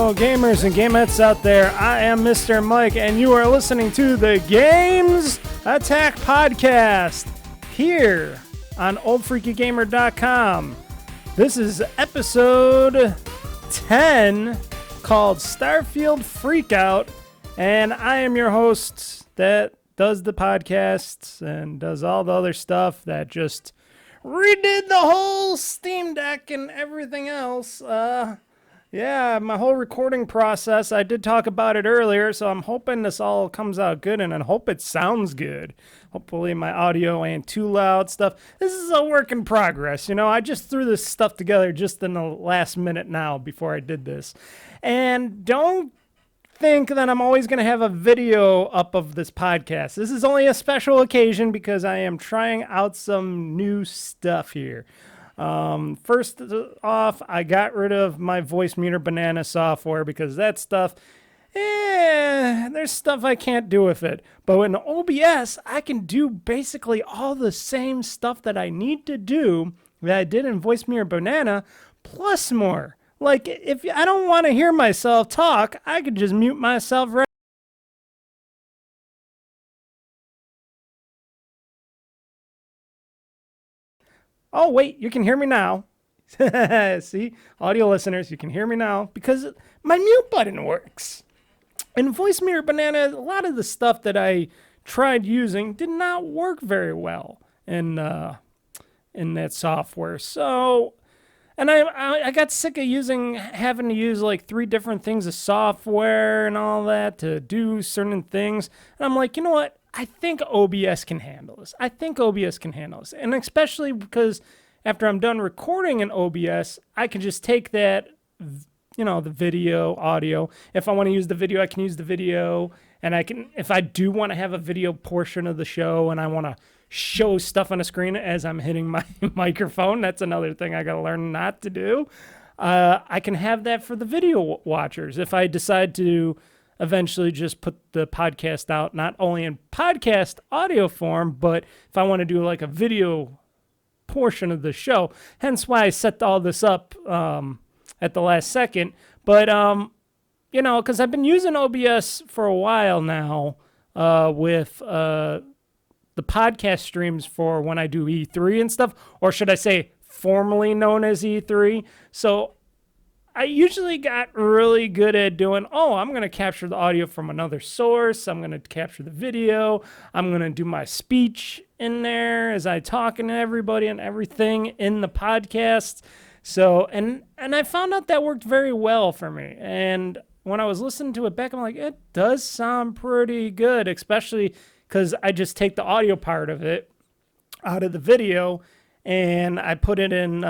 fellow gamers and gamettes out there. I am Mr. Mike, and you are listening to the GamezAttack podcast here on OldFreakyGamer.com. This is episode 10 called Starfield Freakout, and I am your host that does the podcasts and does all the other stuff that just redid the whole Steam Deck and everything else. Yeah, my whole recording process, I did talk about it earlier, so I'm hoping this all comes out good, and I hope it sounds good. Hopefully my audio ain't too loud stuff. This is a work in progress, you know. I just threw this stuff together just in the last minute now before I did this. And don't think that I'm always going to have a video up of this podcast. This is only a special occasion because I am trying out some new stuff here. First off, I got rid of my Voice Meter Banana software because that stuff, there's stuff I can't do with it. But in OBS, I can do basically all the same stuff that I need to do that I did in Voice Meter Banana, plus more. Like, if I don't want to hear myself talk, I could just mute myself right. Oh, wait, you can hear me now. See, audio listeners, you can hear me now because my mute button works. In Voice Meter Banana, a lot of the stuff that I tried using did not work very well in that software. So, and I got sick of having to use like 3 different things of software and all that to do certain things. And I'm like, you know what? I think OBS can handle this. And especially because after I'm done recording in OBS, I can just take that, you know, the video, audio. If I want to use the video, I can use the video. And I can, if I do want to have a video portion of the show and I want to show stuff on the screen as I'm hitting my microphone, that's another thing I got to learn not to do. I can have that for the video watchers. If I decide to eventually just put the podcast out, not only in podcast audio form, but if I want to do like a video portion of the show, hence why I set all this up at the last second. But, you know, because I've been using OBS for a while now with the podcast streams for when I do E3 and stuff, or should I say formerly known as E3. So I usually got really good at doing, I'm going to capture the audio from another source. I'm going to capture the video. I'm going to do my speech in there as I talking to everybody and everything in the podcast. So, and I found out that worked very well for me. And when I was listening to it back, I'm like, it does sound pretty good, especially because I just take the audio part of it out of the video and I put it in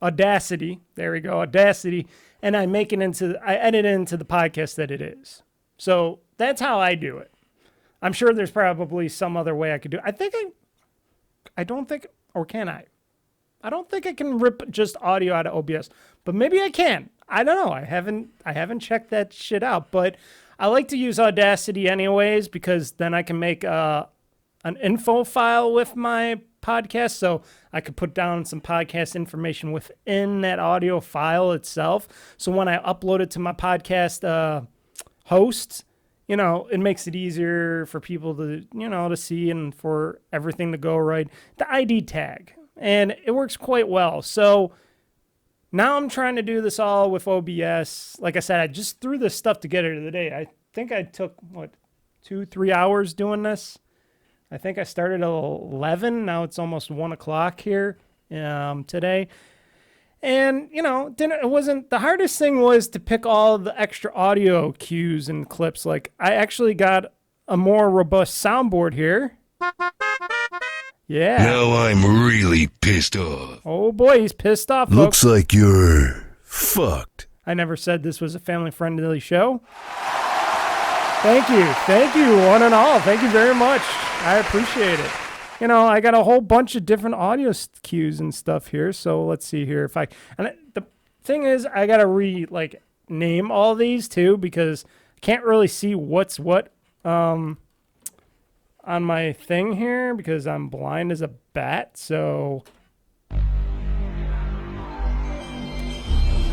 Audacity. There we go, Audacity. And I edit it into the podcast that it is. So that's how I do it. I'm sure there's probably some other way I could do it. I don't think I can rip just audio out of OBS, but maybe I can. I don't know. I haven't checked that shit out, but I like to use Audacity anyways because then I can make an info file with my podcast, so I could put down some podcast information within that audio file itself. So when I upload it to my podcast host, you know, it makes it easier for people to, you know, to see and for everything to go right. The ID tag, and it works quite well. So now I'm trying to do this all with OBS. Like I said, I just threw this stuff together today. I think I took, 2-3 hours doing this. I think I started at 11. Now it's almost 1 o'clock here today. And, you know, the hardest thing was to pick all the extra audio cues and clips. Like, I actually got a more robust soundboard here. Yeah. Now I'm really pissed off. Oh boy, he's pissed off, folks. Looks like you're fucked. I never said this was a family-friendly show. Thank you, one and all. Thank you very much. I appreciate it. You know, I got a whole bunch of different audio cues and stuff here. So let's see here the thing is, I gotta name all these too because I can't really see what's what on my thing here because I'm blind as a bat. So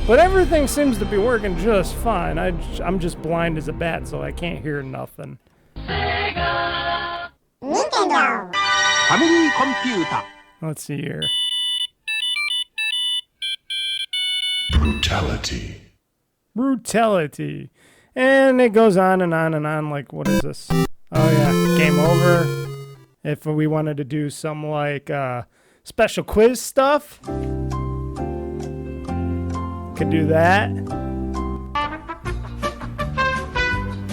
But everything seems to be working just fine. I'm just blind as a bat, so I can't hear nothing. Nintendo. Family computer. Let's see here. Brutality. And it goes on and on and on. Like, what is this? Oh, yeah. Game over. If we wanted to do some, like, special quiz stuff, could do that.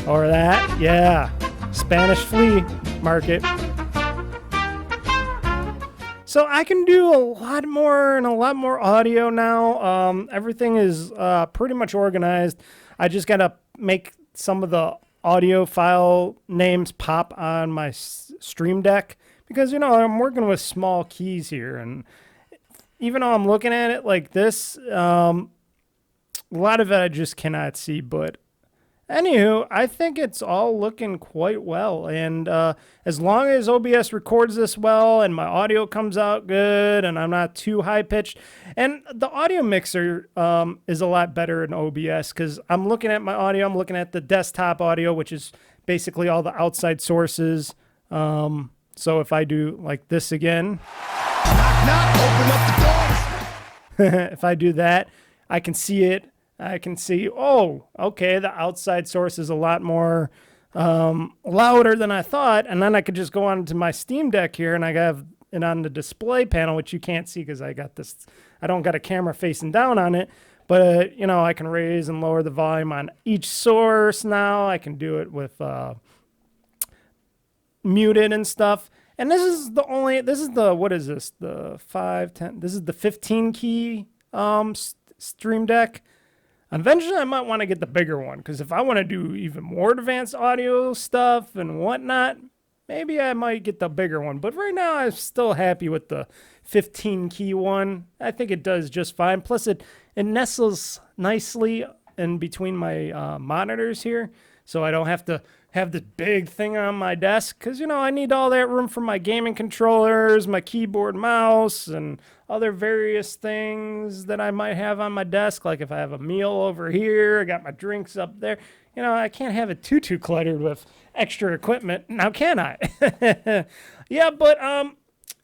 Or that. Yeah. Spanish flea market. So I can do a lot more and a lot more audio now. Everything is pretty much organized. I just got to make some of the audio file names pop on my Stream Deck because, you know, I'm working with small keys here. And even though I'm looking at it like this, a lot of it I just cannot see. But anywho, I think it's all looking quite well. And as long as OBS records this well and my audio comes out good and I'm not too high-pitched, and the audio mixer is a lot better in OBS because I'm looking at my audio, I'm looking at the desktop audio, which is basically all the outside sources. So if I do like this again, Knock, knock, open up the doors. if I do that, I can see it. I can see, oh, okay, the outside source is a lot more louder than I thought. And then I could just go on to my Steam Deck here and I have it on the display panel, which you can't see because I don't got a camera facing down on it. But, you know, I can raise and lower the volume on each source now. I can do it with muted and stuff. And this is the 5, 10, this is the 15 key Stream Deck. Eventually, I might want to get the bigger one because if I want to do even more advanced audio stuff and whatnot, maybe I might get the bigger one. But right now, I'm still happy with the 15 key one. I think it does just fine. Plus, it nestles nicely in between my monitors here, so I don't have to have this big thing on my desk because, you know, I need all that room for my gaming controllers, my keyboard, mouse, and other various things that I might have on my desk. Like if I have a meal over here, I got my drinks up there. You know, I can't have it too cluttered with extra equipment. Now, can I? Yeah, but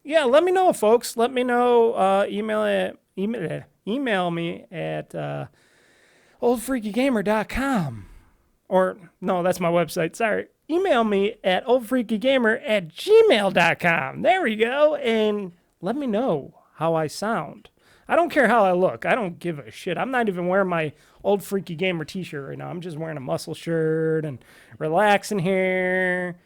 yeah, let me know, folks. Let me know. Email me at OldFreakyGamer.com. Or, no, that's my website. Sorry. Email me at OldFreakyGamer@gmail.com. There we go. And let me know how I sound. I don't care how I look. I don't give a shit. I'm not even wearing my Old Freaky Gamer t-shirt right now. I'm just wearing a muscle shirt and relaxing here.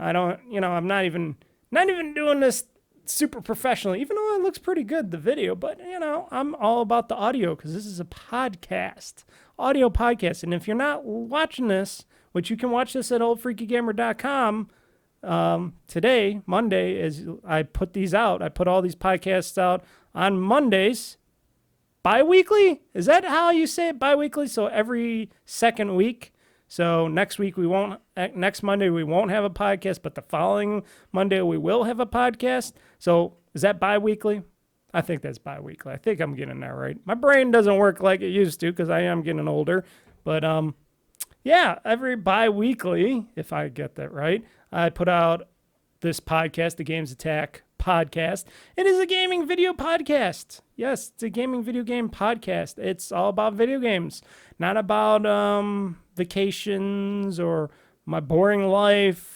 I don't, you know, I'm not even doing this super professionally, even though it looks pretty good, the video. But, you know, I'm all about the audio because this is a podcast. Audio podcast. And if you're not watching this, which you can watch this at oldfreakygamer.com today, Monday, as I put these out. I put all these podcasts out on Mondays. Bi-weekly? Is that how you say it? Bi-weekly? So every second week. So next Monday we won't have a podcast, but the following Monday we will have a podcast. So is that bi-weekly? I think that's bi-weekly. I think I'm getting that right. My brain doesn't work like it used to because I am getting older. But yeah, every bi-weekly, if I get that right, I put out this podcast, the GamezAttack podcast. It is a gaming video podcast. Yes, it's a gaming video game podcast. It's all about video games, not about vacations or my boring life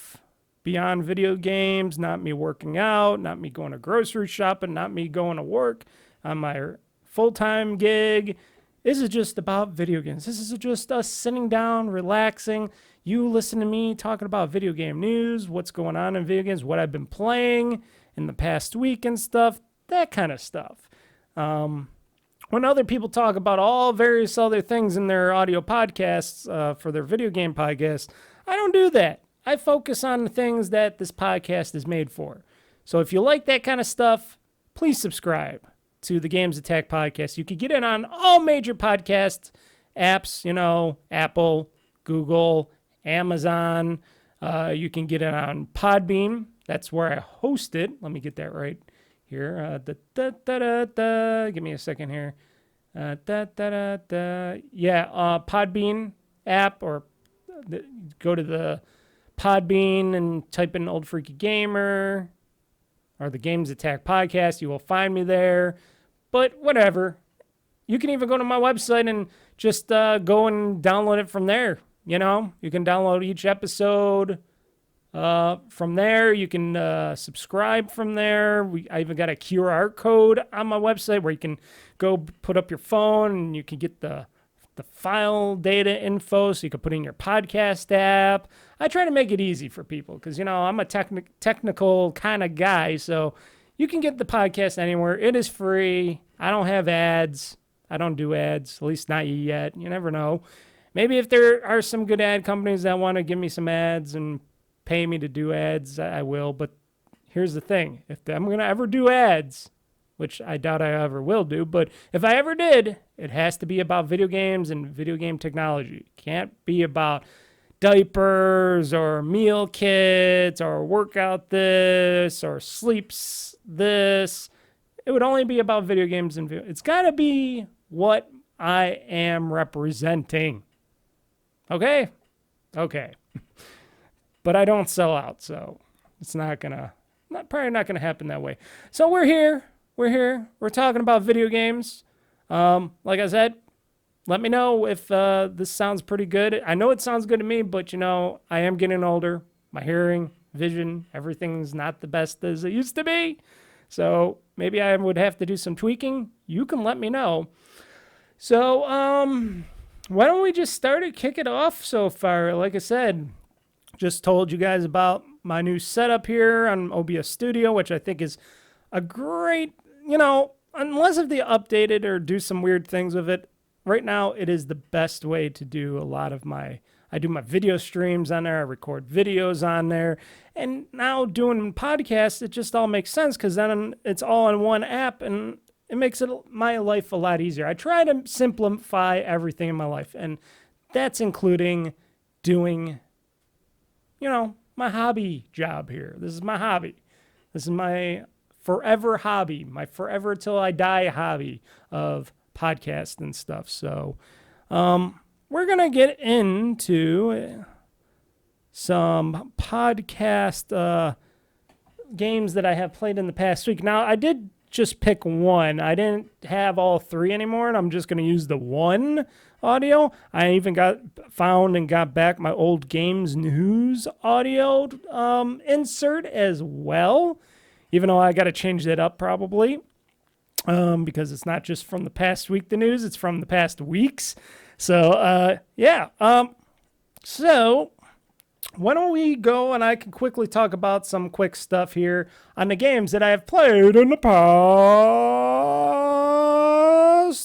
beyond video games, not me working out, not me going to grocery shopping, not me going to work on my full-time gig. This is just about video games. This is just us sitting down, relaxing. You listen to me talking about video game news, what's going on in video games, what I've been playing in the past week and stuff, that kind of stuff. When other people talk about all various other things in their audio podcasts for their video game podcasts, I don't do that. I focus on the things that this podcast is made for. So if you like that kind of stuff, please subscribe to the GamezAttack podcast. You can get it on all major podcast apps, you know, Apple, Google, Amazon. You can get it on Podbean. That's where I host it. Let me get that right here. Give me a second here. Podbean app, or go to the Podbean and type in Old Freaky Gamer or the GamezAttack podcast. You will find me there. But whatever. You can even go to my website and just go and download it from there. You know, you can download each episode from there. You can subscribe from there. I even got a QR code on my website where you can go put up your phone and you can get the file data info, so you can put in your podcast app. I try to make it easy for people because, you know, I'm a technical kind of guy, so you can get the podcast anywhere. It is free. I don't have ads. I don't do ads, at least not yet. You never know. Maybe if there are some good ad companies that want to give me some ads and pay me to do ads, I will. But here's the thing. If I'm going to ever do ads, which I doubt I ever will do, but if I ever did, it has to be about video games and video game technology. It can't be about diapers or meal kits or workout this or sleeps this. It would only be about video games and video. It's got to be what I am representing. Okay? Okay. But I don't sell out, so it's probably not gonna happen that way. So we're here. We're talking about video games. Like I said, let me know if this sounds pretty good. I know it sounds good to me, but, you know, I am getting older. My hearing, vision, everything's not the best as it used to be. So maybe I would have to do some tweaking. You can let me know. So why don't we just kick it off so far? Like I said, just told you guys about my new setup here on OBS Studio, which I think is a great, you know, unless if they update it or do some weird things with it, right now it is the best way to do a lot of I do my video streams on there, I record videos on there, and now doing podcasts, it just all makes sense because then it's all in one app and it makes my life a lot easier. I try to simplify everything in my life, and that's including doing, you know, my hobby job here. This is my hobby. This is my forever hobby, my forever till I die hobby of podcast and stuff. So we're going to get into some podcast games that I have played in the past week. Now, I did just pick one. I didn't have all three anymore, and I'm just going to use the one audio. I even got back my old Games News audio insert as well, even though I got to change that up probably because it's not just from the past week, the news, it's from the past weeks. So, so why don't we go and I can quickly talk about some quick stuff here on the games that I have played in the past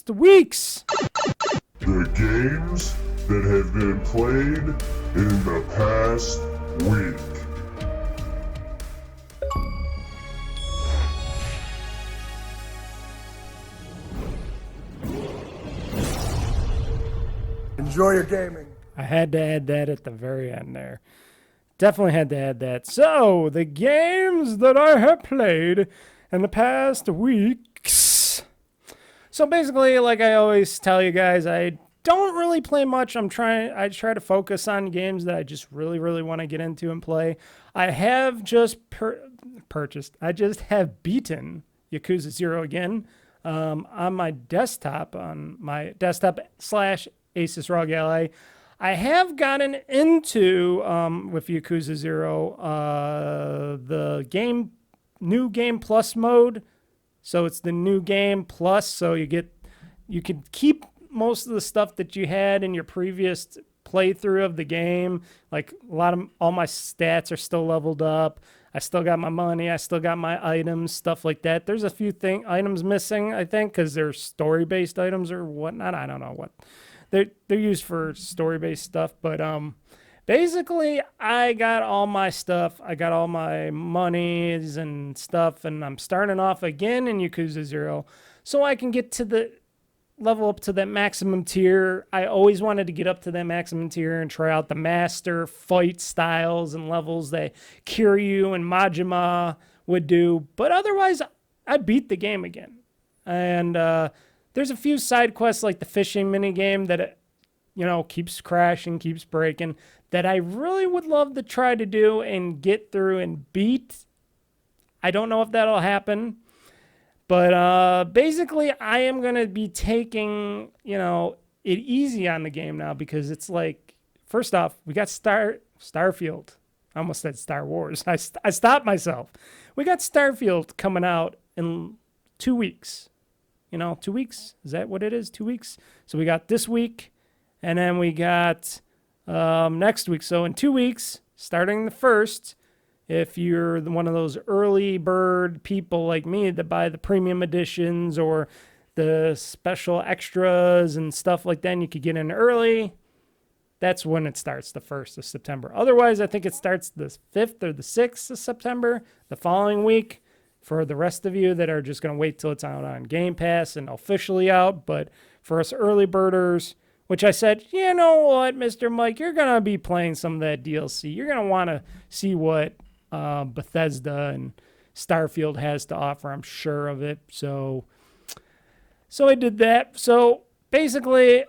weeks. The games that have been played in the past week. Enjoy your gaming. I had to add that at the very end there. Definitely had to add that. So, the games that I have played in the past weeks. So basically, like I always tell you guys, I don't really play much. I try to focus on games that I just really, really want to get into and play. I have just purchased. I just have beaten Yakuza 0 again on my desktop, /Asus ROG Ally. I have gotten into, with Yakuza 0, the new game plus mode. So it's the new game plus, so you can keep most of the stuff that you had in your previous playthrough of the game. Like all my stats are still leveled up. I still got my money. I still got my items, stuff like that. There's a few items missing, I think, because they're story-based items or whatnot. I don't know what. They're used for story-based stuff, but basically, I got all my stuff. I got all my monies and stuff, and I'm starting off again in Yakuza 0 so I can get to the level up to that maximum tier. I always wanted to get up to that maximum tier and try out the master fight styles and levels that Kiryu and Majima would do, but otherwise, I beat the game again. And the there's a few side quests like the fishing mini game that, keeps crashing, keeps breaking, that I really would love to try to do and get through and beat. I don't know if that'll happen. But basically, I am going to be taking, it easy on the game now because it's like, first off, we got Starfield. I almost said Star Wars. I stopped myself. We got Starfield coming out in 2 weeks. 2 weeks? Is that what it is? 2 weeks? So we got this week, and then we got next week. So in 2 weeks, starting the 1st, if you're one of those early bird people like me that buy the premium editions or the special extras and stuff like that, and you could get in early, that's when it starts, the 1st of September. Otherwise, I think it starts the 5th or the 6th of September, the following week, for the rest of you that are just going to wait till it's out on Game Pass and officially out. But for us early birders, which I said, you know what, Mr. Mike, you're going to be playing some of that DLC. You're going to want to see what Bethesda and Starfield has to offer. I'm sure of it. So I did that. So basically,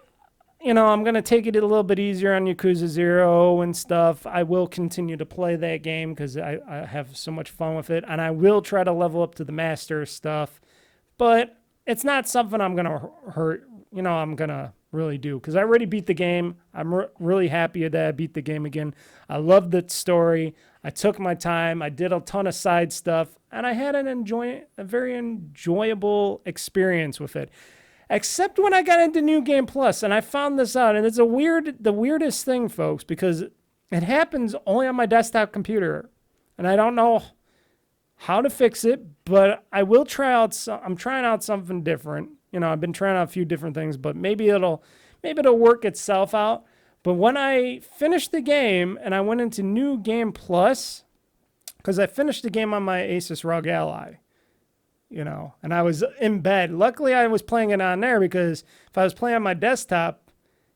I'm going to take it a little bit easier on Yakuza 0 and stuff. I will continue to play that game because I have so much fun with it. And I will try to level up to the master stuff. But it's not something I'm going to I'm going to really do because I already beat the game. I'm really happy that I beat the game again. I love the story. I took my time. I did a ton of side stuff. And I had a very enjoyable experience with it. Except when I got into New Game Plus, and I found this out, and it's the weirdest thing, folks, because it happens only on my desktop computer, and I don't know how to fix it, but I will try out. I'm trying out something different. I've been trying out a few different things, but maybe it'll work itself out. But when I finished the game and I went into New Game Plus, because I finished the game on my Asus ROG Ally. And I was in bed. Luckily, I was playing it on there because if I was playing on my desktop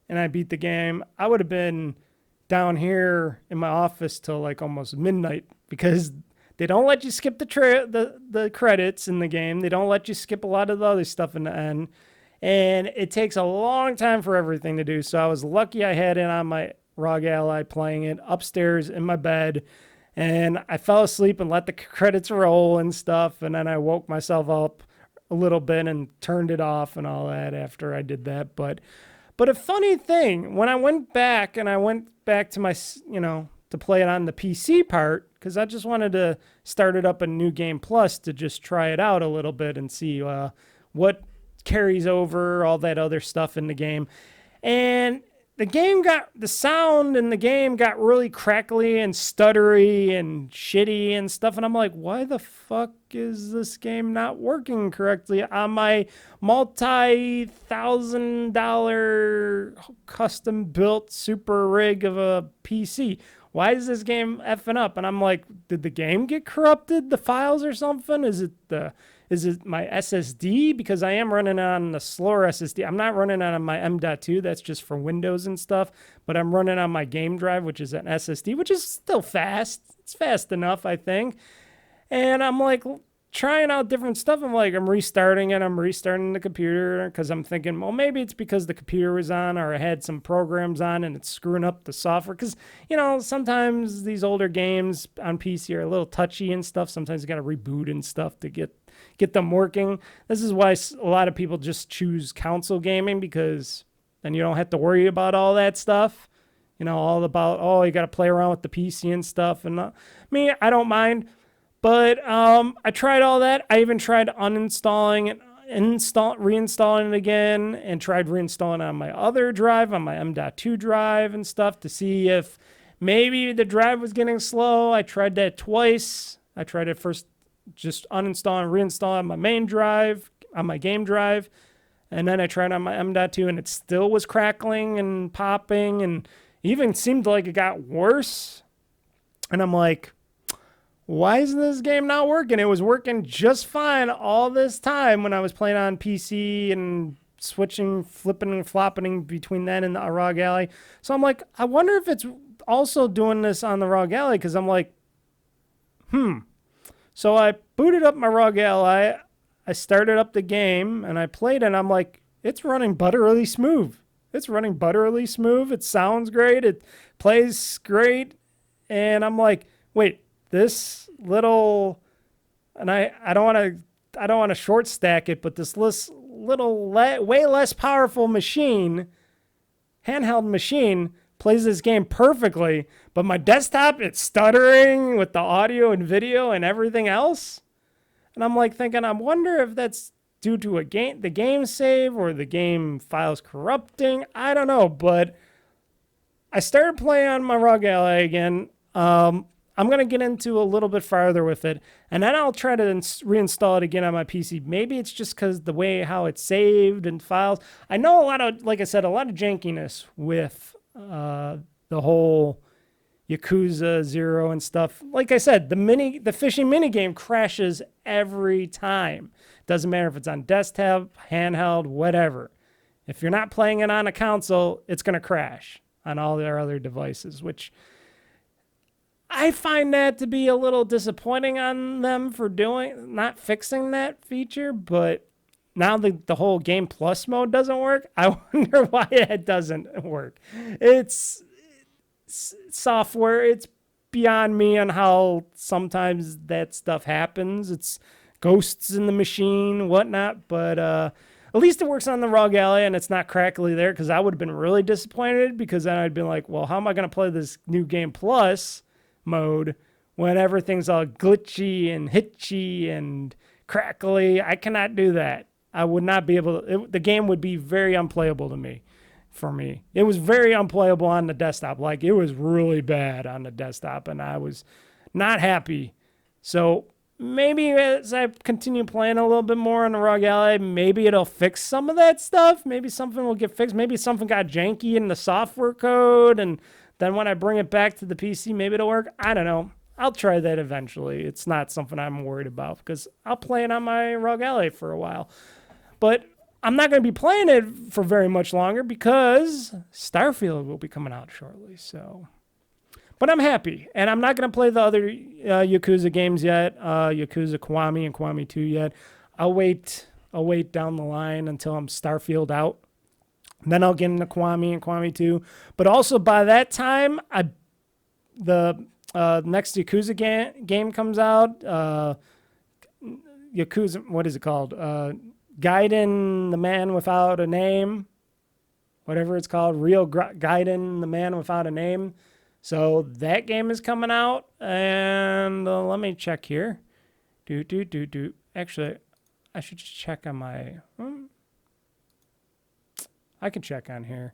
and I beat the game, I would have been down here in my office till like almost midnight because they don't let you skip the credits in the game. They don't let you skip a lot of the other stuff in the end. And it takes a long time for everything to do. So I was lucky I had it on my ROG Ally playing it upstairs in my bed. And I fell asleep and let the credits roll and stuff. And then I woke myself up a little bit and turned it off and all that after I did that. But a funny thing, when I went back to my, to play it on the PC part, because I just wanted to start it up in New Game Plus to just try it out a little bit and see what carries over, all that other stuff in the game. And the sound in the game got really crackly and stuttery and shitty and stuff. And I'm like, why the fuck is this game not working correctly on my multi-$1,000 custom built super rig of a PC? Why is this game effing up? And I'm like, did the game get corrupted, the files or something? Is it my SSD? Because I am running on the slower SSD. I'm not running on my M.2. That's just for Windows and stuff. But I'm running on my game drive, which is an SSD, which is still fast. It's fast enough, I think. And I'm like trying out different stuff. I'm restarting it. I'm restarting the computer because I'm thinking, well, maybe it's because the computer was on or I had some programs on and it's screwing up the software. Because, sometimes these older games on PC are a little touchy and stuff. Sometimes you got to reboot and stuff to get them working. This is why a lot of people just choose console gaming because then you don't have to worry about all that stuff. All about, you got to play around with the PC and stuff. And me, I don't mind. But I tried all that. I even tried uninstalling it, reinstalling it again, and tried reinstalling it on my other drive, on my M.2 drive and stuff to see if maybe the drive was getting slow. I tried that twice. I tried it first just uninstall and reinstall on my main drive, on my game drive. And then I tried on my M.2 and it still was crackling and popping and even seemed like it got worse. And I'm like, why is this game not working? It was working just fine all this time when I was playing on PC and switching, flipping and flopping between that and the ROG Ally. So I'm like, I wonder if it's also doing this on the ROG Ally because I'm like, So I booted up my ROG Ally. I started up the game and I played it and I'm like, it's running butterily smooth. It's running butterily smooth. It sounds great. It plays great. And I'm like, wait, this little, and I don't want to short stack it, but this way less powerful machine, handheld machine, plays this game perfectly, but my desktop, it's stuttering with the audio and video and everything else. And I'm like thinking, I wonder if that's due to the game save or the game files corrupting. I don't know, but I started playing on my ROG Ally again. I'm going to get into a little bit farther with it, and then I'll try to reinstall it again on my PC. Maybe it's just because the way how it's saved and files. I know like I said, a lot of jankiness with the whole Yakuza 0 and stuff. Like I said, the fishing minigame crashes every time. Doesn't matter if it's on desktop, handheld, whatever. If you're not playing it on a console, it's going to crash on all their other devices, which I find that to be a little disappointing on them for not fixing that feature. But now the whole Game Plus mode doesn't work. I wonder why it doesn't work. It's software. It's beyond me on how sometimes that stuff happens. It's ghosts in the machine, whatnot. But at least it works on the ROG Ally and it's not crackly there, because I would have been really disappointed, because then I'd been like, well, how am I going to play this new Game Plus mode when everything's all glitchy and hitchy and crackly? I cannot do that. I would not be able to. The game would be very unplayable for me. It was very unplayable on the desktop. Like, it was really bad on the desktop, and I was not happy. So maybe as I continue playing a little bit more on the ROG Ally, maybe it'll fix some of that stuff. Maybe something will get fixed. Maybe something got janky in the software code, and then when I bring it back to the PC, maybe it'll work. I don't know. I'll try that eventually. It's not something I'm worried about, because I'll play it on my ROG Ally for a while. But I'm not going to be playing it for very much longer, because Starfield will be coming out shortly. So, but I'm happy, and I'm not going to play the other Yakuza games yet, Yakuza Kiwami and Kiwami 2 yet. I'll wait down the line until I'm Starfield out. Then I'll get into Kiwami and Kiwami 2. But also by that time, the next Yakuza game comes out. Yakuza, what is it called? Gaiden, the Man Without a Name. Whatever it's called. Real Gaiden, the Man Without a Name. So that game is coming out. And let me check here. Actually, I should just check on my... I can check on here.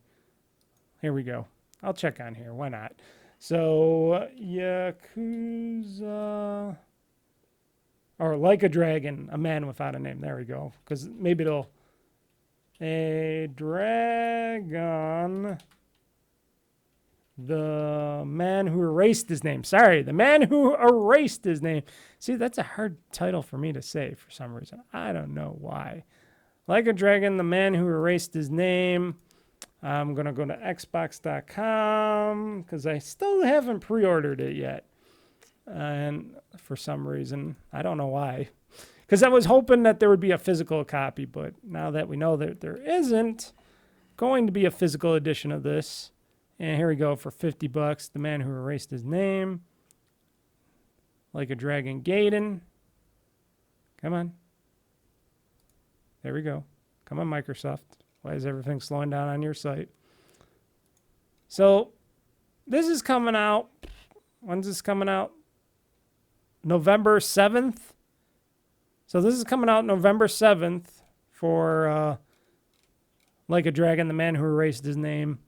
Here we go. I'll check on here. Why not? So, Yakuza... Or Like a Dragon, A Man Without a Name. There we go. Because maybe it'll... A Dragon... The Man Who Erased His Name. Sorry, The Man Who Erased His Name. See, that's a hard title for me to say for some reason. I don't know why. Like a Dragon, The Man Who Erased His Name. I'm going to go to Xbox.com because I still haven't pre-ordered it yet. And for some reason, I don't know why. Because I was hoping that there would be a physical copy, but now that we know that there isn't going to be a physical edition of this. And here we go for $50. The Man Who Erased His Name. Like a Dragon Gaiden. Come on. There we go. Come on, Microsoft. Why is everything slowing down on your site? So, this is coming out. When's this coming out? November 7th. So, this is coming out November 7th for Like a Dragon, The Man Who Erased His Name.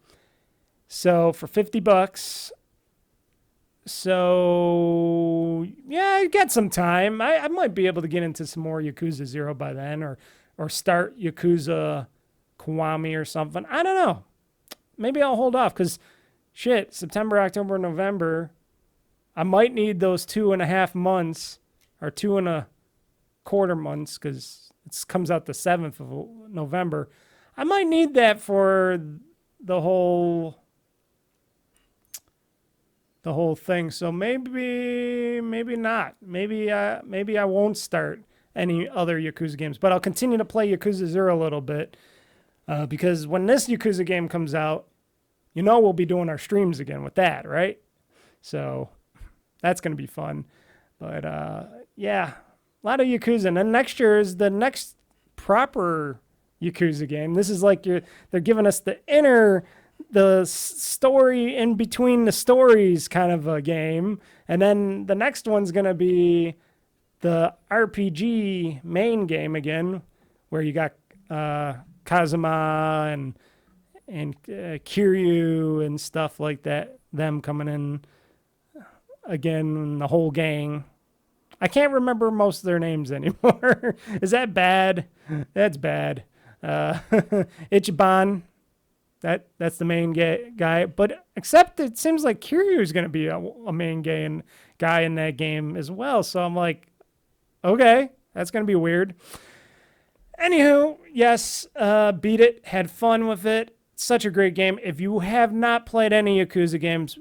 So, for $50. So, yeah, I got some time. I might be able to get into some more Yakuza 0 by then, or start Yakuza Kiwami or something. I don't know. Maybe I'll hold off, because, shit, September, October, November, I might need those 2.5 months, or 2.25 months, because it comes out the 7th of November. I might need that for the whole thing. So maybe not. Maybe I won't start any other Yakuza games, but I'll continue to play Yakuza 0 a little bit. Because when this Yakuza game comes out, you know we'll be doing our streams again with that, right? So that's going to be fun. But yeah, a lot of Yakuza. And then next year is the next proper Yakuza game. This is like they're giving us the story in between the stories kind of a game. And then the next one's going to be the RPG main game again, where you got Kazuma and Kiryu and stuff like that, them coming in again, the whole gang. I can't remember most of their names anymore. Is that bad? That's bad. Ichiban, that's the main guy. But except it seems like Kiryu is going to be a main guy in that game as well. So I'm like, okay, that's going to be weird. Anywho, yes, beat it. Had fun with it. Such a great game. If you have not played any Yakuza games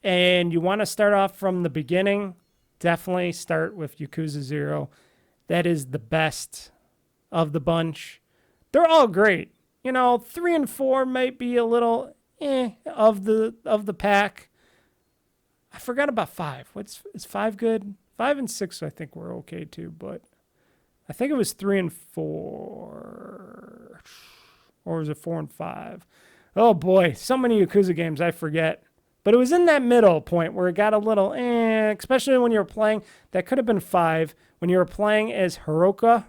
and you want to start off from the beginning, definitely start with Yakuza 0. That is the best of the bunch. They're all great. 3 and 4 might be a little of the pack. I forgot about 5. Is 5 good? 5 and 6 I think were okay too, but I think it was 3 and 4. Or was it 4 and 5? Oh boy, so many Yakuza games I forget. But it was in that middle point where it got a little especially when you were playing. That could have been 5 when you were playing as Hiroka,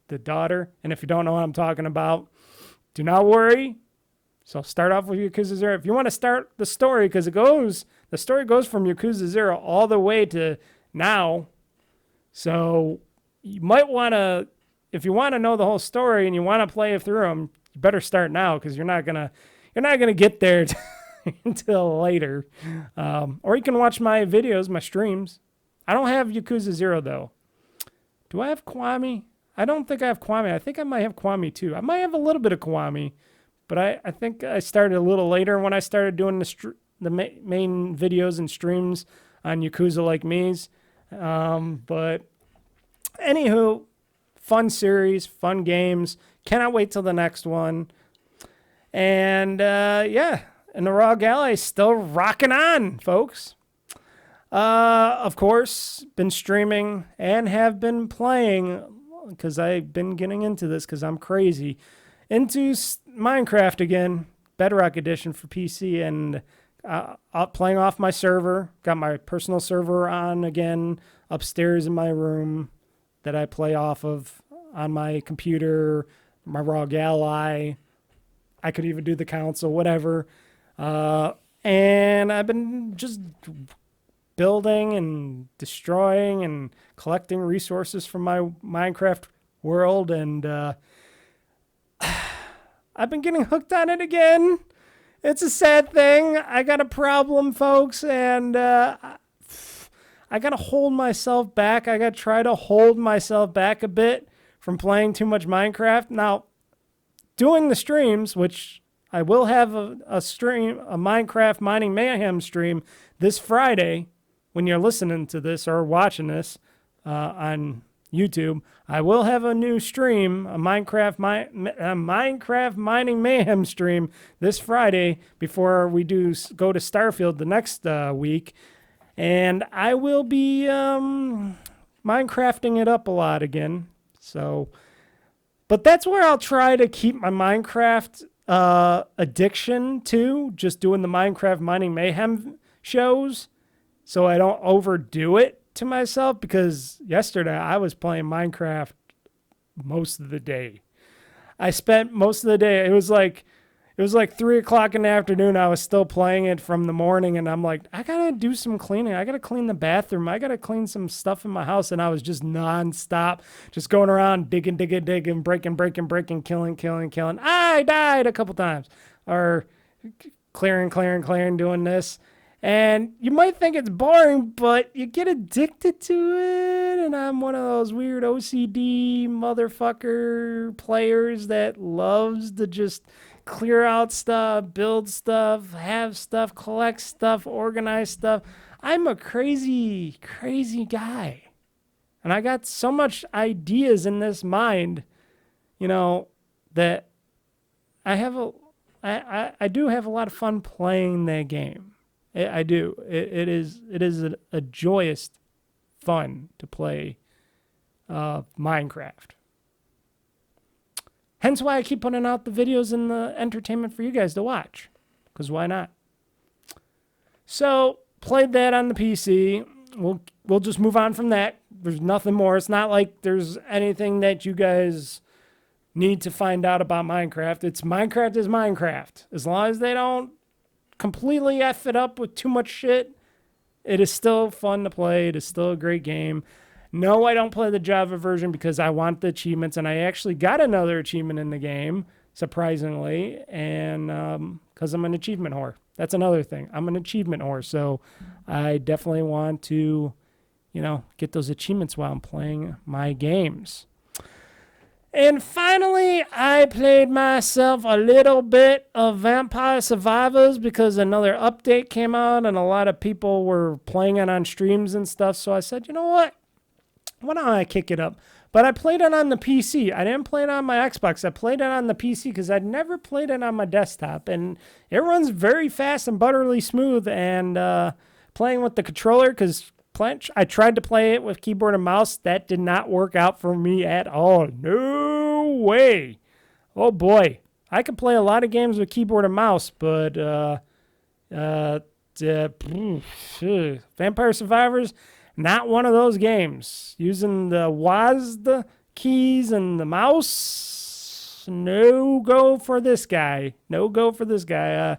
the daughter. And if you don't know what I'm talking about, do not worry. So start off with Yakuza 0. If you want to start the story, because the story goes from Yakuza 0 all the way to now. So you might want to, if you want to know the whole story and you want to play it through them, you better start now, because you're not gonna get there until later. Or you can watch my videos, my streams. I don't have Yakuza 0 though. Do I have Kiwami? I don't think I have Kiwami. I think I might have Kiwami too. I might have a little bit of Kiwami, but I think I started a little later when I started doing the main videos and streams on Yakuza Like Me's. But anywho, fun series, fun games. Cannot wait till the next one. And yeah, and the Raw Gala is still rocking on, folks. Of course, been streaming and have been playing, because I've been getting into this because I'm crazy, into Minecraft again, Bedrock Edition for PC, and playing off my server. Got my personal server on again upstairs in my room that I play off of on my computer, my Raw Gala. I could even do the console, whatever. And I've been just building and destroying and collecting resources from my Minecraft world, and I've been getting hooked on it again. It's a sad thing. I got a problem, folks, and I got to hold myself back. I got to try to hold myself back a bit from playing too much Minecraft. Now, doing the streams, which I will have a stream, a Minecraft Mining Mayhem stream this Friday when you're listening to this or watching this on YouTube. I will have a new stream, a Minecraft Mining Mayhem stream this Friday before we go to Starfield the next week. And I will be Minecrafting it up a lot again. So, but that's where I'll try to keep my Minecraft addiction to, just doing the Minecraft Mining Mayhem shows, so I don't overdo it to myself, because yesterday I was playing Minecraft most of the day. I spent most of the day, it was like 3 o'clock in the afternoon. I was still playing it from the morning, and I'm like, I gotta do some cleaning. I gotta clean the bathroom. I gotta clean some stuff in my house. And I was just nonstop, just going around digging, breaking, killing. I died a couple times, or clearing, doing this. And you might think it's boring, but you get addicted to it. And I'm one of those weird OCD motherfucker players that loves to just clear out stuff, build stuff, have stuff, collect stuff, organize stuff. I'm a crazy guy. And I got so much ideas in this mind, that I do have a lot of fun playing that game. I do. It is a joyous fun to play Minecraft. Hence why I keep putting out the videos and the entertainment for you guys to watch. Because why not? So, played that on the PC. We'll just move on from that. There's nothing more. It's not like there's anything that you guys need to find out about Minecraft. Minecraft is Minecraft. As long as they don't completely F it up with too much shit, it is still fun to play. It is still a great game. No, I don't play the Java version because I want the achievements, and I actually got another achievement in the game, surprisingly, and because I'm an achievement whore. That's another thing. I'm an achievement whore, so I definitely want to, get those achievements while I'm playing my games. And finally, I played myself a little bit of Vampire Survivors because another update came out and a lot of people were playing it on streams and stuff. So I said, you know what? Why don't I kick it up? But I played it on the PC. I didn't play it on my Xbox. I played it on the PC because I'd never played it on my desktop. And it runs very fast and butterly smooth. And playing with the controller, because I tried to play it with keyboard and mouse. That did not work out for me at all. No way. Oh, boy. I could play a lot of games with keyboard and mouse, but Vampire Survivors, not one of those games. Using the WASD keys and the mouse, no go for this guy. No go for this guy.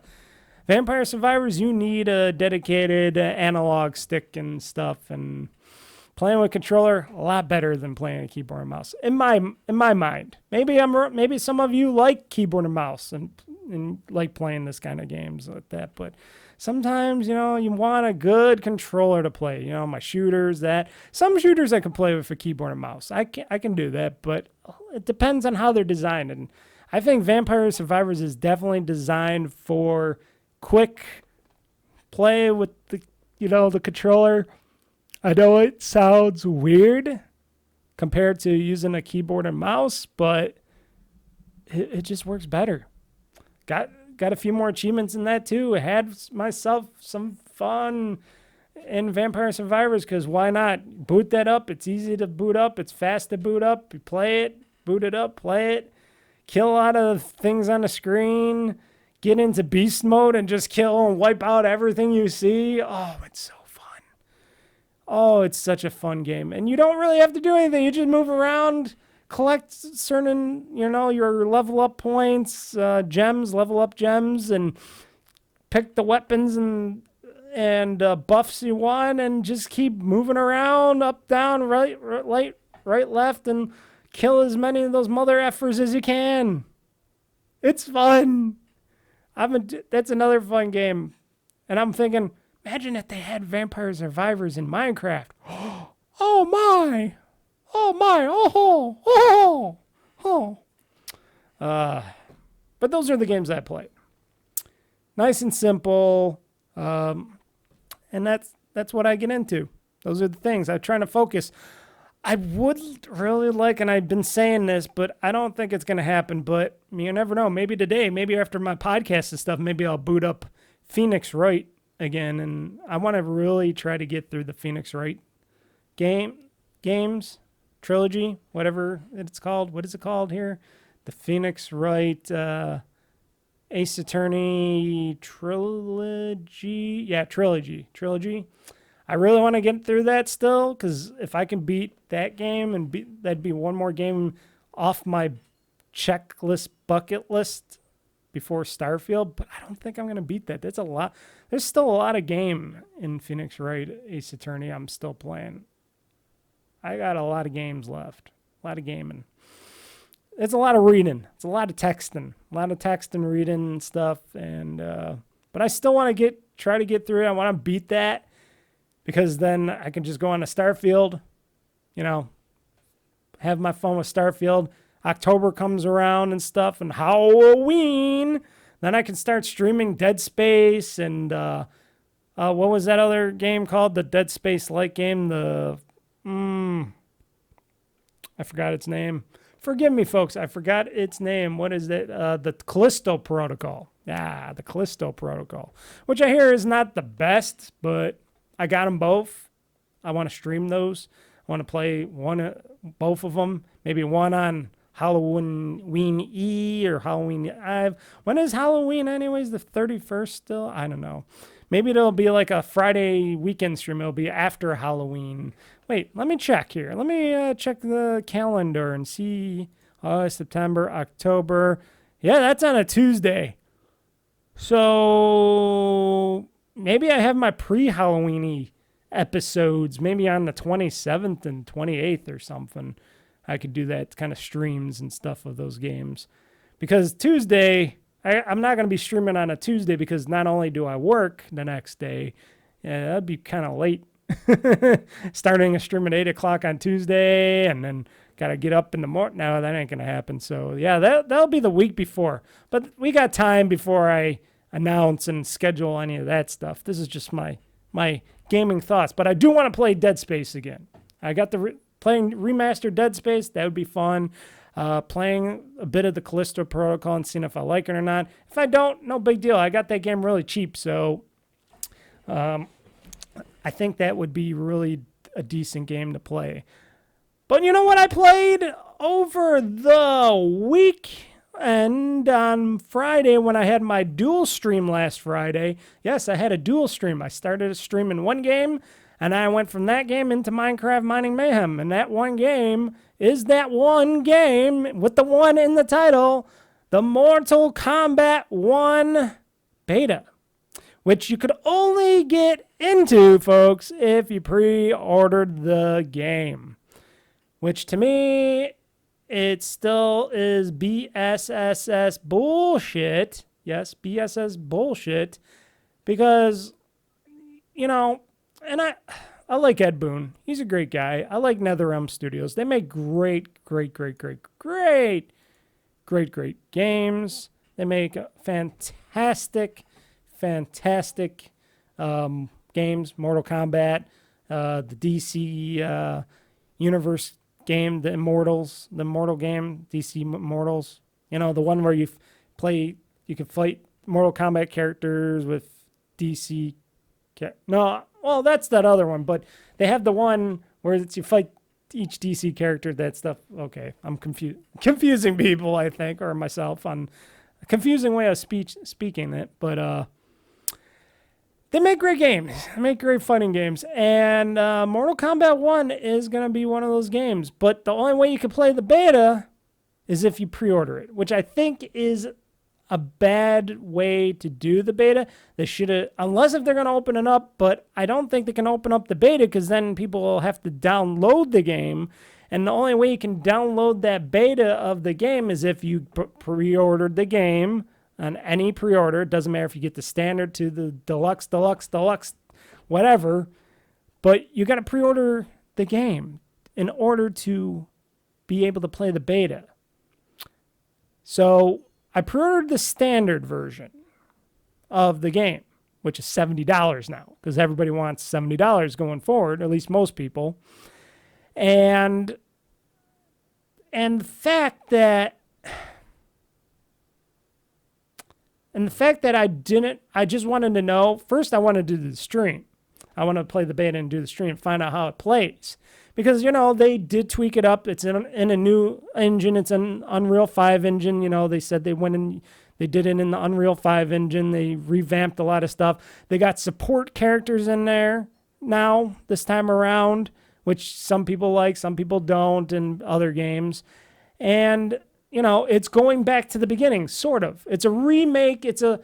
Vampire Survivors, you need a dedicated analog stick and stuff, and playing with controller a lot better than playing a keyboard and mouse. In my mind, maybe some of you like keyboard and mouse and like playing this kind of games like that, but sometimes, you want a good controller to play. My shooters, some shooters I can play with a keyboard and mouse. I can do that, but it depends on how they're designed. And I think Vampire Survivors is definitely designed for quick play with the controller. I know it sounds weird compared to using a keyboard and mouse, but it just works better. Got a few more achievements in that too. I had myself some fun in Vampire Survivors because why not? Boot that up. It's easy to boot up. It's fast to boot up. You play it, boot it up, play it, kill a lot of things on the screen, get into beast mode and just kill and wipe out everything you see. Oh, it's so fun. Oh, it's such a fun game. And you don't really have to do anything. You just move around, collect certain, your level up points, level up gems, and pick the weapons and buffs you want, and just keep moving around, up, down, right, left, and kill as many of those mother effers as you can. It's fun. That's another fun game. And I'm thinking, imagine if they had Vampire Survivors in Minecraft. Oh my. Oh my, but those are the games I played. Nice and simple, and that's what I get into. Those are the things I'm trying to focus. I would really like, and I've been saying this, but I don't think it's going to happen, but you never know. Maybe today, maybe after my podcast and stuff, maybe I'll boot up Phoenix Wright again, and I want to really try to get through the Phoenix Wright games. Trilogy, whatever it's called. What is it called here? The Phoenix Wright Ace Attorney Trilogy. Yeah, Trilogy. I really want to get through that still, because if I can beat that game, that'd be one more game off my checklist bucket list before Starfield, but I don't think I'm going to beat that. That's a lot. There's still a lot of game in Phoenix Wright Ace Attorney I'm still playing. I got a lot of games left. A lot of gaming. It's a lot of reading. It's a lot of texting. Reading and stuff. And but I still want to try to get through it. I want to beat that, because then I can just go on to Starfield. Have my fun with Starfield. October comes around and stuff, and Halloween. Then I can start streaming Dead Space and what was that other game called? The Dead Space-like game. I forgot its name. Forgive me, folks. I forgot its name. What is it? The Callisto Protocol. Ah, the Callisto Protocol, which I hear is not the best, but I got them both. I want to stream those. I want to play both of them. Maybe one on Halloween E or Halloween Eve. When is Halloween anyways? The 31st still? I don't know. Maybe it'll be like a Friday weekend stream. It'll be after Halloween. Wait, let me check here. Let me check the calendar and see. September, October. Yeah, that's on a Tuesday. So maybe I have my pre-Halloween-y episodes maybe on the 27th and 28th or something. I could do that kind of streams and stuff of those games. Because Tuesday, I'm not going to be streaming on a Tuesday because not only do I work the next day, that'd be kind of late. Starting a stream at 8 o'clock on Tuesday and then got to get up in the morning. No, that ain't going to happen. So, yeah, that'll be the week before. But we got time before I announce and schedule any of that stuff. This is just my gaming thoughts. But I do want to play Dead Space again. I got playing remastered Dead Space. That would be fun. Playing a bit of the Callisto Protocol and seeing if I like it or not. If I don't, no big deal. I got that game really cheap, so I think that would be really a decent game to play. But you know what I played over the weekend on Friday when I had my dual stream last Friday? Yes, I had a dual stream. I started a stream in one game, and I went from that game into Minecraft Mining Mayhem. And that one game is that one game with the one in the title, the Mortal Kombat 1 beta, which you could only get into, folks, if you pre-ordered the game. Which to me, it still is BSSS bullshit. Yes, BSS bullshit. Because, you know, and I like Ed Boon. He's a great guy. I like NetherRealm Studios. They make great games. They make fantastic games. Mortal Kombat, the DC Universe game, the Immortal game, DC Immortals. You know, the one where you can fight Mortal Kombat characters with DC. No, well, that's that other one, but they have the one where you fight each DC character, that stuff. Okay, I'm confusing people, I think, or myself on a confusing way of speaking it, but they make great games. They make great fighting games, and Mortal Kombat 1 is going to be one of those games, but the only way you can play the beta is if you pre-order it, which I think is a bad way to do the beta. They should have, unless if they're going to open it up, but I don't think they can open up the beta because then people will have to download the game. And the only way you can download that beta of the game is if you pre-ordered the game on any pre-order. It doesn't matter if you get the standard to the deluxe, whatever. But you got to pre-order the game in order to be able to play the beta. So I pre-ordered the standard version of the game, which is $70 now, because everybody wants $70 going forward, at least most people. And the fact that I just wanted to know, first I wanted to do the stream. I want to play the beta and do the stream, find out how it plays. Because, you know, they did tweak it up. It's in a new engine. It's an Unreal 5 engine. You know, they said they went in, they did it in the Unreal 5 engine. They revamped a lot of stuff. They got support characters in there now, this time around, which some people like, some people don't in other games. And, you know, it's going back to the beginning, sort of. It's a remake. It's a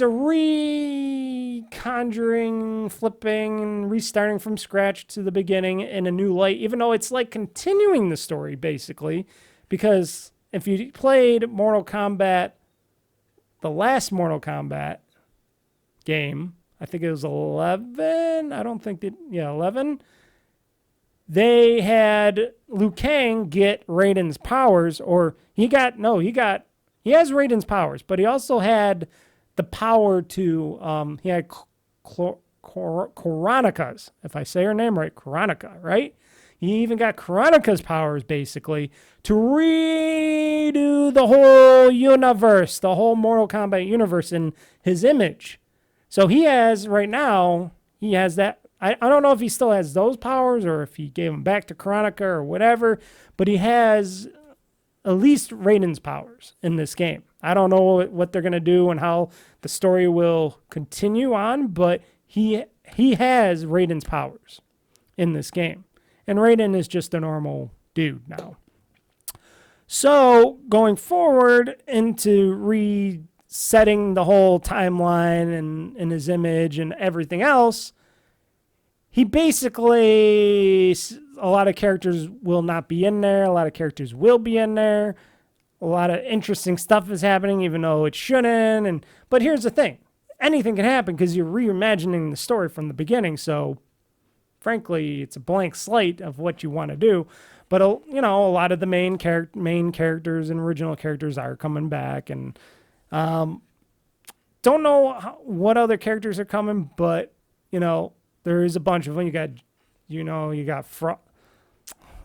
re-conjuring, flipping, and restarting from scratch to the beginning in a new light, even though it's like continuing the story, basically. Because if you played Mortal Kombat, the last Mortal Kombat game, I think it was 11. I don't think that, 11. They had Liu Kang get Raiden's powers, or he has Raiden's powers, but he also had the power to, he had Koronicas, if I say her name right, Koronica, right? He even got Kronika's powers, basically, to redo the whole universe, the whole Mortal Kombat universe in his image. So he has, right now, he has that. I don't know if he still has those powers or if he gave them back to Kronika or whatever, but he has at least Raiden's powers in this game. I don't know what they're going to do and how the story will continue on, but he has Raiden's powers in this game. And Raiden is just a normal dude now. So going forward into resetting the whole timeline and his image and everything else, he basically, a lot of characters will not be in there. A lot of characters will be in there. A lot of interesting stuff is happening, even though it shouldn't. But here's the thing. Anything can happen because you're reimagining the story from the beginning. So, frankly, it's a blank slate of what you want to do. But, you know, a lot of the main characters and original characters are coming back. And don't know what other characters are coming, but, you know, there is a bunch of them. You got what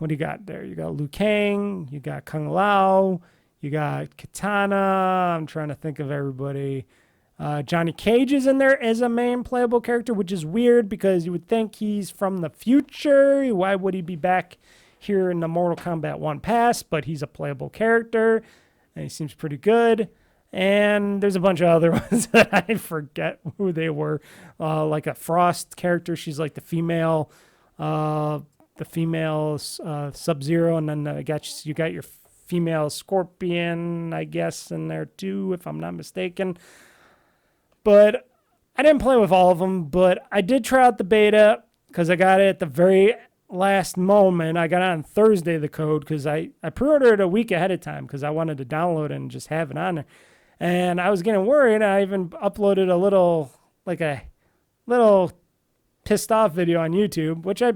do you got there? You got Liu Kang, you got Kung Lao, you got Katana. I'm trying to think of everybody. Johnny Cage is in there as a main playable character, which is weird because you would think he's from the future. Why would he be back here in the Mortal Kombat 1 past? But he's a playable character, and he seems pretty good. And there's a bunch of other ones that I forget who they were. Like a Frost character. She's like the female Sub-Zero. And then you got your female Scorpion, I guess, in there too, if I'm not mistaken. But I didn't play with all of them. But I did try out the beta because I got it at the very last moment. I got it on Thursday, the code, because I pre-ordered it a week ahead of time because I wanted to download it and just have it on there. And I was getting worried. I even uploaded a little pissed off video on YouTube, which I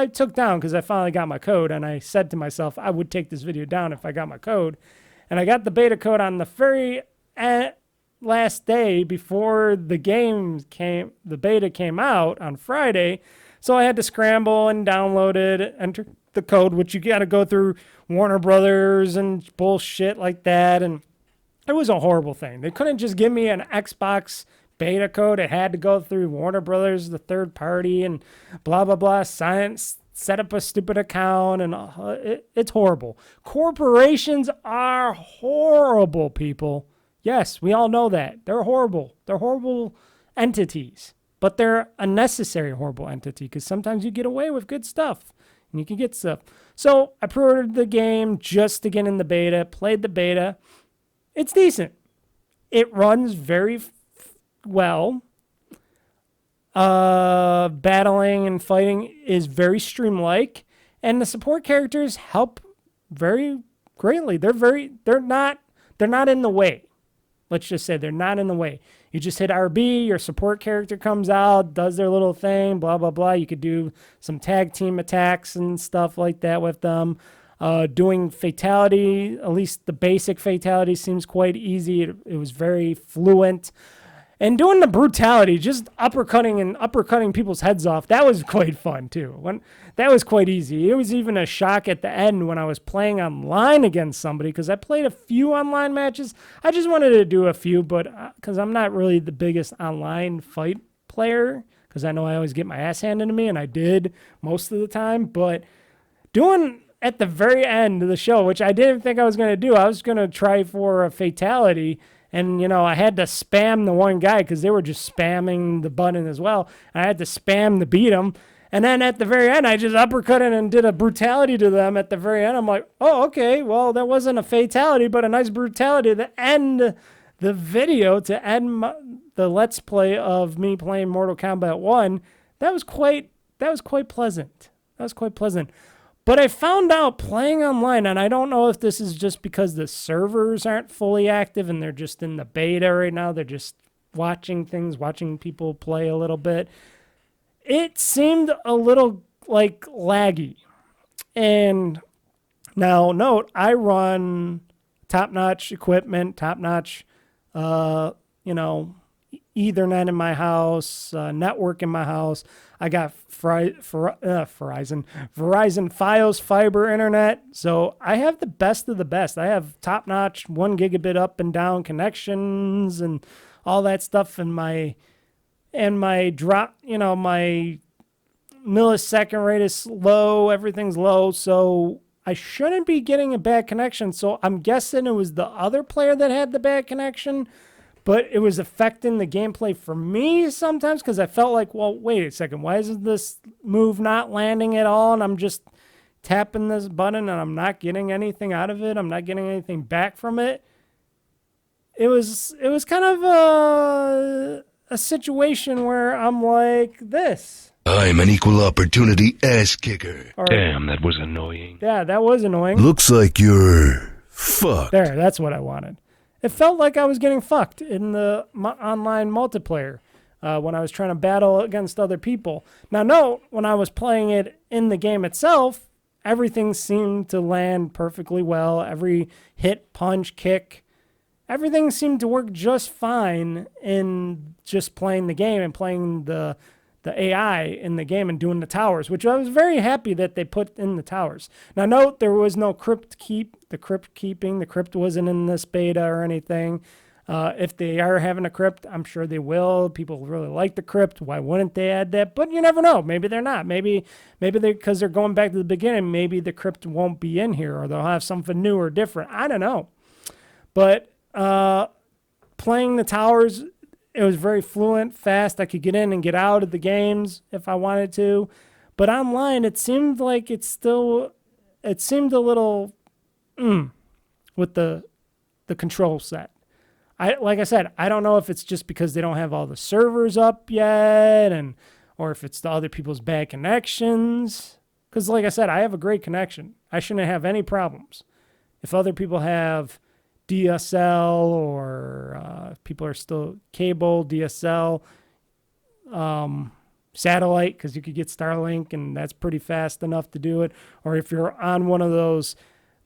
took down because I finally got my code. And I said to myself, I would take this video down if I got my code. And I got the beta code on the very last day before the beta came out on Friday. So I had to scramble and download it, enter the code, which you got to go through Warner Brothers and bullshit like that. And it was a horrible thing. They couldn't just give me an Xbox beta code. It had to go through Warner Brothers, the third party, and blah, blah, blah. Set up a stupid account, and it's horrible. Corporations are horrible, people. Yes, we all know that. They're horrible. They're horrible entities. But they're a necessary horrible entity because sometimes you get away with good stuff, and you can get stuff. So I pre-ordered the game just to get in the beta, played the beta. It's decent. It runs very well. Battling and fighting is very streamlike, and the support characters help very greatly. They're not in the way. Let's just say they're not in the way. You just hit RB, your support character comes out, does their little thing, blah, blah, blah. You could do some tag team attacks and stuff like that with them. Doing fatality, at least the basic fatality, seems quite easy. It was very fluent. And doing the brutality, just uppercutting people's heads off, that was quite fun too. That was quite easy. It was even a shock at the end when I was playing online against somebody, because I played a few online matches. I just wanted to do a few, but because I'm not really the biggest online fight player, because I know I always get my ass handed to me, and I did most of the time. But doing at the very end of the show, which I didn't think I was going to do, I was going to try for a fatality. And, you know, I had to spam the one guy because they were just spamming the button as well. I had to spam to beat them. And then at the very end, I just uppercutted and did a brutality to them at the very end. I'm like, oh, okay, well, that wasn't a fatality, but a nice brutality to end the video, to end the Let's Play of me playing Mortal Kombat 1. That was quite pleasant. That was quite pleasant. But I found out playing online, and I don't know if this is just because the servers aren't fully active and they're just in the beta right now. They're just watching people play a little bit. It seemed a little like laggy. And now note, I run top-notch equipment, top-notch, Ethernet in my house, network in my house. I got Verizon Fios fiber internet. So I have the best of the best. I have top-notch 1 gigabit up and down connections and all that stuff. And my drop, my millisecond rate is low. Everything's low. So I shouldn't be getting a bad connection. So I'm guessing it was the other player that had the bad connection. But it was affecting the gameplay for me sometimes because I felt like, well, wait a second. Why isn't this move not landing at all? And I'm just tapping this button and I'm not getting anything out of it. I'm not getting anything back from it. It was kind of a situation where I'm like this. I'm an equal opportunity ass kicker. Damn, that was annoying. Yeah, that was annoying. Looks like you're fucked. There, that's what I wanted. It felt like I was getting fucked in the online multiplayer when I was trying to battle against other people. Now, note, when I was playing it in the game itself, everything seemed to land perfectly well. Every hit, punch, kick, everything seemed to work just fine in just playing the game and playing the AI in the game and doing the towers, which I was very happy that they put in the towers. Now, note, there was no crypt keep. The crypt wasn't in this beta or anything. If they are having a crypt, I'm sure they will. People really like the crypt. Why wouldn't they add that? But you never know. Maybe they're not. Maybe they, because they're going back to the beginning, maybe the crypt won't be in here or they'll have something new or different. I don't know. But playing the towers, it was very fluent, fast. I could get in and get out of the games if I wanted to. But online, it seemed like it seemed a little with the control set. Like I said, I don't know if it's just because they don't have all the servers up yet or if it's the other people's bad connections. Because like I said, I have a great connection. I shouldn't have any problems. If other people have DSL or people are still cable, DSL, satellite, because you could get Starlink and that's pretty fast enough to do it. Or if you're on one of those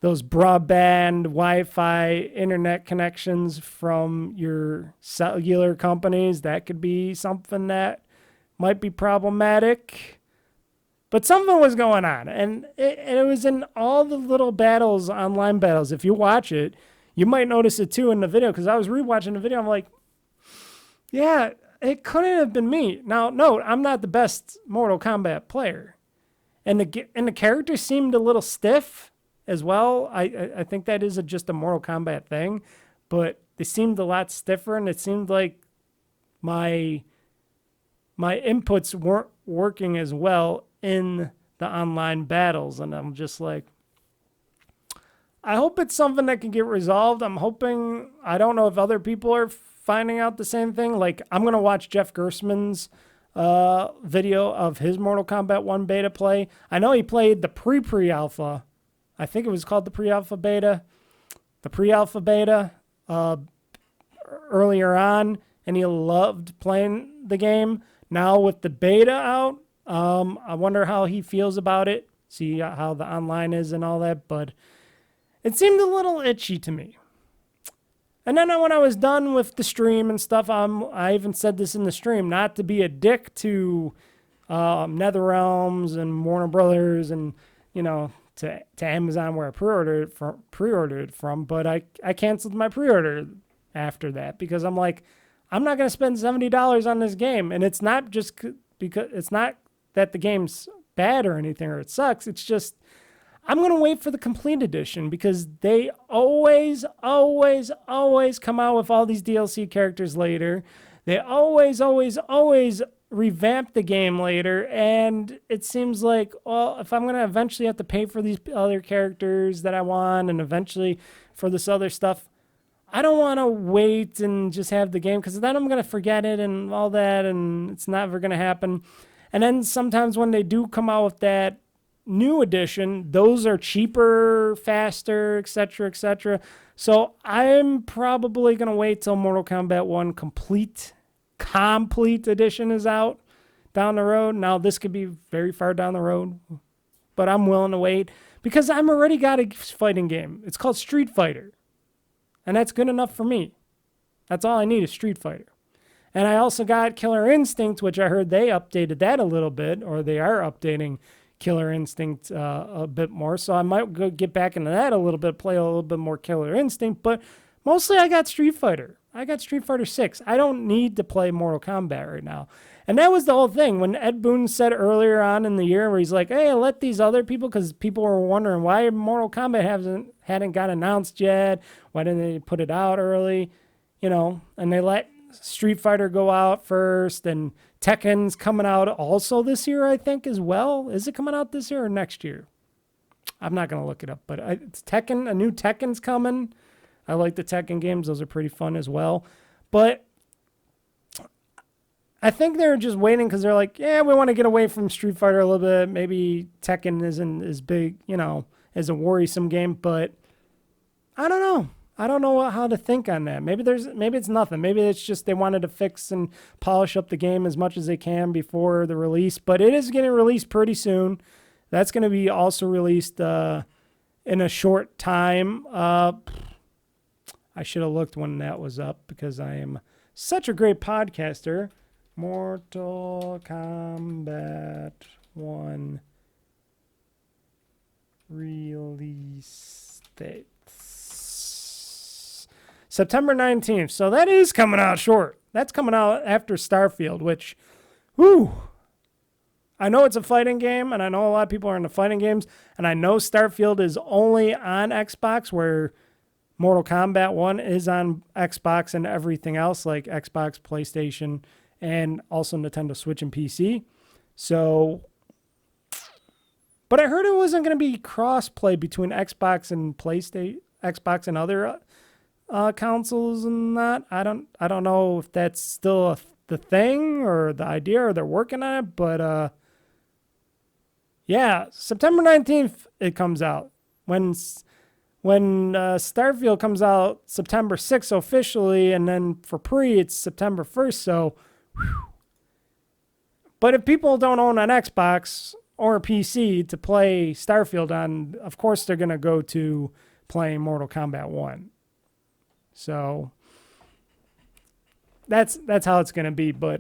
broadband Wi-Fi internet connections from your cellular companies, that could be something that might be problematic. But something was going on, and it was in all the little battles, online battles. If you watch it, you might notice it too in the video, because I was rewatching the video. I'm like, yeah, it couldn't have been me. Now, note, I'm not the best Mortal Kombat player, and the character seemed a little stiff as well. I think that is just a Mortal Kombat thing, but they seemed a lot stiffer, and it seemed like my inputs weren't working as well in the online battles, and I'm just like, I hope it's something that can get resolved. I'm hoping, I don't know if other people are finding out the same thing. Like, I'm going to watch Jeff Gersman's video of his Mortal Kombat 1 beta play. I know he played the pre-alpha. I think it was called the pre-alpha beta. The pre-alpha beta earlier on, and he loved playing the game. Now with the beta out, I wonder how he feels about it. See how the online is and all that, but it seemed a little itchy to me. And then when I was done with the stream and stuff, I even said this in the stream, not to be a dick to NetherRealms and Warner Brothers and, to Amazon where I pre-ordered it from, but I canceled my pre-order after that because I'm like, I'm not going to spend $70 on this game. And it's not just because it's not that the game's bad or anything or it sucks. It's just I'm going to wait for the complete edition because they always come out with all these DLC characters later. They always revamp the game later. And it seems like, well, if I'm going to eventually have to pay for these other characters that I want and eventually for this other stuff, I don't want to wait and just have the game because then I'm going to forget it and all that and it's never going to happen. And then sometimes when they do come out with that new edition, those are cheaper, faster, etc. So I'm probably going to wait till Mortal Kombat 1 complete edition is out down the road. Now, this could be very far down the road, but I'm willing to wait because I'm already got a fighting game. It's called Street Fighter, and that's good enough for me. That's all I need is Street Fighter. And I also got Killer Instinct, which I heard they updated that a little bit, or they are updating Killer Instinct a bit more. So I might go get back into that a little bit, play a little bit more Killer Instinct. But mostly I got Street Fighter. I got Street Fighter 6. I don't need to play Mortal Kombat right now. And that was the whole thing. When Ed Boon said earlier on in the year where he's like, hey, let these other people, because people were wondering why Mortal Kombat hadn't got announced yet. Why didn't they put it out early? You know, and they let Street Fighter go out first, and Tekken's coming out also this year, I think, as well. Is it coming out this year or next year? I'm not going to look it up, but it's Tekken. A new Tekken's coming. I like the Tekken games. Those are pretty fun as well. But I think they're just waiting because they're like, yeah, we want to get away from Street Fighter a little bit. Maybe Tekken isn't as big, you know, as a worrisome game, but I don't know. I don't know how to think on that. Maybe it's nothing. Maybe it's just they wanted to fix and polish up the game as much as they can before the release. But it is getting released pretty soon. That's going to be also released in a short time. I should have looked when that was up because I am such a great podcaster. Mortal Kombat 1 release date. September 19th. So that is coming out short. That's coming out after Starfield, which, whew. I know it's a fighting game, and I know a lot of people are into fighting games, and I know Starfield is only on Xbox, where Mortal Kombat 1 is on Xbox and everything else, like Xbox, PlayStation, and also Nintendo Switch and PC. So, but I heard it wasn't going to be cross-play between Xbox and PlayStation, Xbox and other consoles and that. I don't know if that's still the thing or the idea or they're working on it, but yeah, September 19th it comes out. When Starfield comes out September 6th officially, and then for pre it's September 1st, so whew. But if people don't own an Xbox or a PC to play Starfield on, of course they're going to go to playing Mortal Kombat 1. So that's how it's going to be. But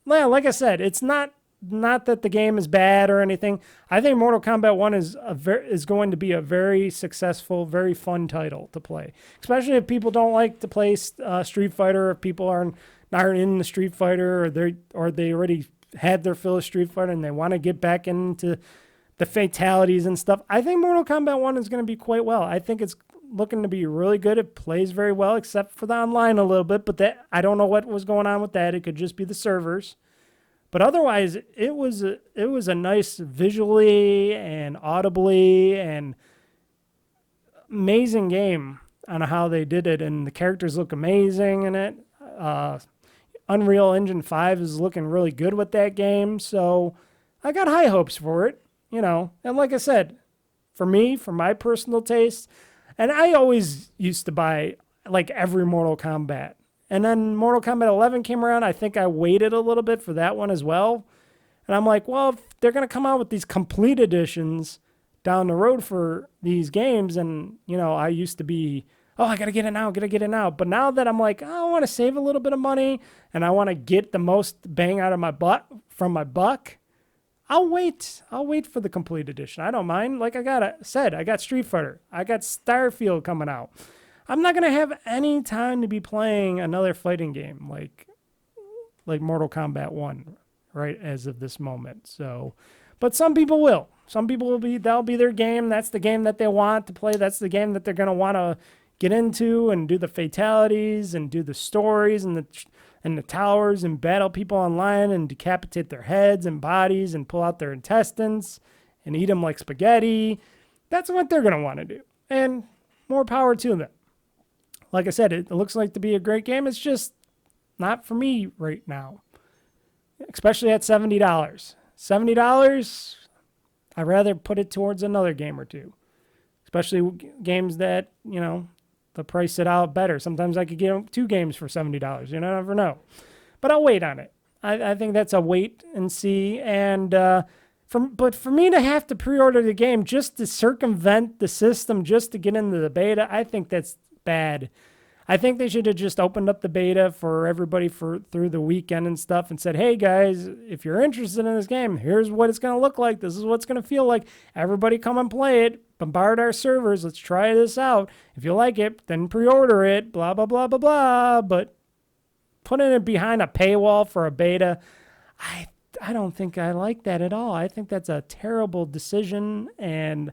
well, like I said, it's not that the game is bad or anything. I think Mortal Kombat 1 is going to be a very successful, very fun title to play, especially if people don't like to play Street Fighter, if people aren't in the Street Fighter, or they already had their fill of Street Fighter and they want to get back into the fatalities and stuff. I think Mortal Kombat 1 is going to be quite well. I think it's looking to be really good. It plays very well, except for the online a little bit, but that I don't know what was going on with that. It could just be the servers. But otherwise, it was a nice visually and audibly and amazing game on how they did it, and the characters look amazing in it. Unreal Engine 5 is looking really good with that game, so I got high hopes for it, you know. And like I said, for me, for my personal taste, and I always used to buy like every Mortal Kombat. And then Mortal Kombat 11 came around. I think I waited a little bit for that one as well. And I'm like, well, if they're going to come out with these complete editions down the road for these games, and, you know, I used to be, oh, I got to get it now. But now that I'm like, oh, I want to save a little bit of money and I want to get the most bang out of my butt from my buck, I'll wait for the complete edition. I don't mind. Like I got Street Fighter. I got Starfield coming out. I'm not going to have any time to be playing another fighting game like Mortal Kombat 1 right as of this moment. So, but some people will. Some people that'll be their game. That's the game that they want to play. That's the game that they're going to want to get into and do the fatalities and do the stories and the towers and battle people online and decapitate their heads and bodies and pull out their intestines and eat them like spaghetti. That's what they're going to want to do. And more power to them. Like I said, it looks like to be a great game. It's just not for me right now, especially at $70. $70, I'd rather put it towards another game or two, especially games that, you know, they'll price it out better. Sometimes I could get 2 games for $70. You never know. But I'll wait on it. I think that's a wait and see. And but for me to have to pre-order the game just to circumvent the system, just to get into the beta, I think that's bad. I think they should have just opened up the beta for everybody through the weekend and stuff and said, hey guys, if you're interested in this game, here's what it's going to look like. This is what it's going to feel like. Everybody come and play it. Bombard our servers. Let's try this out. If you like it, then pre-order it, blah, blah, blah, blah, blah. But putting it behind a paywall for a beta, I don't think I like that at all. I think that's a terrible decision, and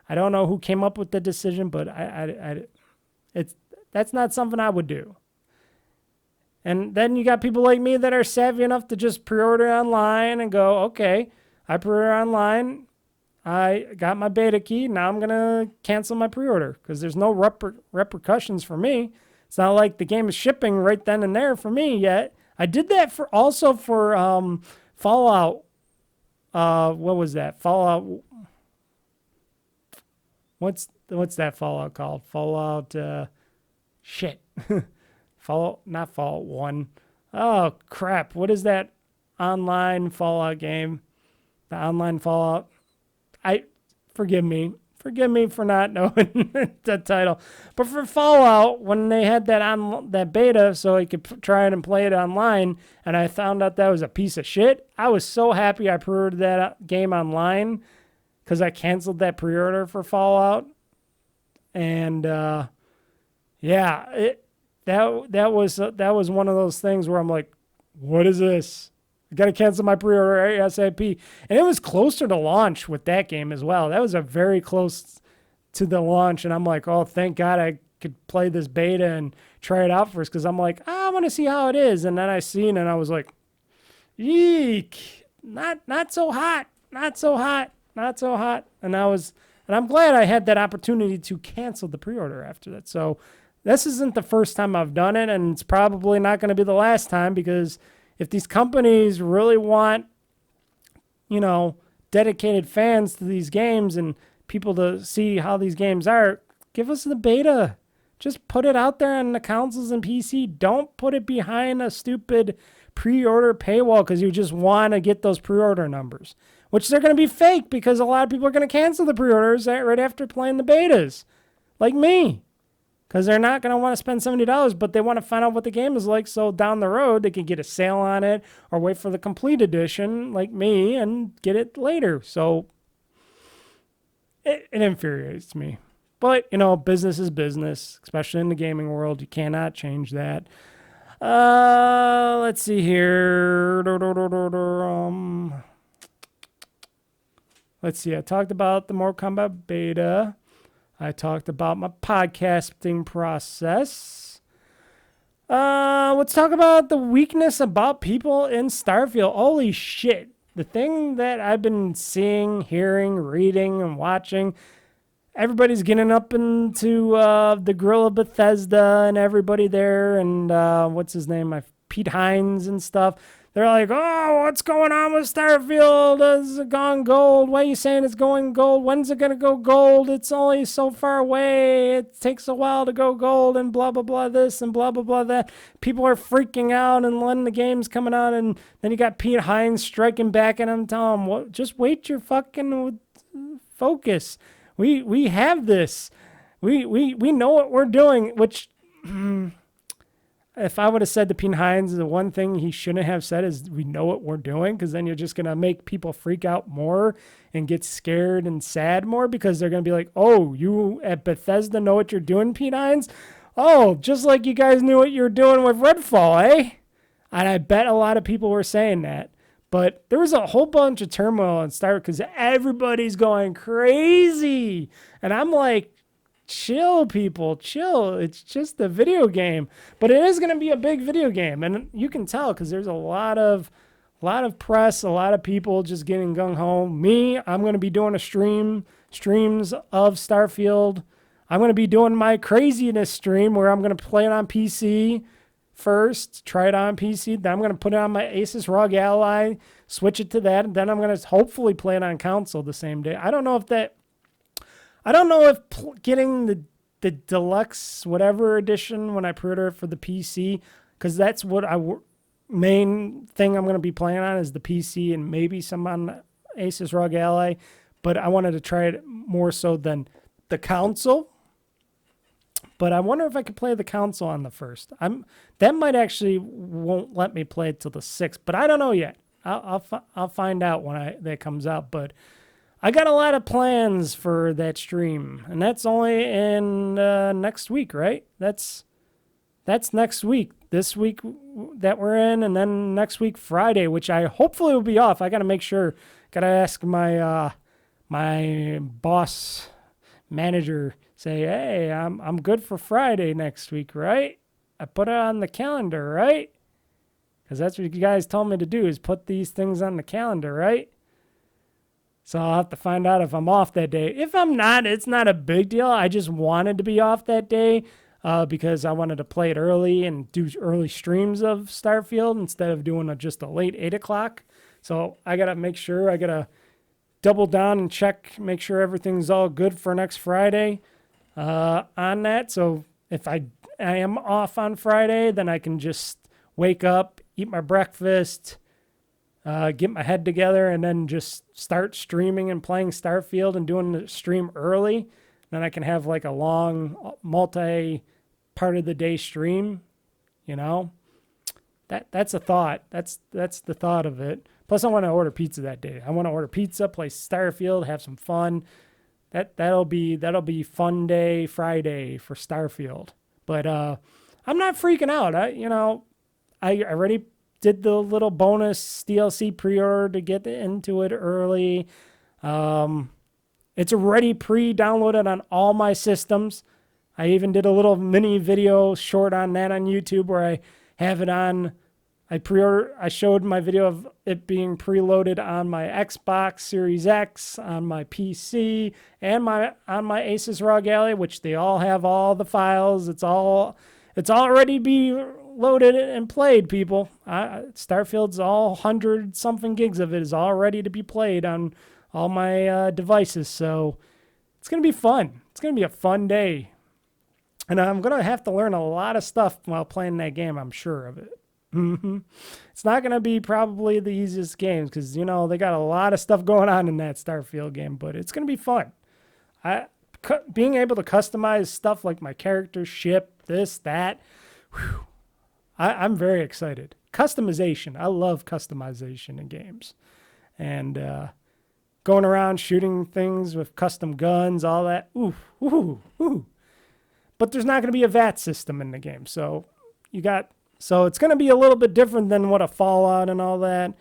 I don't know who came up with the decision, but that's not something I would do. And then you got people like me that are savvy enough to just pre-order online and go, okay, I pre-order online. I got my beta key. Now I'm going to cancel my pre-order because there's no repercussions for me. It's not like the game is shipping right then and there for me yet. I did that for Fallout. What was that? Fallout. What's that Fallout called? Fallout. Shit. Not Fallout 1. Oh, crap. What is that online Fallout game? The online Fallout. Forgive me for not knowing the title. But for Fallout, when they had that beta so I could try it and play it online, and I found out that was a piece of shit, I was so happy I pre-ordered that game online because I canceled that pre-order for Fallout. And that was one of those things where I'm like, what is this? I got to cancel my pre-order ASAP. And it was closer to launch with that game as well. That was a very close to the launch. And I'm like, oh, thank God I could play this beta and try it out first. Because I'm like, I want to see how it is. And then I seen it and I was like, eek, not so hot. And I'm glad I had that opportunity to cancel the pre-order after that. So this isn't the first time I've done it. And it's probably not going to be the last time, because if these companies really want, dedicated fans to these games and people to see how these games are, give us the beta. Just put it out there on the consoles and PC. Don't put it behind a stupid pre-order paywall because you just want to get those pre-order numbers, which they're going to be fake because a lot of people are going to cancel the pre-orders right after playing the betas, like me. Because they're not going to want to spend $70, but they want to find out what the game is like, so down the road they can get a sale on it or wait for the complete edition, like me, and get it later. So it infuriates me. But, business is business, especially in the gaming world. You cannot change that. Let's see here. Let's see. I talked about the Mortal Kombat beta. I talked about my podcasting process. Let's talk about the weakness about people in Starfield. Holy shit. The thing that I've been seeing, hearing, reading, and watching, everybody's getting up into the grill of Bethesda and everybody there, and what's his name? Pete Hines and stuff. They're like, oh, what's going on with Starfield? Has it gone gold? Why are you saying it's going gold? When's it going to go gold? It's only so far away. It takes a while to go gold and blah, blah, blah this and blah, blah, blah that. People are freaking out and letting the game's coming out. And then you got Pete Hines striking back at him, telling him, just wait your fucking focus. We have this. We know what we're doing, which... If I would have said to Pete Hines, the one thing he shouldn't have said is we know what we're doing, because then you're just going to make people freak out more and get scared and sad more, because they're going to be like, oh, you at Bethesda know what you're doing, Pete Hines? Oh, just like you guys knew what you were doing with Redfall, eh? And I bet a lot of people were saying that. But there was a whole bunch of turmoil on Starfield because everybody's going crazy. And I'm like, chill, people, chill. It's just a video game, but it is going to be a big video game, and you can tell because there's a lot of press, a lot of people just getting gung ho. Me, I'm going to be doing streams of Starfield. I'm going to be doing my craziness stream where I'm going to play it on PC first, try it on PC, then I'm going to put it on my Asus ROG Ally, switch it to that, and then I'm going to hopefully play it on console the same day. I don't know if getting the deluxe whatever edition when I pre-order it for the PC, because that's what main thing I'm going to be playing on is the PC and maybe some on Asus ROG Ally, but I wanted to try it more so than the console. But I wonder if I could play the console on the 1st. That might actually won't let me play it till the 6th, but I don't know yet. I'll find out when that comes out. But I got a lot of plans for that stream, and that's only in next week, right? That's next week. This week that we're in, and then next week Friday, which I hopefully will be off. I got to make sure. Got to ask my my boss manager. Say, hey, I'm good for Friday next week, right? I put it on the calendar, right? Because that's what you guys told me to do, is put these things on the calendar, right? So I'll have to find out if I'm off that day. If I'm not, it's not a big deal. I just wanted to be off that day because I wanted to play it early and do early streams of Starfield instead of doing just a late 8 o'clock. So I got to make sure, I got to double down and check, make sure everything's all good for next Friday on that. So if I am off on Friday, then I can just wake up, eat my breakfast, get my head together, and then just start streaming and playing Starfield and doing the stream early. Then I can have like a long multi-part of the day stream, you know. That's a thought. That's the thought of it. Plus, I want to order pizza that day. I want to order pizza, play Starfield, have some fun. That'll be fun day Friday for Starfield. But I'm not freaking out. I already did the little bonus DLC pre-order to get into it early. It's already pre-downloaded on all my systems. I even did a little mini video short on that on YouTube where I have it on. I showed my video of it being preloaded on my Xbox Series X, on my PC, and on my Asus ROG Ally, which they all have all the files. It's already be loaded and played, people. Starfield's all 100 something gigs of it is all ready to be played on all my devices. So it's gonna be fun. It's gonna be a fun day, and I'm gonna have to learn a lot of stuff while playing that game. I'm sure of it. It's not going to be probably the easiest games because, they got a lot of stuff going on in that Starfield game, but it's going to be fun. Being able to customize stuff like my character, ship, this, that, I'm very excited. Customization. I love customization in games. And going around shooting things with custom guns, all that. Ooh. But there's not going to be a VAT system in the game. So it's going to be a little bit different than what a Fallout and all that,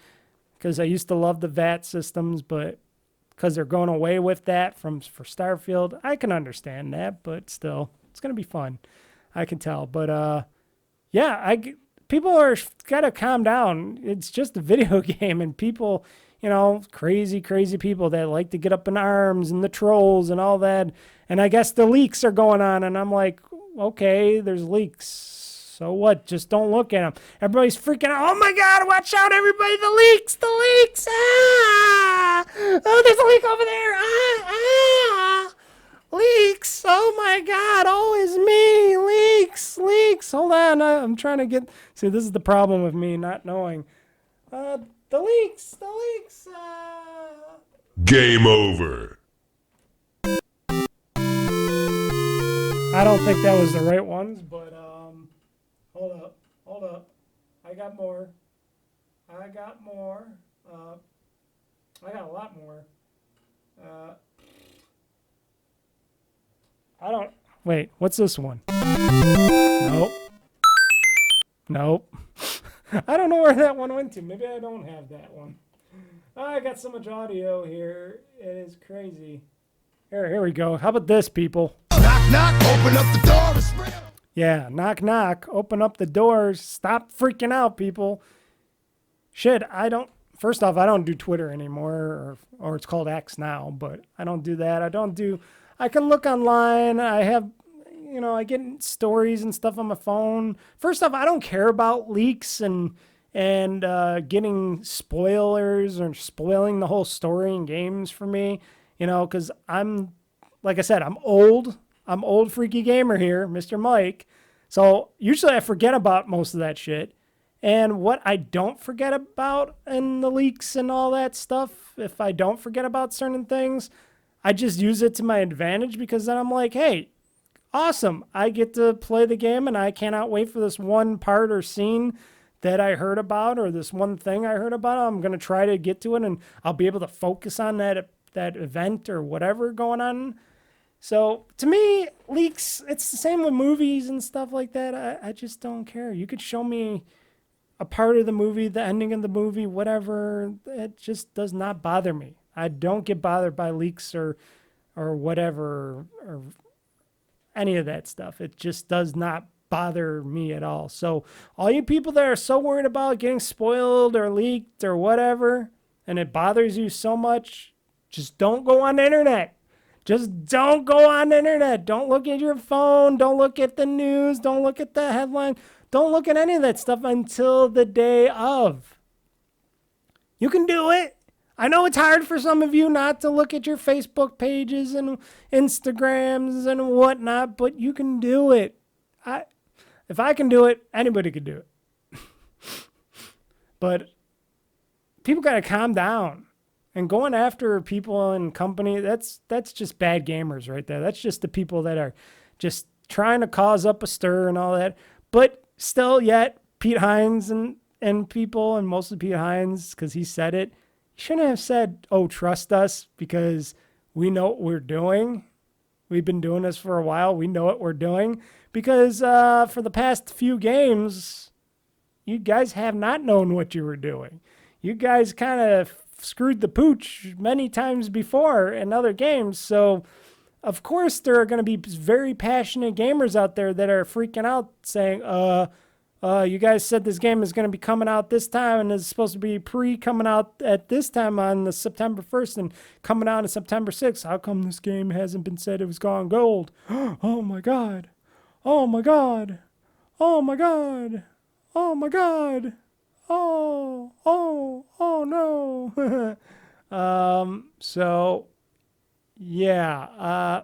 because I used to love the VAT systems, but because they're going away with that for Starfield, I can understand that, but still, it's going to be fun. I can tell. But, people are got to calm down. It's just a video game, and people, crazy people that like to get up in arms and the trolls and all that. And I guess the leaks are going on, and I'm like, okay, there's leaks. So what? Just don't look at them. Everybody's freaking out. Oh my God, watch out, everybody. The leaks. Ah! Oh, there's a leak over there. Ah! Leaks. Oh my God. Oh, it's me. Leaks. Hold on. I'm trying to get. See, this is the problem with me not knowing. The leaks. Game over. I don't think that was the right ones, but Hold up. I got more. I got a lot more. Wait, what's this one? Nope. I don't know where that one went to. Maybe I don't have that one. Oh, I got so much audio here. It is crazy. Here we go. How about this, people? Knock, open up the door. It's real. Yeah, knock, open up the doors. Stop freaking out, people. Shit, first off, I don't do Twitter anymore, or it's called X now, but I don't do that. I can look online. I have, I get stories and stuff on my phone. First off, I don't care about leaks and getting spoilers or spoiling the whole story in games for me, because like I said, I'm old. I'm OldFreakyGamer here, Mr. Mike. So usually I forget about most of that shit. And what I don't forget about in the leaks and all that stuff, if I don't forget about certain things, I just use it to my advantage because then I'm like, hey, awesome. I get to play the game, and I cannot wait for this one part or scene that I heard about, or this one thing I heard about. I'm going to try to get to it, and I'll be able to focus on that event or whatever going on. So to me, leaks, it's the same with movies and stuff like that. I just don't care. You could show me a part of the movie, the ending of the movie, whatever. It just does not bother me. I don't get bothered by leaks or whatever, or any of that stuff. It just does not bother me at all. So all you people that are so worried about getting spoiled or leaked or whatever, and it bothers you so much, just don't go on the internet. Just don't go on the internet. Don't look at your phone. Don't look at the news. Don't look at the headline. Don't look at any of that stuff until the day of. You can do it. I know it's hard for some of you not to look at your Facebook pages and Instagrams and whatnot, but you can do it. If I can do it, anybody could do it. But people got to calm down. And going after people and company, that's just bad gamers right there. That's just the people that are just trying to cause up a stir and all that. But still, yet, Pete Hines and people, and mostly Pete Hines, because he said it, he shouldn't have said, oh, trust us, because we know what we're doing. We've been doing this for a while. We know what we're doing. Because for the past few games, you guys have not known what you were doing. You guys kind of screwed the pooch many times before in other games. So, of course, there are going to be very passionate gamers out there that are freaking out saying, you guys said this game is going to be coming out this time and is supposed to be coming out at this time on the September 1st and coming out on September 6th. How come this game hasn't been said it was gone gold? Oh my God. Oh my God. Oh my God. Oh my God. Oh no. So yeah,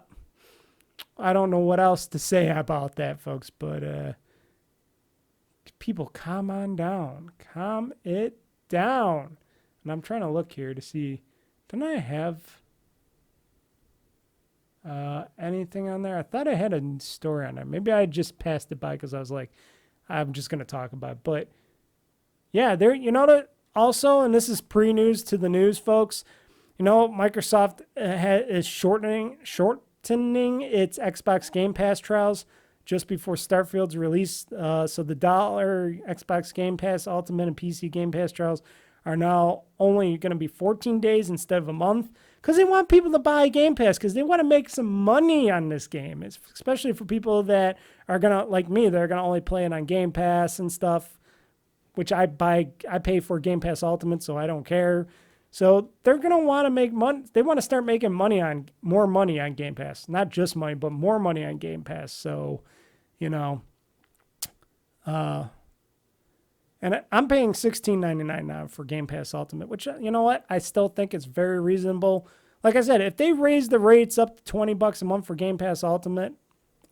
I don't know what else to say about that, folks, but people, calm on down. Calm it down. And I'm trying to look here to see, didn't I have anything on there? I thought I had a story on there. Maybe I just passed it by because I was like, I'm just going to talk about it. But yeah, there, you know, that also, and this is pre-news to the news, folks, you know, Microsoft is shortening its Xbox Game Pass trials just before Starfield's release. So the $1 Xbox Game Pass Ultimate and PC Game Pass trials are now only going to be 14 days instead of a month, because they want people to buy Game Pass, because they want to make some money on this game, especially for people that are going to, like me, they're going to only play it on Game Pass and stuff, which I pay for Game Pass Ultimate, so I don't care. So they're going to want to make money. They want to start making more money on Game Pass. Not just money, but more money on Game Pass. So, you know, and I'm paying $16.99 now for Game Pass Ultimate, which, you know what? I still think it's very reasonable. Like I said, if they raise the rates up to $20 a month for Game Pass Ultimate,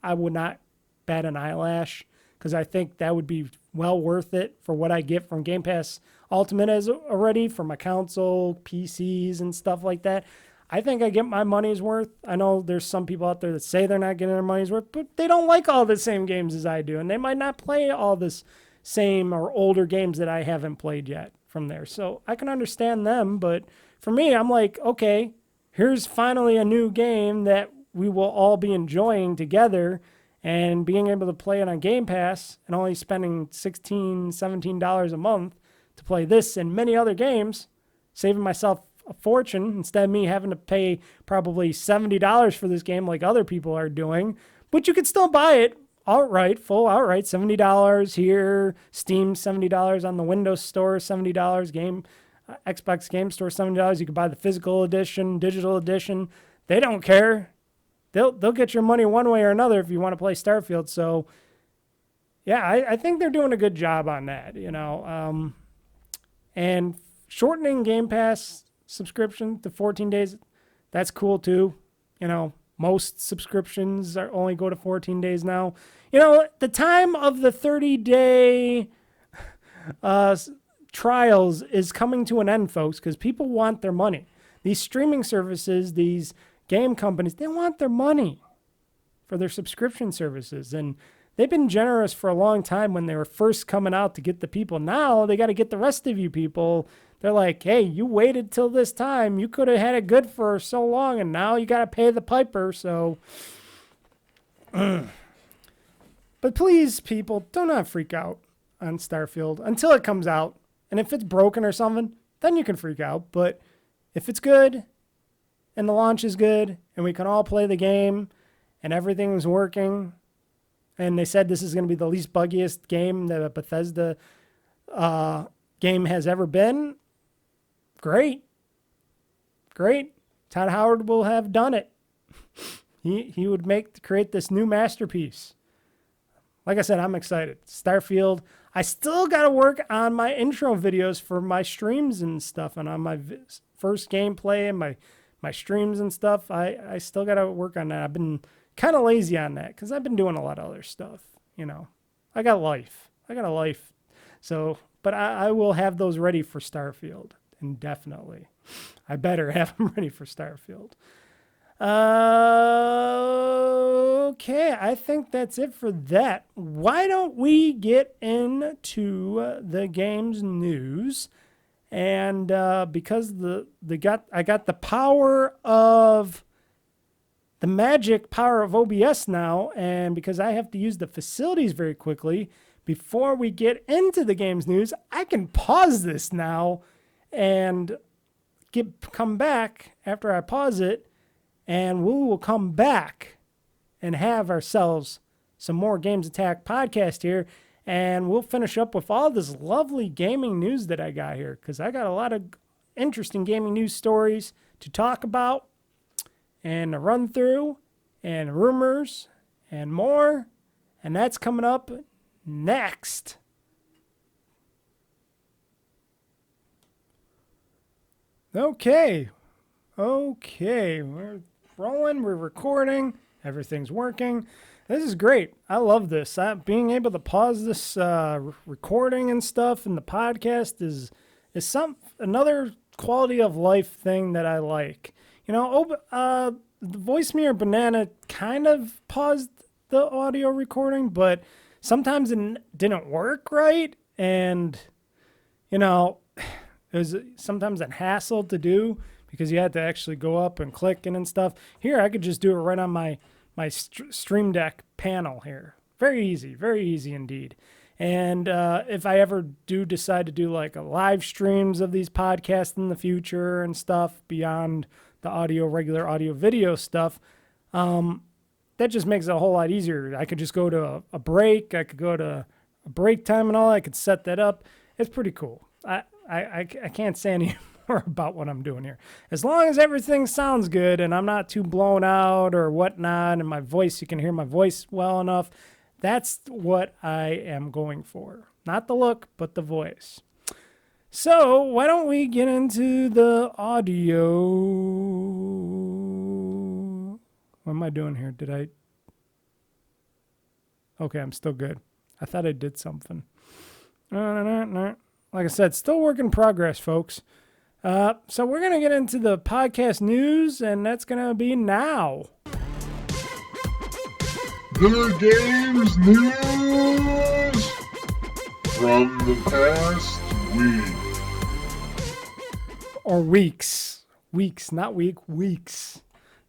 I would not bat an eyelash, because I think that would be well worth it for what I get from Game Pass Ultimate as already, for my console, PCs, and stuff like that. I think I get my money's worth. I know there's some people out there that say they're not getting their money's worth, but they don't like all the same games as I do, and they might not play all this same or older games that I haven't played yet from there. So I can understand them, but for me, I'm like, okay, here's finally a new game that we will all be enjoying together, and being able to play it on Game Pass and only spending $16, $17 a month to play this and many other games, saving myself a fortune instead of me having to pay probably $70 for this game like other people are doing. But you could still buy it outright, full outright, $70 here, Steam $70, on the Windows Store $70, Xbox Game Store $70. You could buy the physical edition, digital edition. They don't care. They'll get your money one way or another if you want to play Starfield. So, yeah, I think they're doing a good job on that, you know. And shortening Game Pass subscription to 14 days, that's cool too. You know, most subscriptions only go to 14 days now. You know, the time of the 30-day trials is coming to an end, folks, because people want their money. These streaming services, these game companies, they want their money. for their subscription services. And they've been generous for a long time when they were first coming out to get the people. Now they got to get the rest of you people. They're like, hey, you waited till this time. You could have had it good for so long, and now you got to pay the piper. So, but please, people, do not freak out on Starfield until it comes out. And if it's broken or something, then you can freak out. But if it's good and the launch is good and we can all play the game and everything's working, and they said this is going to be the least buggiest game that a Bethesda game has ever been, great. Todd Howard will have done it. He would create this new masterpiece. Like I said, I'm excited. Starfield. I still got to work on my intro videos for my streams and stuff, and on my first gameplay and my streams and stuff. I still got to work on that. I've been kind of lazy on that because I've been doing a lot of other stuff. I got a life. So, but I will have those ready for Starfield, indefinitely. I better have them ready for Starfield. Okay, I think that's it for that. Why don't we get into the games news? And because I got the power of the magic power of OBS now, and because I have to use the facilities very quickly before we get into the games news, I can pause this now and come back after I pause it. And we will come back and have ourselves some more GamezAttack podcast here. And we'll finish up with all this lovely gaming news that I got here. Because I got a lot of interesting gaming news stories to talk about. And to run through. And rumors. And more. And that's coming up next. Okay, we're rolling, we're recording, everything's working. This is great. I love this. Being able to pause this recording and stuff in the podcast is another quality of life thing that I like. The Voicemere Banana kind of paused the audio recording, but sometimes it didn't work right, and it was sometimes a hassle to do because you had to actually go up and click and stuff. Here, I could just do it right on my Stream Deck panel here. Very easy indeed. And if I ever do decide to do like a live streams of these podcasts in the future and stuff beyond the regular audio video stuff, that just makes it a whole lot easier. I could just go to a break. I could go to a break time and all. I could set that up. It's pretty cool. I can't say any more about what I'm doing here. As long as everything sounds good and I'm not too blown out or whatnot, and my voice, you can hear my voice well enough, that's what I am going for. Not the look, but the voice. So why don't we get into the audio? What am I doing here? Okay, I'm still good. I thought I did something. No. Like I said, still work in progress, folks. So we're going to get into the podcast news, and that's going to be now. The games news from the past week. Or weeks. Weeks, not weeks.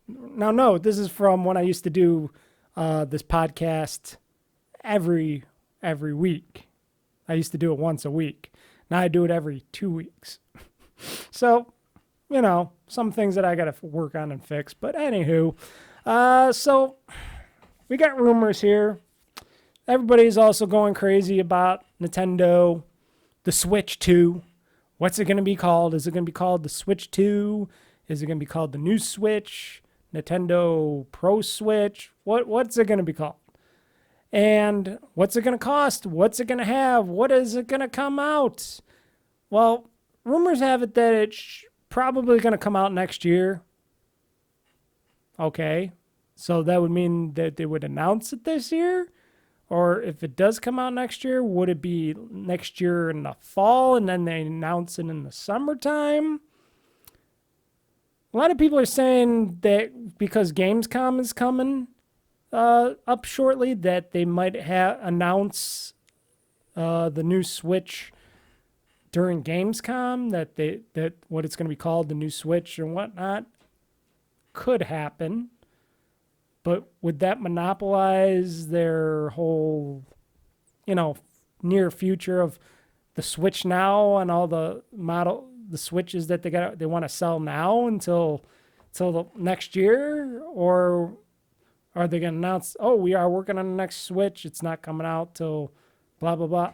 Now, no, this is from when I used to do this podcast every week. I used to do it once a week. Now I do it every 2 weeks. So, some things that I got to work on and fix. But anywho, so we got rumors here. Everybody's also going crazy about Nintendo, the Switch 2. What's it going to be called? Is it going to be called the Switch 2? Is it going to be called the new Switch? Nintendo Pro Switch? What's it going to be called? And what's it going to cost? What's it going to have? What is it going to come out? Well, rumors have it that it's probably going to come out next year. Okay. So that would mean that they would announce it this year? Or if it does come out next year, would it be next year in the fall and then they announce it in the summertime? A lot of people are saying that because Gamescom is coming, up shortly that they might announce the new Switch during Gamescom, that what it's going to be called, the new Switch or whatnot, could happen. But would that monopolize their whole, near future of the Switch now and all the Switches that they want to sell now until the next year? Or are they going to announce, oh, we are working on the next Switch, it's not coming out till blah, blah, blah?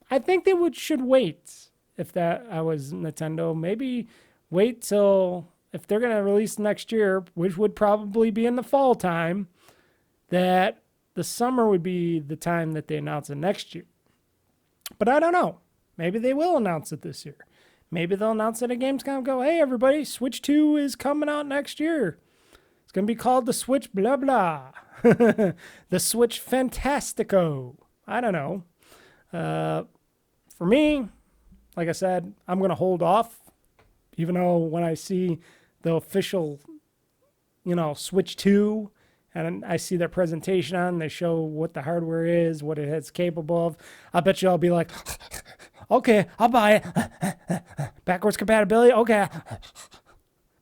I think they should wait. If I was Nintendo, maybe wait till, if they're going to release next year, which would probably be in the fall time, that the summer would be the time that they announce it next year. But I don't know. Maybe they will announce it this year. Maybe they'll announce it at Gamescom, go, hey, everybody, Switch 2 is coming out next year. It's going to be called the Switch blah, blah. The Switch Fantastico. I don't know. For me, like I said, I'm going to hold off, even though when I see the official, Switch 2, and I see their presentation on, they show what the hardware is, what it's capable of, I bet you I'll be like, okay, I'll buy it. Backwards compatibility, okay.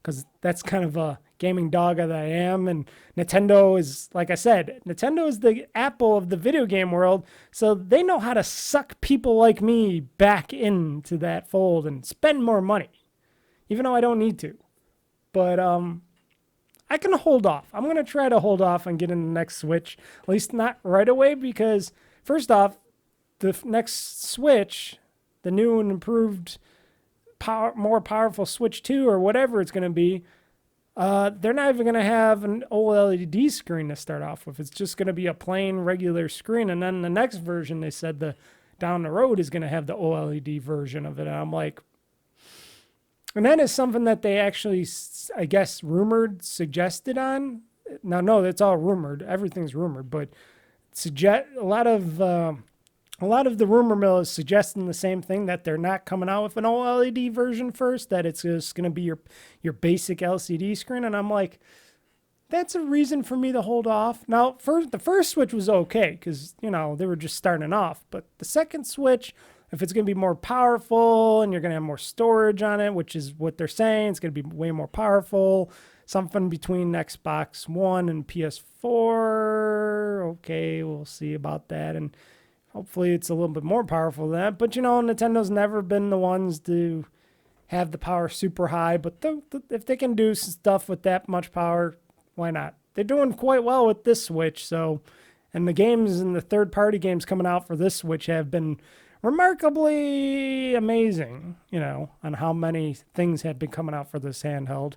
Because that's kind of a gaming dog that I am, and Nintendo is, like I said, Nintendo is the Apple of the video game world, so they know how to suck people like me back into that fold and spend more money, even though I don't need to. But I can hold off. I'm going to try to hold off on getting the next Switch, at least not right away, because first off, the next Switch, the new and improved, more powerful Switch 2 or whatever it's going to be, they're not even going to have an OLED screen to start off with. It's just going to be a plain regular screen. And then the next version, they said down the road is going to have the OLED version of it. And I'm like, and that is something that they actually, I guess, suggested on. Now, no, that's all rumored. Everything's rumored, but a lot of the rumor mill is suggesting the same thing, that they're not coming out with an OLED version first, that it's just going to be your basic LCD screen. And I'm like, that's a reason for me to hold off. Now, the first Switch was okay because, they were just starting off. But the second Switch, if it's going to be more powerful and you're going to have more storage on it, which is what they're saying, it's going to be way more powerful, something between Xbox One and PS4. Okay, we'll see about that. And hopefully it's a little bit more powerful than that. But, Nintendo's never been the ones to have the power super high. But if they can do stuff with that much power, why not? They're doing quite well with this Switch. And the games and the third-party games coming out for this Switch have been remarkably amazing, on how many things have been coming out for this handheld.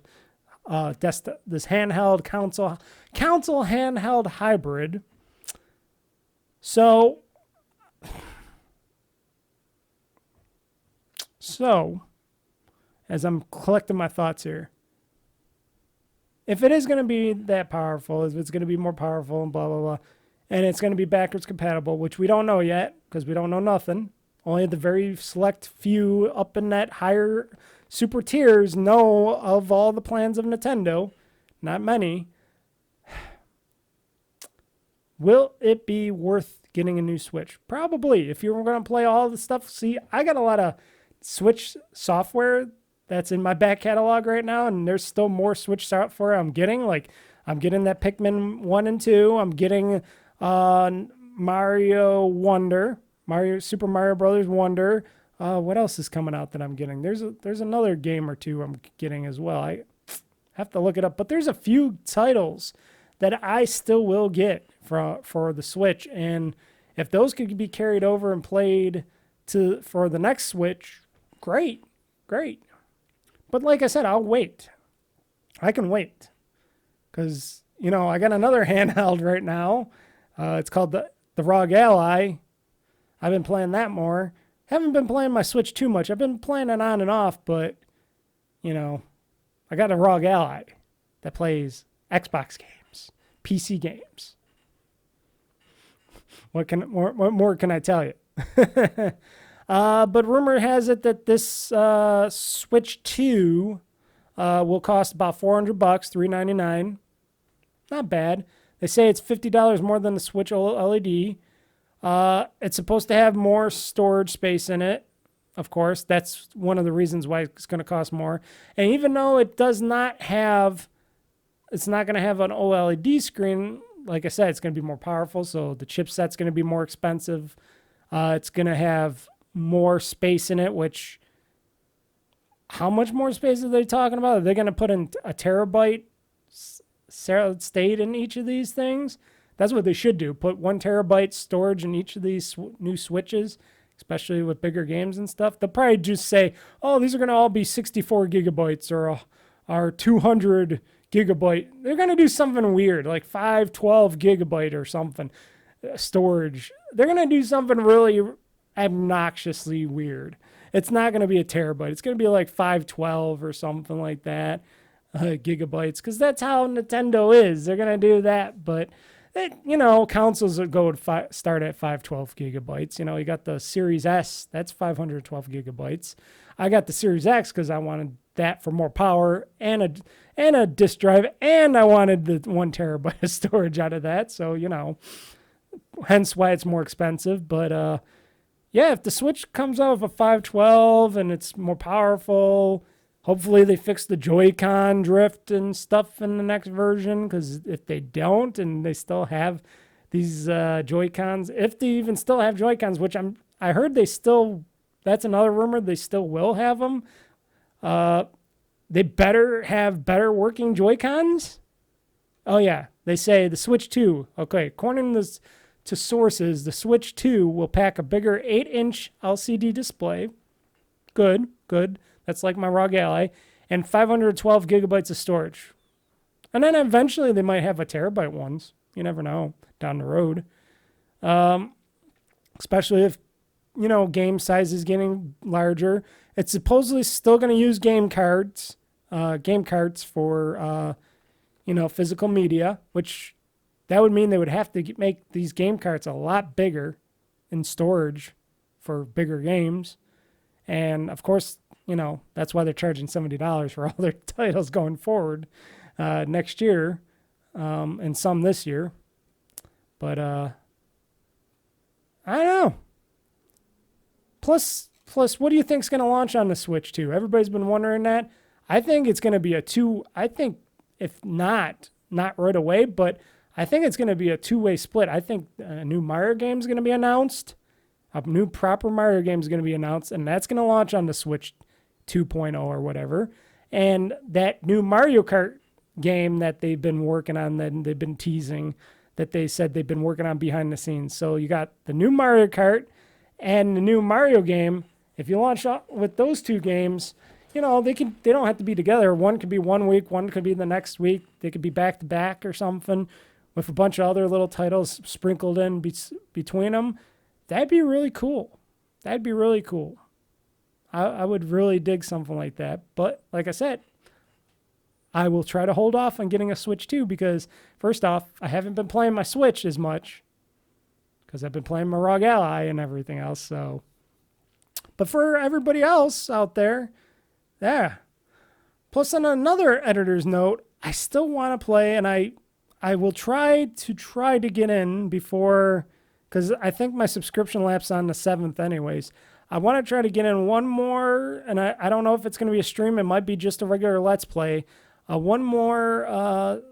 This handheld console handheld hybrid. So, as I'm collecting my thoughts here, if it is going to be that powerful, if it's going to be more powerful and blah, blah, blah, and it's going to be backwards compatible, which we don't know yet because we don't know nothing. Only the very select few up in that higher super tiers know of all the plans of Nintendo. Not many. Will it be worth getting a new Switch? Probably. If you're going to play all the stuff. See, I got a lot of Switch software that's in my back catalog right now, and there's still more Switch software I'm getting. Like, I'm getting that Pikmin 1 and 2. I'm getting Mario Wonder. Super Mario Brothers Wonder. What else is coming out that I'm getting? There's another game or two I'm getting as well. I have to look it up. But there's a few titles that I still will get for the Switch. And if those could be carried over and played for the next Switch, great. But like I said, I'll wait. I can wait. Because, I got another handheld right now. It's called the ROG Ally. I've been playing that more. Haven't been playing my Switch too much. I've been playing it on and off, but, I got a ROG Ally that plays Xbox games, PC games. What more can I tell you? But rumor has it that this Switch 2 will cost about $400, $399. Not bad. They say it's $50 more than the Switch OLED. It's supposed to have more storage space in it. Of course, that's one of the reasons why it's going to cost more. And even though it does not have, it's not going to have an OLED screen, like I said, it's going to be more powerful. So the chipset's going to be more expensive. It's going to have more space in it, which, how much more space are they talking about? Are they going to put in a terabyte solid state in each of these things? That's what they should do. Put 1 terabyte storage in each of these new Switches, especially with bigger games and stuff. They'll probably just say, oh, these are going to all be 64 gigabytes or 200 gigabyte. They're going to do something weird, like 512 gigabyte or something, storage. They're going to do something really obnoxiously weird. It's not going to be a terabyte. It's going to be like 512 or something like that, gigabytes, because that's how Nintendo is. They're going to do that, but consoles that start at 512 gigabytes. You got the Series S, that's 512 gigabytes. I got the Series X because I wanted that for more power and a disk drive, and I wanted the 1 terabyte of storage out of that. So, hence why it's more expensive. But yeah, if the Switch comes out with a 512 and it's more powerful, hopefully they fix the Joy-Con drift and stuff in the next version, because if they don't and they still have these Joy-Cons, if they even still have Joy-Cons, which I heard they still, that's another rumor, they still will have them. They better have better working Joy-Cons. Oh yeah, they say the Switch 2, okay, according to sources, the Switch 2 will pack a bigger 8-inch LCD display. Good. That's like my ROG Ally. And 512 gigabytes of storage. And then eventually they might have a terabyte ones. You never know down the road. Especially if, game size is getting larger. It's supposedly still going to use game cards for, physical media, which that would mean they would have to make these game cards a lot bigger in storage for bigger games. And of course, that's why they're charging $70 for all their titles going forward next year, and some this year. But I don't know. Plus, what do you think's going to launch on the Switch 2? Everybody's been wondering that. I think it's going to be I think if not right away, but I think it's going to be a two-way split. I think a new Mario game is going to be announced. A new proper Mario game is going to be announced, and that's going to launch on the Switch 2.0 or whatever. And that new Mario Kart game that they've been working on, that they've been teasing, that they said they've been working on behind the scenes. So you got the new Mario Kart and the new Mario game. If you launch with those two games, they don't have to be together. One could be 1 week, one could be the next week. They could be back to back or something with a bunch of other little titles sprinkled in between them. That'd be really cool. I would really dig something like that. But like I said, I will try to hold off on getting a Switch 2 because, first off, I haven't been playing my Switch as much because I've been playing my ROG Ally and everything else. So, but for everybody else out there, yeah. Plus, on another editor's note, I still want to play, and I will try to get in before, because I think my subscription lapse on the 7th anyways. I want to try to get in one more, and I don't know if it's going to be a stream. It might be just a regular Let's Play. One more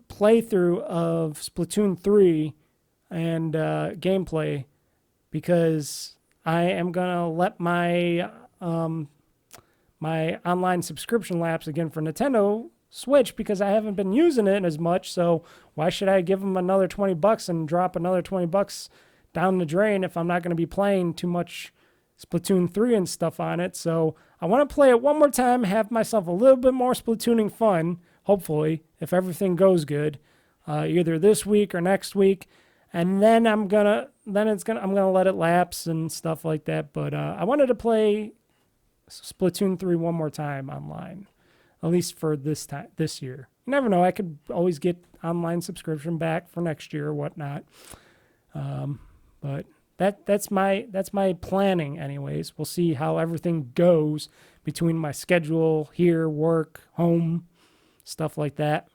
playthrough of Splatoon 3 and gameplay, because I am going to let my my online subscription lapse again for Nintendo Switch, because I haven't been using it as much. So why should I give them another $20 and drop another $20 down the drain if I'm not going to be playing too much Splatoon 3 and stuff on it? So I want to play it one more time, have myself a little bit more Splatooning fun, hopefully, if everything goes good, either this week or next week. And then I'm gonna let it lapse and stuff like that. But I wanted to play Splatoon 3 one more time online, at least for this year. You never know, I could always get online subscription back for next year or whatnot. But that's my planning anyways. We'll see how everything goes between my schedule here, work, home, stuff like that.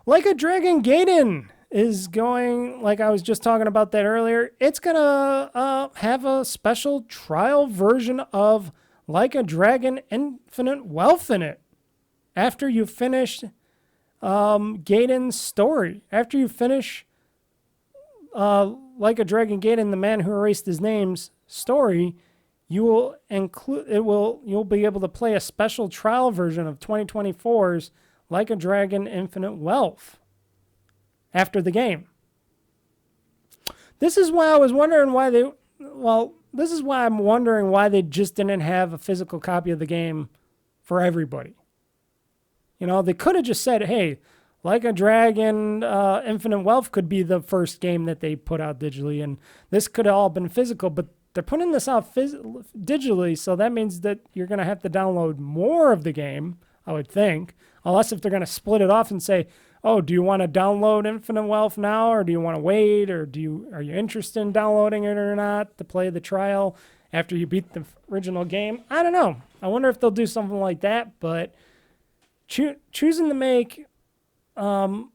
Like a Dragon Gaiden is going, like I was just talking about that earlier, it's going to have a special trial version of Like a Dragon Infinite Wealth in it. After you finish Gaiden's story, after you finish Like a Dragon Gaiden, the man who erased his name's story, you will you'll be able to play a special trial version of 2024's Like a Dragon Infinite Wealth after the game. This is why I was wondering why this is why I'm wondering why they just didn't have a physical copy of the game for everybody. You know, they could have just said, hey, Like a Dragon Infinite Wealth could be the first game that they put out digitally, and this could have all been physical, but they're putting this out digitally, so that means that you're going to have to download more of the game, I would think, unless if they're going to split it off and say, oh, do you want to download Infinite Wealth now, or do you want to wait, or are you interested in downloading it or not to play the trial after you beat the original game? I don't know. I wonder if they'll do something like that, but choosing to make Yakuza,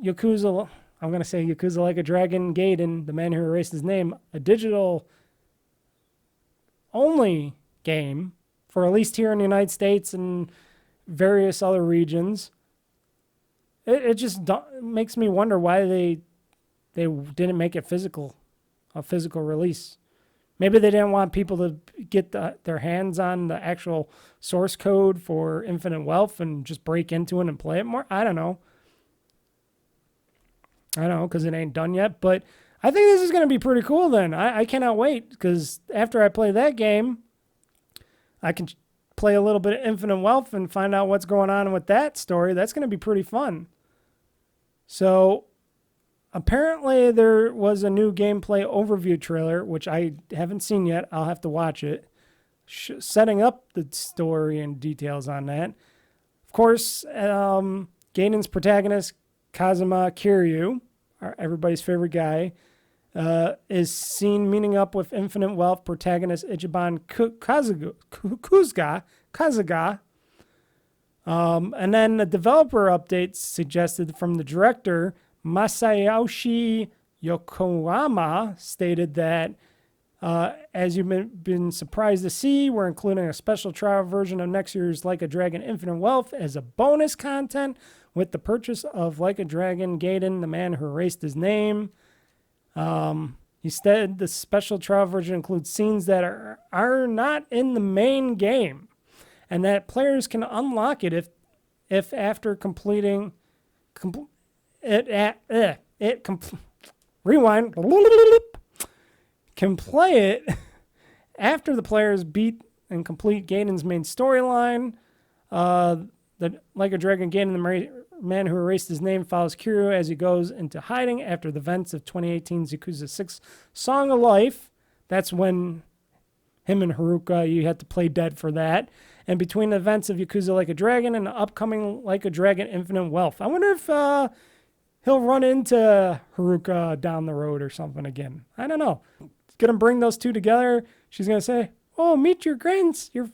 I'm going to say Yakuza Like a Dragon Gaiden, the man who erased his name, a digital only game for at least here in the United States and various other regions. It just makes me wonder why they didn't make it a physical release. Maybe they didn't want people to get their hands on the actual source code for Infinite Wealth and just break into it and play it more. I don't know, because it ain't done yet. But I think this is going to be pretty cool then. I cannot wait, because after I play that game, I can play a little bit of Infinite Wealth and find out what's going on with that story. That's going to be pretty fun. So apparently there was a new gameplay overview trailer, which I haven't seen yet. I'll have to watch it, setting up the story and details on that. Of course, Gaiden's protagonist, Kazuma Kiryu, everybody's favorite guy, is seen meeting up with Infinite Wealth protagonist Ichiban Kasuga. And then the developer updates suggested from the director, Masayoshi Yokoyama, stated that, as you've been surprised to see, we're including a special trial version of next year's Like a Dragon Infinite Wealth as a bonus content with the purchase of Like a Dragon Gaiden, the man who erased his name. He said the special trial version includes scenes that are not in the main game, and that players can unlock it if after completing rewind can play it after the players beat and complete Gaiden's main storyline. The Like a Dragon Gaiden, the man who erased his name, follows Kiryu as he goes into hiding after the events of 2018's Yakuza 6 Song of Life. That's when him and Haruka, you had to play dead for that. And between the events of Yakuza Like a Dragon and the upcoming Like a Dragon Infinite Wealth. I wonder if he'll run into Haruka down the road or something again. I don't know. He's going to bring those two together. She's going to say, oh, meet your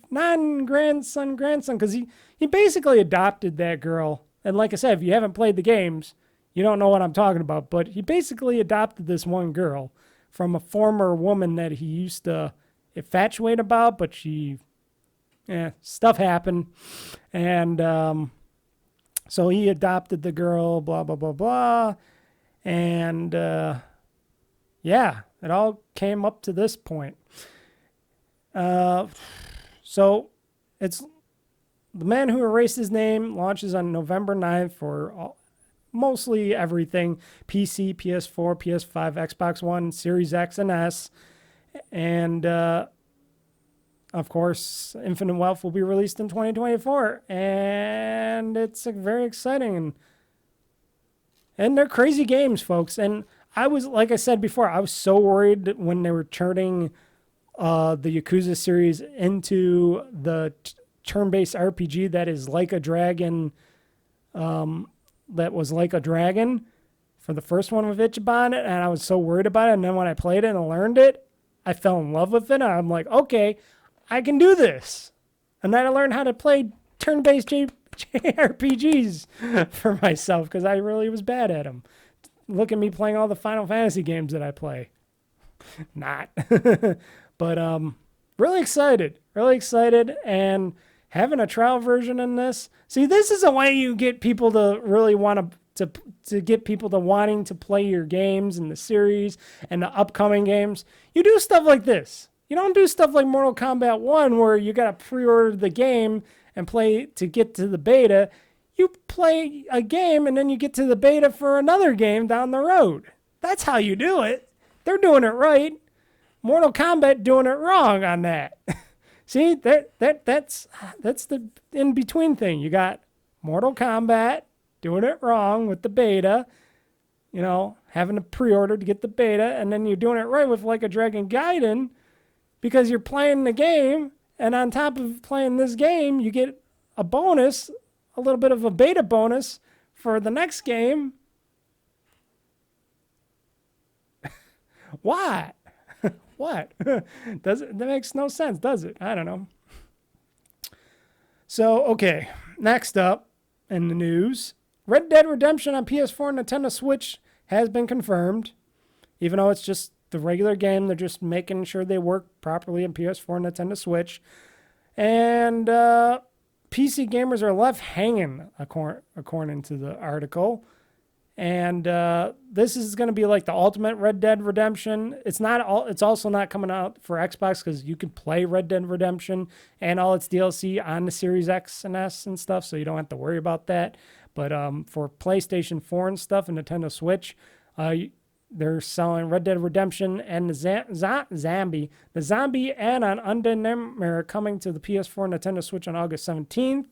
non-grandson, because he basically adopted that girl. And like I said, if you haven't played the games, you don't know what I'm talking about. But he basically adopted this one girl from a former woman that he used to infatuate about, but stuff happened. And so he adopted the girl, blah, blah, blah, blah. And it all came up to this point. So it's The Man Who Erased His Name launches on November 9th for mostly everything: PC, PS4, PS5, Xbox One, Series X and S. And of course, Infinite Wealth will be released in 2024. And it's very exciting. And they're crazy games, folks. And I was, like I said before, I was so worried when they were turning the Yakuza series into the turn-based RPG that is Like a Dragon, that was Like a Dragon for the first one with Ichiban, and I was so worried about it. And then when I played it and learned it, I fell in love with it. And I'm like, okay, I can do this. And then I learned how to play turn-based JRPGs for myself, because I really was bad at them. look at me playing all the Final Fantasy games that I play. Not. But really excited, and having a trial version in this. See, this is a way you get people to really want to get people to wanting to play your games in the series and the upcoming games. You do stuff like this. You don't do stuff like Mortal Kombat 1 where you got to pre-order the game and play to get to the beta. You play a game and then you get to the beta for another game down the road. That's how you do it. They're doing it right. Mortal Kombat doing it wrong on that. See, that's the in-between thing. You got Mortal Kombat doing it wrong with the beta, you know, having to pre-order to get the beta, and then you're doing it right with Like a Dragon Gaiden because you're playing the game, and on top of playing this game, you get a bonus, a little bit of a beta bonus for the next game. Why? What? That makes no sense, does it? I don't know. So, okay, next up in the news, Red Dead Redemption on PS4 and Nintendo Switch has been confirmed. Even though it's just the regular game, they're just making sure they work properly on PS4 and Nintendo Switch. And PC gamers are left hanging, according to the article. And this is going to be like the ultimate Red Dead Redemption. It's also not coming out for Xbox because you can play Red Dead Redemption and all its DLC on the Series X and S and stuff, so you don't have to worry about that. But for PlayStation 4 and stuff and Nintendo Switch, they're selling Red Dead Redemption and the zombie add-on Undead Nightmare coming to the PS4 and Nintendo Switch on August 17th.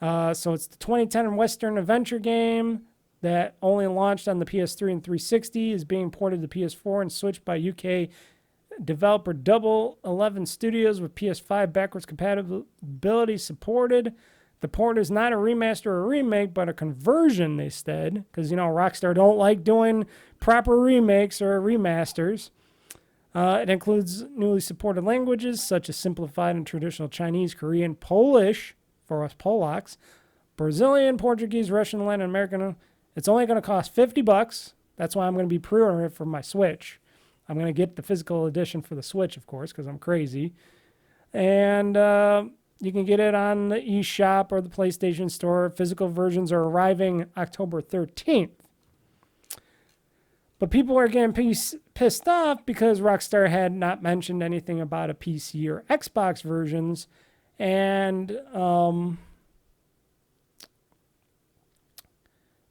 So it's the 2010 Western adventure game that only launched on the PS3 and 360, is being ported to PS4 and Switch by UK developer Double 11 Studios with PS5 backwards compatibility supported. The port is not a remaster or a remake, but a conversion, they said, because, you know, Rockstar don't like doing proper remakes or remasters. It includes newly supported languages such as simplified and traditional Chinese, Korean, Polish, for us Polacks, Brazilian, Portuguese, Russian, Latin American. It's only going to cost $50. That's why I'm going to be pre-ordering it for my Switch. I'm going to get the physical edition for the Switch, of course, because I'm crazy. And you can get it on the eShop or the PlayStation Store. Physical versions are arriving October 13th. But people are getting pissed off because Rockstar had not mentioned anything about a PC or Xbox versions. And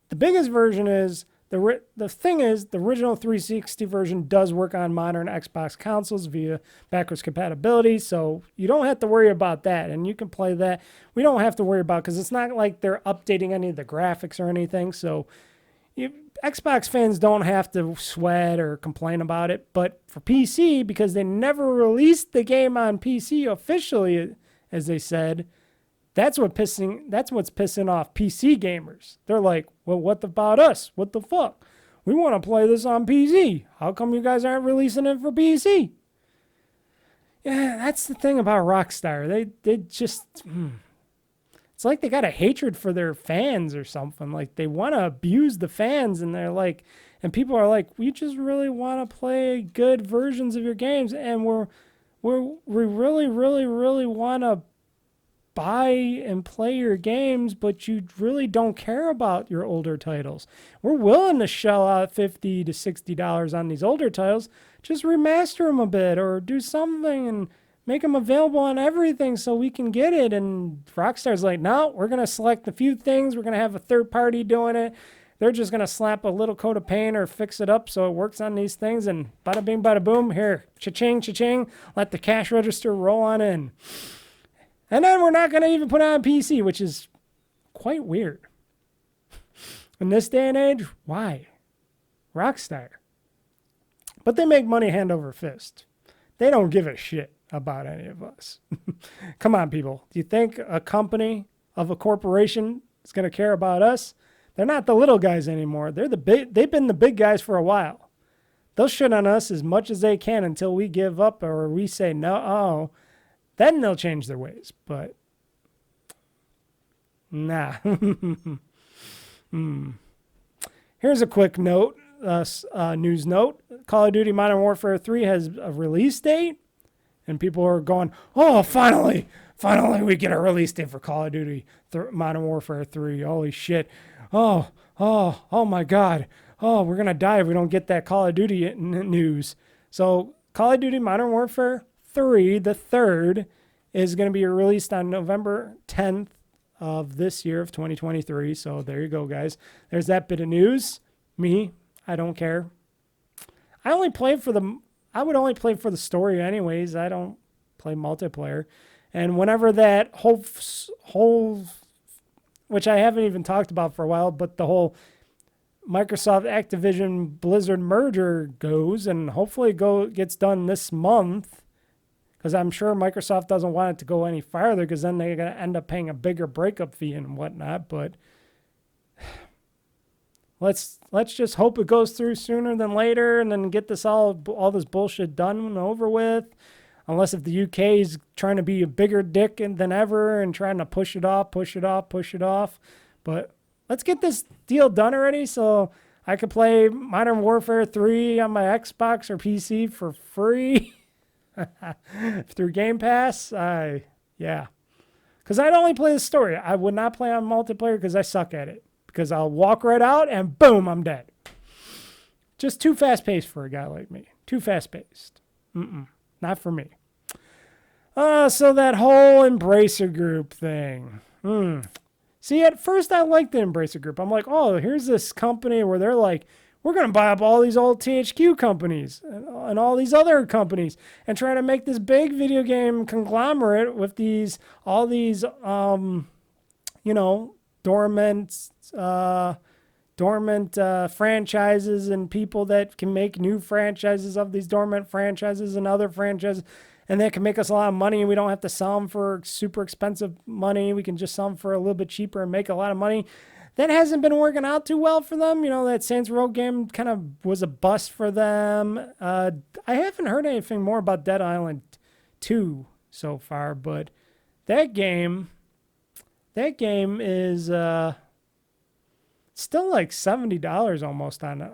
the biggest version is, the thing is, the original 360 version does work on modern Xbox consoles via backwards compatibility, so you don't have to worry about that, and you can play that. We don't have to worry about, because it's not like they're updating any of the graphics or anything, so Xbox fans don't have to sweat or complain about it. But for PC, because they never released the game on PC officially, as they said, that's what's pissing off PC gamers. They're like, well, what about us? What the fuck? We want to play this on PC. How come you guys aren't releasing it for PC? Yeah, that's the thing about Rockstar. They just... It's like they got a hatred for their fans or something. Like, they want to abuse the fans, and they're like... And people are like, we just really want to play good versions of your games, and we really, really, really want to buy and play your games, but you really don't care about your older titles. We're willing to shell out $50 to $60 on these older titles. Just remaster them a bit or do something and make them available on everything so we can get it. And Rockstar's like, no, we're going to select a few things. We're going to have a third party doing it. They're just going to slap a little coat of paint or fix it up so it works on these things. And bada bing, bada boom. Here, cha-ching, cha-ching. Let the cash register roll on in. And then we're not going to even put it on PC, which is quite weird. In this day and age, why? Rockstar. But they make money hand over fist. They don't give a shit about any of us. Come on, people. Do you think a company of a corporation is going to care about us? They're not the little guys anymore. They've been the big guys for a while. They'll shit on us as much as they can until we give up or we say no. Then they'll change their ways, but nah. here's a quick note, news note. Call of Duty Modern Warfare 3 has a release date, and people are going, oh, finally we get a release date for Call of Duty Modern Warfare 3. Holy shit. Oh my God. Oh, we're going to die if we don't get that Call of Duty news. So Call of Duty Modern Warfare 3, the third, is going to be released on November 10th of this year of 2023. So there you go, guys. There's that bit of news. I don't care. I would only play for the story anyways. I don't play multiplayer. And whenever that whole, which I haven't even talked about for a while, but the whole Microsoft Activision Blizzard merger goes, and hopefully gets done this month, because I'm sure Microsoft doesn't want it to go any farther, because then they're going to end up paying a bigger breakup fee and whatnot. But let's just hope it goes through sooner than later, and then get this all this bullshit done and over with. Unless if the UK is trying to be a bigger dick than ever and trying to push it off. But let's get this deal done already so I could play Modern Warfare 3 on my Xbox or PC for free through Game Pass. Yeah. Because I'd only play the story. I would not play on multiplayer because I suck at it. Because I'll walk right out and boom, I'm dead. Just too fast-paced for a guy like me. Too fast-paced. Not for me. So that whole Embracer Group thing. See, at first I liked the Embracer Group. I'm like, oh, here's this company where they're like, we're going to buy up all these old THQ companies and all these other companies and try to make this big video game conglomerate with all these dormant franchises and people that can make new franchises of these dormant franchises and other franchises, and that can make us a lot of money, and we don't have to sell them for super expensive money. We can just sell them for a little bit cheaper and make a lot of money. That hasn't been working out too well for them. That Saints Row game kind of was a bust for them. I haven't heard anything more about Dead Island 2 so far, but that game is still like $70 almost on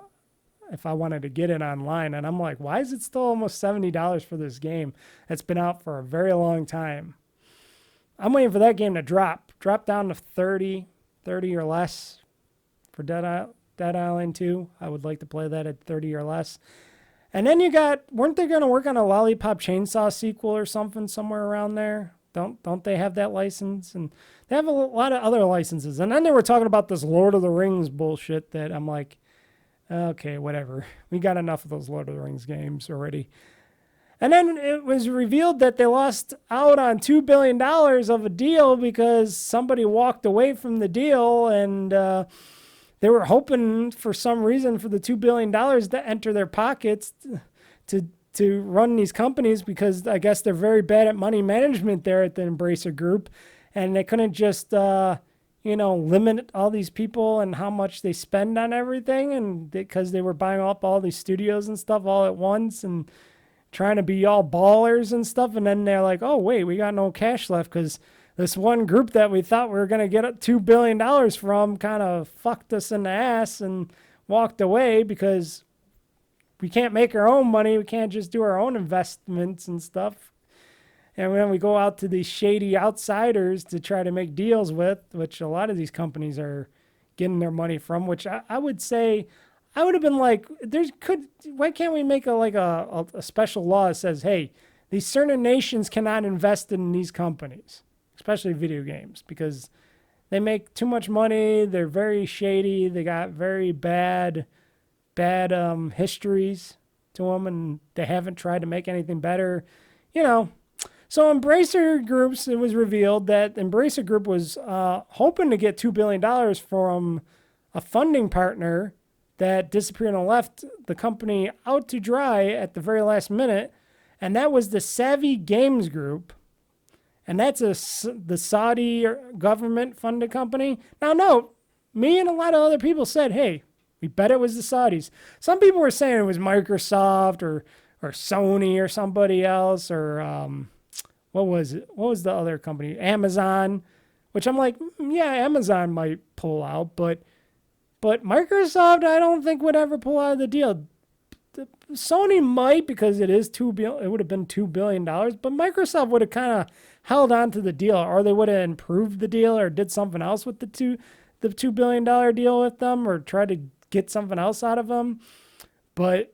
if I wanted to get it online. And I'm like, why is it still almost $70 for this game that's been out for a very long time? I'm waiting for that game to drop down to 30 or less for Dead Island 2. I would like to play that at 30 or less. And then weren't they going to work on a Lollipop Chainsaw sequel or something somewhere around there? Don't they have that license? And they have a lot of other licenses. And then they were talking about this Lord of the Rings bullshit that I'm like, okay, whatever. We got enough of those Lord of the Rings games already. And then it was revealed that they lost out on $2 billion of a deal because somebody walked away from the deal, and they were hoping for some reason for the $2 billion to enter their pockets to run these companies, because I guess they're very bad at money management there at the Embracer Group, and they couldn't just limit all these people and how much they spend on everything, and because they were buying up all these studios and stuff all at once and trying to be all ballers and stuff, and then they're like, oh wait, we got no cash left because this one group that we thought we were going to get $2 billion from kind of fucked us in the ass and walked away because we can't make our own money. We can't just do our own investments and stuff. And then we go out to these shady outsiders to try to make deals with, which a lot of these companies are getting their money from, which I would say, I would have been like, why can't we make a special law that says, hey, these certain nations cannot invest in these companies, especially video games, because they make too much money. They're very shady. They got very bad histories to them, and they haven't tried to make anything better, So Embracer Groups, it was revealed that Embracer Group was hoping to get $2 billion from a funding partner that disappeared and left the company out to dry at the very last minute, and that was the Savvy Games Group, and that's the Saudi government-funded company. Now, no, me and a lot of other people said, hey, we bet it was the Saudis. Some people were saying it was Microsoft or Sony or somebody else, or what was it? What was the other company? Amazon, which I'm like, yeah, Amazon might pull out, but But Microsoft, I don't think would ever pull out of the deal. Sony might, because it is it would have been $2 billion, but Microsoft would have kind of held on to the deal, or they would have improved the deal or did something else with the $2 billion deal with them, or tried to get something else out of them. But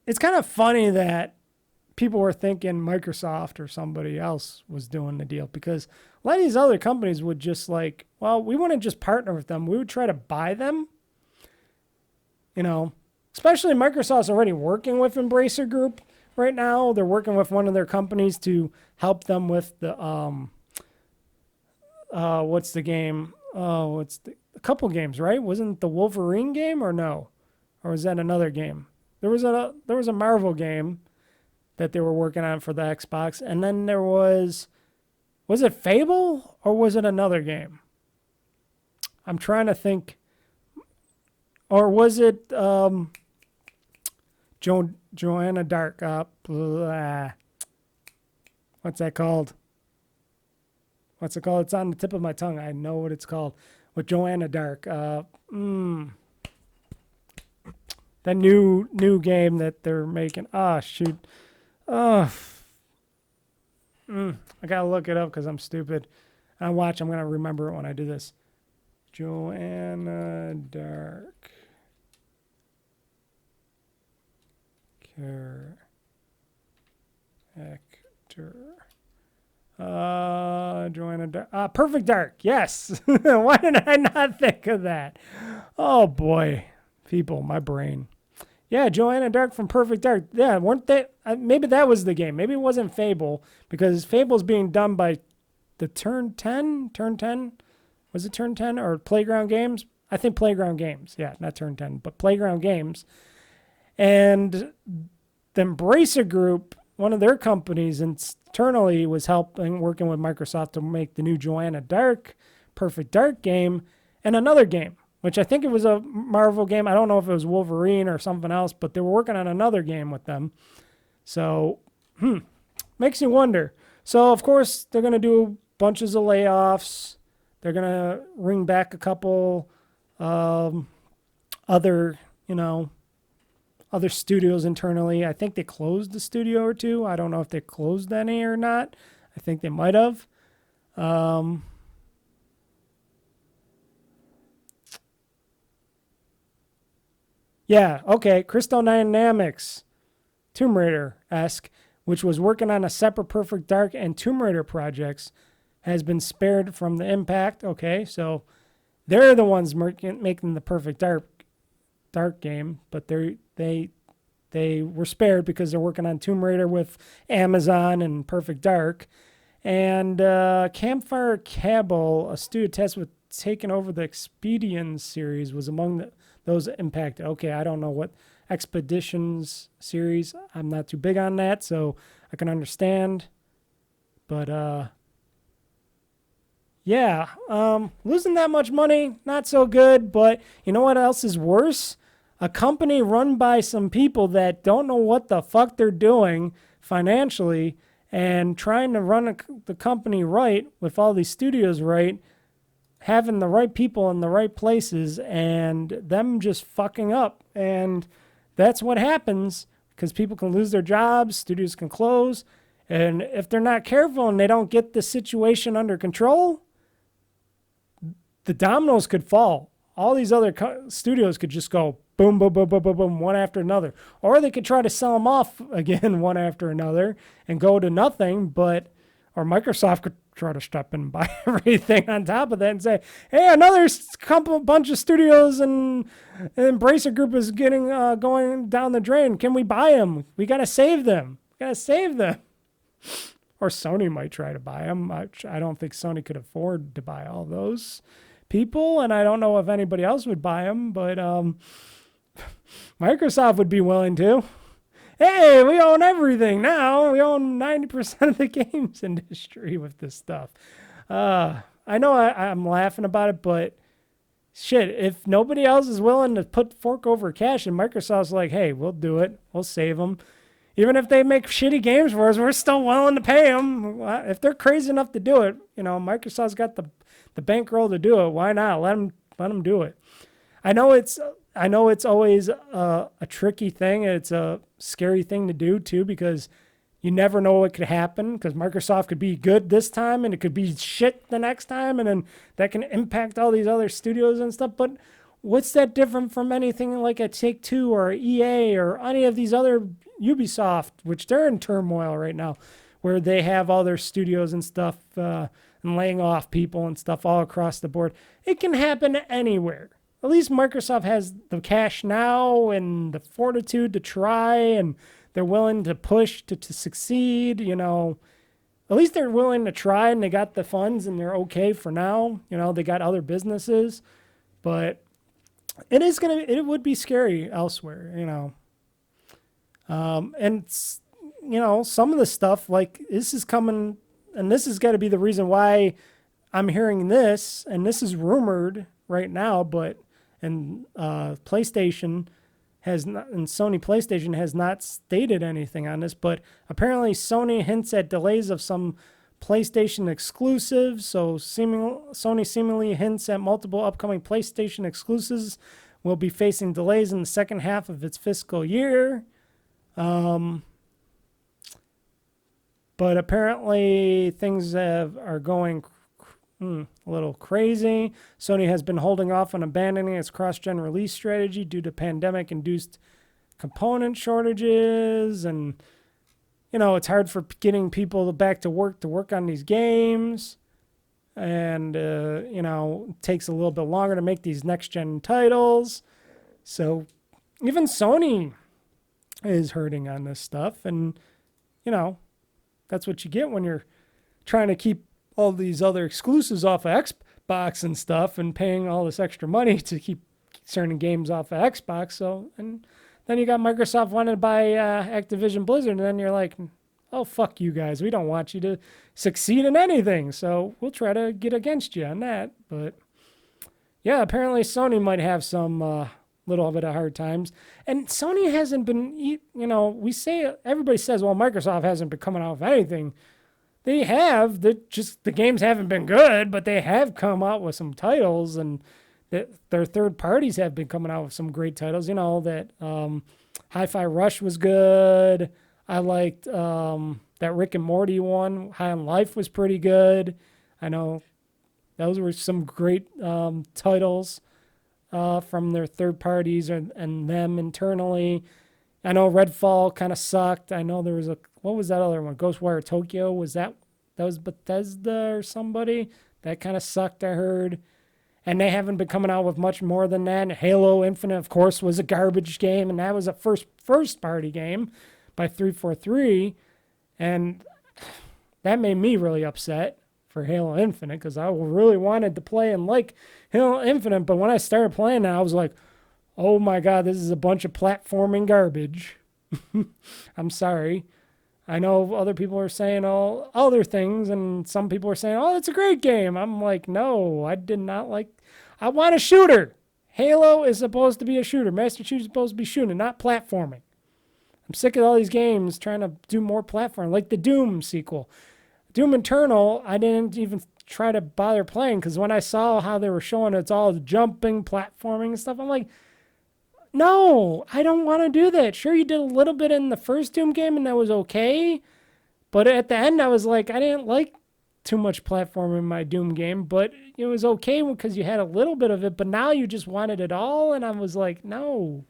it's kind of funny that people were thinking Microsoft or somebody else was doing the deal, because a lot of these other companies would just like, well, we wouldn't just partner with them. We would try to buy them. You know, especially Microsoft's already working with Embracer Group right now. They're working with one of their companies to help them with the, what's the game? A couple games, right? Wasn't the Wolverine game or no? Or was that another game? There was a Marvel game that they were working on for the Xbox. And then there was it Fable or was it another game? I'm trying to think. Or was it Joanna Dark? What's that called? What's it called? It's on the tip of my tongue. I know what it's called. With Joanna Dark. That new game that they're making. Shoot. I gotta look it up because I'm stupid. I'm gonna remember it when I do this. Joanna Dark. Actor. Joanna Dark. Perfect Dark. Yes. Why did I not think of that? Oh boy, people, my brain. Yeah, Joanna Dark from Perfect Dark. Yeah, weren't they? Maybe that was the game. Maybe it wasn't Fable, because Fable's being done by the Turn 10. Was it Turn 10 or Playground Games? I think Playground Games. Yeah, not Turn 10, but Playground Games. And the Embracer Group, one of their companies internally, was working with Microsoft to make the new Joanna Dark, Perfect Dark game, and another game, which I think it was a Marvel game. I don't know if it was Wolverine or something else, but they were working on another game with them. So, makes you wonder. So, of course, they're going to do bunches of layoffs. They're going to ring back a couple other studios internally. I think they closed a studio or two. I don't know if they closed any or not. I think they might have. Yeah, okay. Crystal Dynamics, Tomb Raider-esque, which was working on a separate Perfect Dark and Tomb Raider projects, has been spared from the impact. Okay, so they're the ones making the Perfect Dark game, but they were spared because they're working on Tomb Raider with Amazon and Perfect Dark. And Campfire Cabal, a studio test with taking over the Expeditions series, was among those impacted. Okay, I don't know what Expeditions series. I'm not too big on that, so I can understand. But yeah, losing that much money, not so good. But you know what else is worse? A company run by some people that don't know what the fuck they're doing financially, and trying to run the company right with all these studios right, having the right people in the right places, and them just fucking up. And that's what happens, because people can lose their jobs, studios can close, and if they're not careful and they don't get the situation under control, the dominoes could fall. All these other studios could just go boom, boom, boom, boom, boom, boom, one after another. Or they could try to sell them off again one after another and go to nothing. Or Microsoft could try to step in and buy everything on top of that and say, hey, another bunch of studios and Embracer Group is getting going down the drain. Can we buy them? We got to save them. Or Sony might try to buy them. I don't think Sony could afford to buy all those people, and I don't know if anybody else would buy them, but Microsoft would be willing to. Hey, we own everything now. We own 90% of the games industry with this stuff. I know I'm laughing about it, but shit, if nobody else is willing to put fork over cash, and Microsoft's like, hey, we'll do it. We'll save them. Even if they make shitty games for us, we're still willing to pay them. If they're crazy enough to do it, Microsoft's got the bankroll to do it. Why not? Let Let them do it. I know it's always a tricky thing. It's a scary thing to do too, because you never know what could happen, because Microsoft could be good this time and it could be shit the next time, and then that can impact all these other studios and stuff. But what's that different from anything like a Take-Two or EA or any of these other Ubisoft, which they're in turmoil right now, where they have all their studios and stuff and laying off people and stuff all across the board. It can happen anywhere. At least Microsoft has the cash now and the fortitude to try, and they're willing to push to succeed, you know. At least they're willing to try, and they got the funds, and they're okay for now. You know, they got other businesses, but it would be scary elsewhere, you know. And, you know, some of the stuff, like, this is coming, and this has got to be the reason why I'm hearing this, and this is rumored right now, but, and PlayStation has not, and Sony PlayStation has not stated anything on this, but apparently Sony hints at delays of some PlayStation exclusives. So Sony seemingly hints at multiple upcoming PlayStation exclusives will be facing delays in the second half of its fiscal year. But apparently things are going a little crazy. Sony has been holding off on abandoning its cross-gen release strategy due to pandemic-induced component shortages. And, you know, it's hard for getting people back to work on these games. And, you know, it takes a little bit longer to make these next-gen titles. So even Sony is hurting on this stuff. And, you know, that's what you get when you're trying to keep all these other exclusives off of Xbox and stuff, and paying all this extra money to keep certain games off of Xbox. So, and then you got Microsoft wanting to buy Activision Blizzard, and then you're like, oh, fuck you guys. We don't want you to succeed in anything. So we'll try to get against you on that. But yeah, apparently Sony might have some little bit of hard times. And Sony hasn't been, you know, everybody says, well, Microsoft hasn't been coming out with anything. They have, the games haven't been good, but they have come out with some titles, and their third parties have been coming out with some great titles. You know, that Hi-Fi Rush was good. I liked that Rick and Morty one. High on Life was pretty good. I know those were some great titles from their third parties and them internally. I know Redfall kind of sucked. I know there was what was that other one? Ghostwire Tokyo. That was Bethesda or somebody? That kind of sucked, I heard. And they haven't been coming out with much more than that. And Halo Infinite, of course, was a garbage game, and that was a first party game by 343. And that made me really upset for Halo Infinite, because I really wanted to play and like Halo Infinite. But when I started playing that, I was like, oh my God, this is a bunch of platforming garbage. I'm sorry. I know other people are saying all other things, and some people are saying, oh, it's a great game. I'm like, no, I did not like. I want a shooter. Halo is supposed to be a shooter. Master Chief is supposed to be shooting, not platforming. I'm sick of all these games trying to do more platforming, like the Doom sequel. Doom Eternal, I didn't even try to bother playing, because when I saw how they were showing it's all jumping, platforming and stuff, I'm like, no, I don't want to do that. Sure, you did a little bit in the first Doom game, and that was okay. But at the end, I was like, I didn't like too much platforming in my Doom game, but it was okay because you had a little bit of it. But now you just wanted it all, and I was like, no,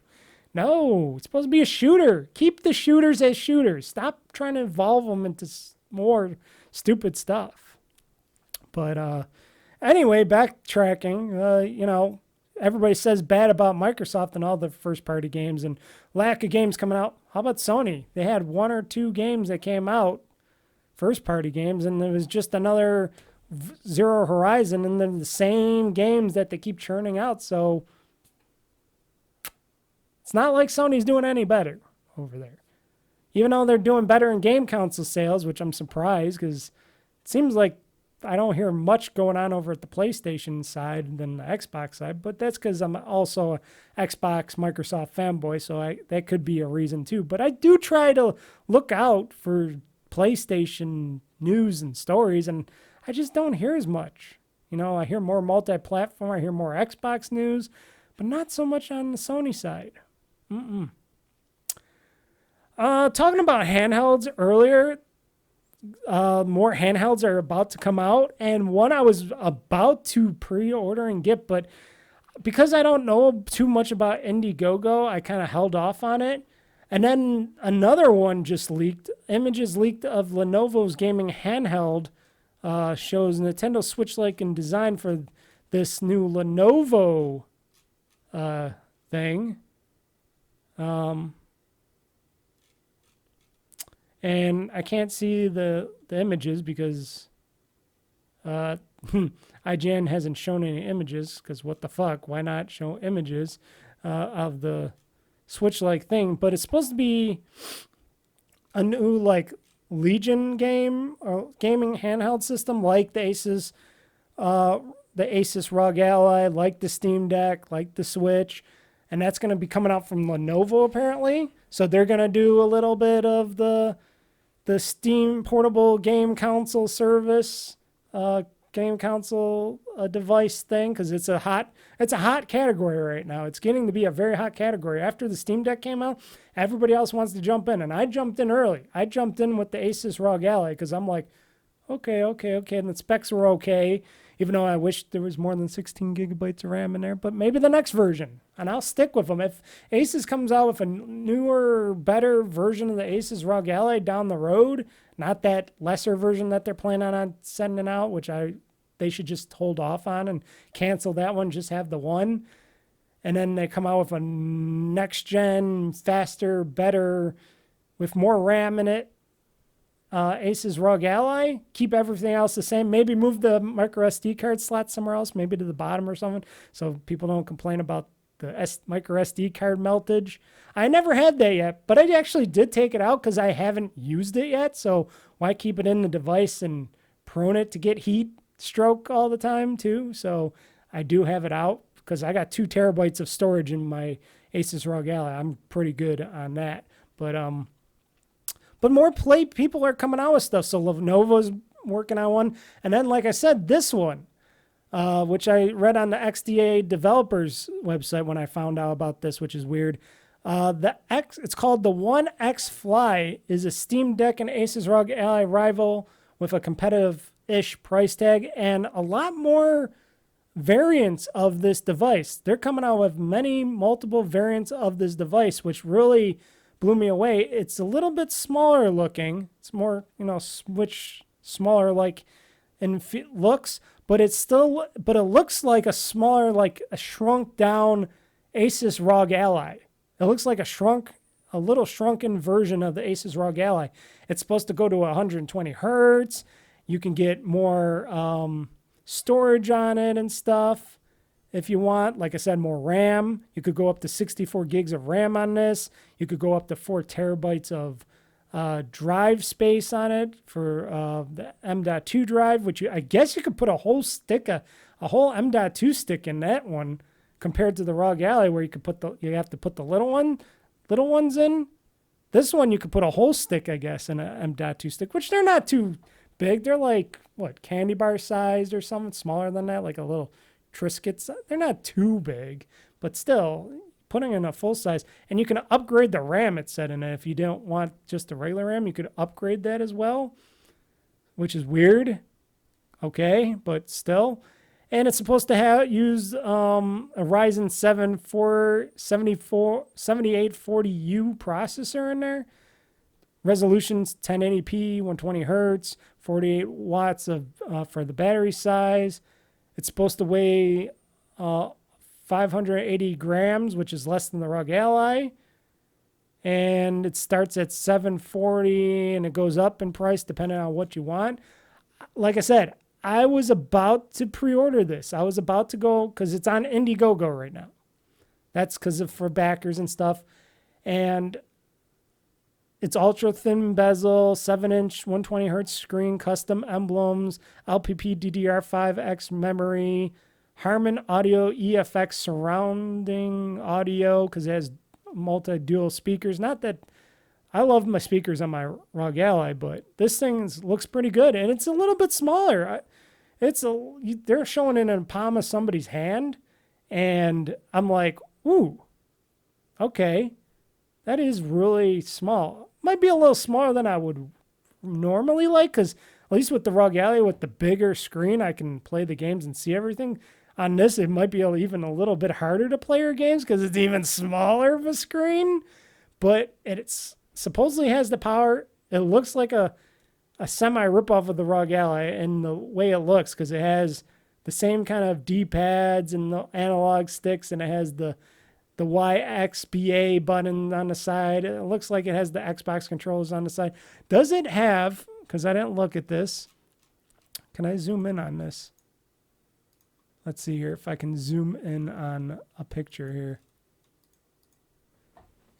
it's supposed to be a shooter. Keep the shooters as shooters. Stop trying to evolve them into more stupid stuff. But anyway, backtracking, you know, everybody says bad about Microsoft and all the first-party games and lack of games coming out. How about Sony? They had one or two games that came out, first-party games, and it was just another Zero Horizon, and then the same games that they keep churning out. So it's not like Sony's doing any better over there. Even though they're doing better in game console sales, which I'm surprised, because it seems like I don't hear much going on over at the PlayStation side than the Xbox side, but that's because I'm also an Xbox Microsoft fanboy, so that could be a reason too. But I do try to look out for PlayStation news and stories, and I just don't hear as much. You know, I hear more multi-platform. I hear more Xbox news, but not so much on the Sony side. Talking about handhelds earlier, more handhelds are about to come out, and one I was about to pre-order and get, but because I don't know too much about Indiegogo, I kind of held off on it. And then another one just leaked. Images leaked of Lenovo's gaming handheld shows Nintendo Switch-like in design for this new Lenovo thing. And I can't see the images because IGN hasn't shown any images, because what the fuck? Why not show images of the Switch-like thing? But it's supposed to be a new, like, Legion game or gaming handheld system, like the Asus ROG Ally, like the Steam Deck, like the Switch. And that's going to be coming out from Lenovo, apparently. So they're going to do a little bit of the Steam portable game console service, game console device thing, because it's a hot category right now. It's getting to be a very hot category. After the Steam Deck came out, everybody else wants to jump in, and I jumped in early. I jumped in with the Asus ROG Ally because I'm like, okay, and the specs were okay, even though I wish there was more than 16 gigabytes of RAM in there. But maybe the next version, and I'll stick with them. If Asus comes out with a newer, better version of the Asus ROG Ally down the road, not that lesser version that they're planning on sending out, which they should just hold off on and cancel that one, just have the one. And then they come out with a next-gen, faster, better, with more RAM in it, Asus ROG Ally, keep everything else the same. Maybe move the micro SD card slot somewhere else, maybe to the bottom or something, so people don't complain about the micro SD card meltage. I never had that yet, but I actually did take it out because I haven't used it yet, so why keep it in the device and prone it to get heat stroke all the time too? So I do have it out because I got 2 terabytes of storage in my Asus ROG Ally. I'm pretty good on that, but more people are coming out with stuff. So Lenovo's working on one. And then, like I said, this one, which I read on the XDA developers website when I found out about this, which is weird. It's called the One X Fly, is a Steam Deck and Asus ROG Ally rival with a competitive-ish price tag and a lot more variants of this device. They're coming out with multiple variants of this device, which really blew me away. It's a little bit smaller looking. It's more, Switch smaller like in looks, but it looks like a smaller, like a shrunk down Asus ROG Ally. It looks like a little shrunken version of the Asus ROG Ally. It's supposed to go to 120 hertz. You can get more storage on it and stuff. If you want, like I said, more RAM, you could go up to 64 gigs of RAM on this. You could go up to 4 terabytes of drive space on it for the M.2 drive, which I guess you could put a whole M.2 stick in that one, compared to the ROG Ally where you have to put the little ones in. This one you could put a whole stick, I guess, in an M.2 stick, which they're not too big. They're like candy bar sized or something, smaller than that, like a little Triscuits. They're not too big, but still, putting in a full size, and you can upgrade the RAM, it said in it. If you don't want just the regular RAM, you could upgrade that as well, which is weird. Okay, but still. And it's supposed to use a Ryzen 7 7840U processor in there. Resolution's 1080p, 120 hertz, 48 watts for the battery size. It's supposed to weigh 580 grams, which is less than the ROG Ally. And it starts at $740 and it goes up in price depending on what you want. Like I said, I was about to pre-order this. I was about to go because it's on Indiegogo right now. That's because for backers and stuff. And it's ultra thin bezel, 7-inch, 120 hertz screen, custom emblems, LPP DDR5X memory, Harman Audio EFX surrounding audio because it has multi-dual speakers. Not that I love my speakers on my ROG Ally, but this thing looks pretty good, and it's a little bit smaller. They're showing it in the palm of somebody's hand, and I'm like, ooh, okay, that is really small. Might be a little smaller than I would normally like, because at least with the ROG Ally, with the bigger screen, I can play the games and see everything. On this, it might be even a little bit harder to play your games because it's even smaller of a screen, but it's supposedly has the power. It looks like a semi ripoff of the ROG Ally in the way it looks, because it has the same kind of D-pads and the analog sticks, and it has the YXBA button on the side. It looks like it has the Xbox controls on the side. Does it have, because I didn't look at this, can I zoom in on this? Let's see here if I can zoom in on a picture here.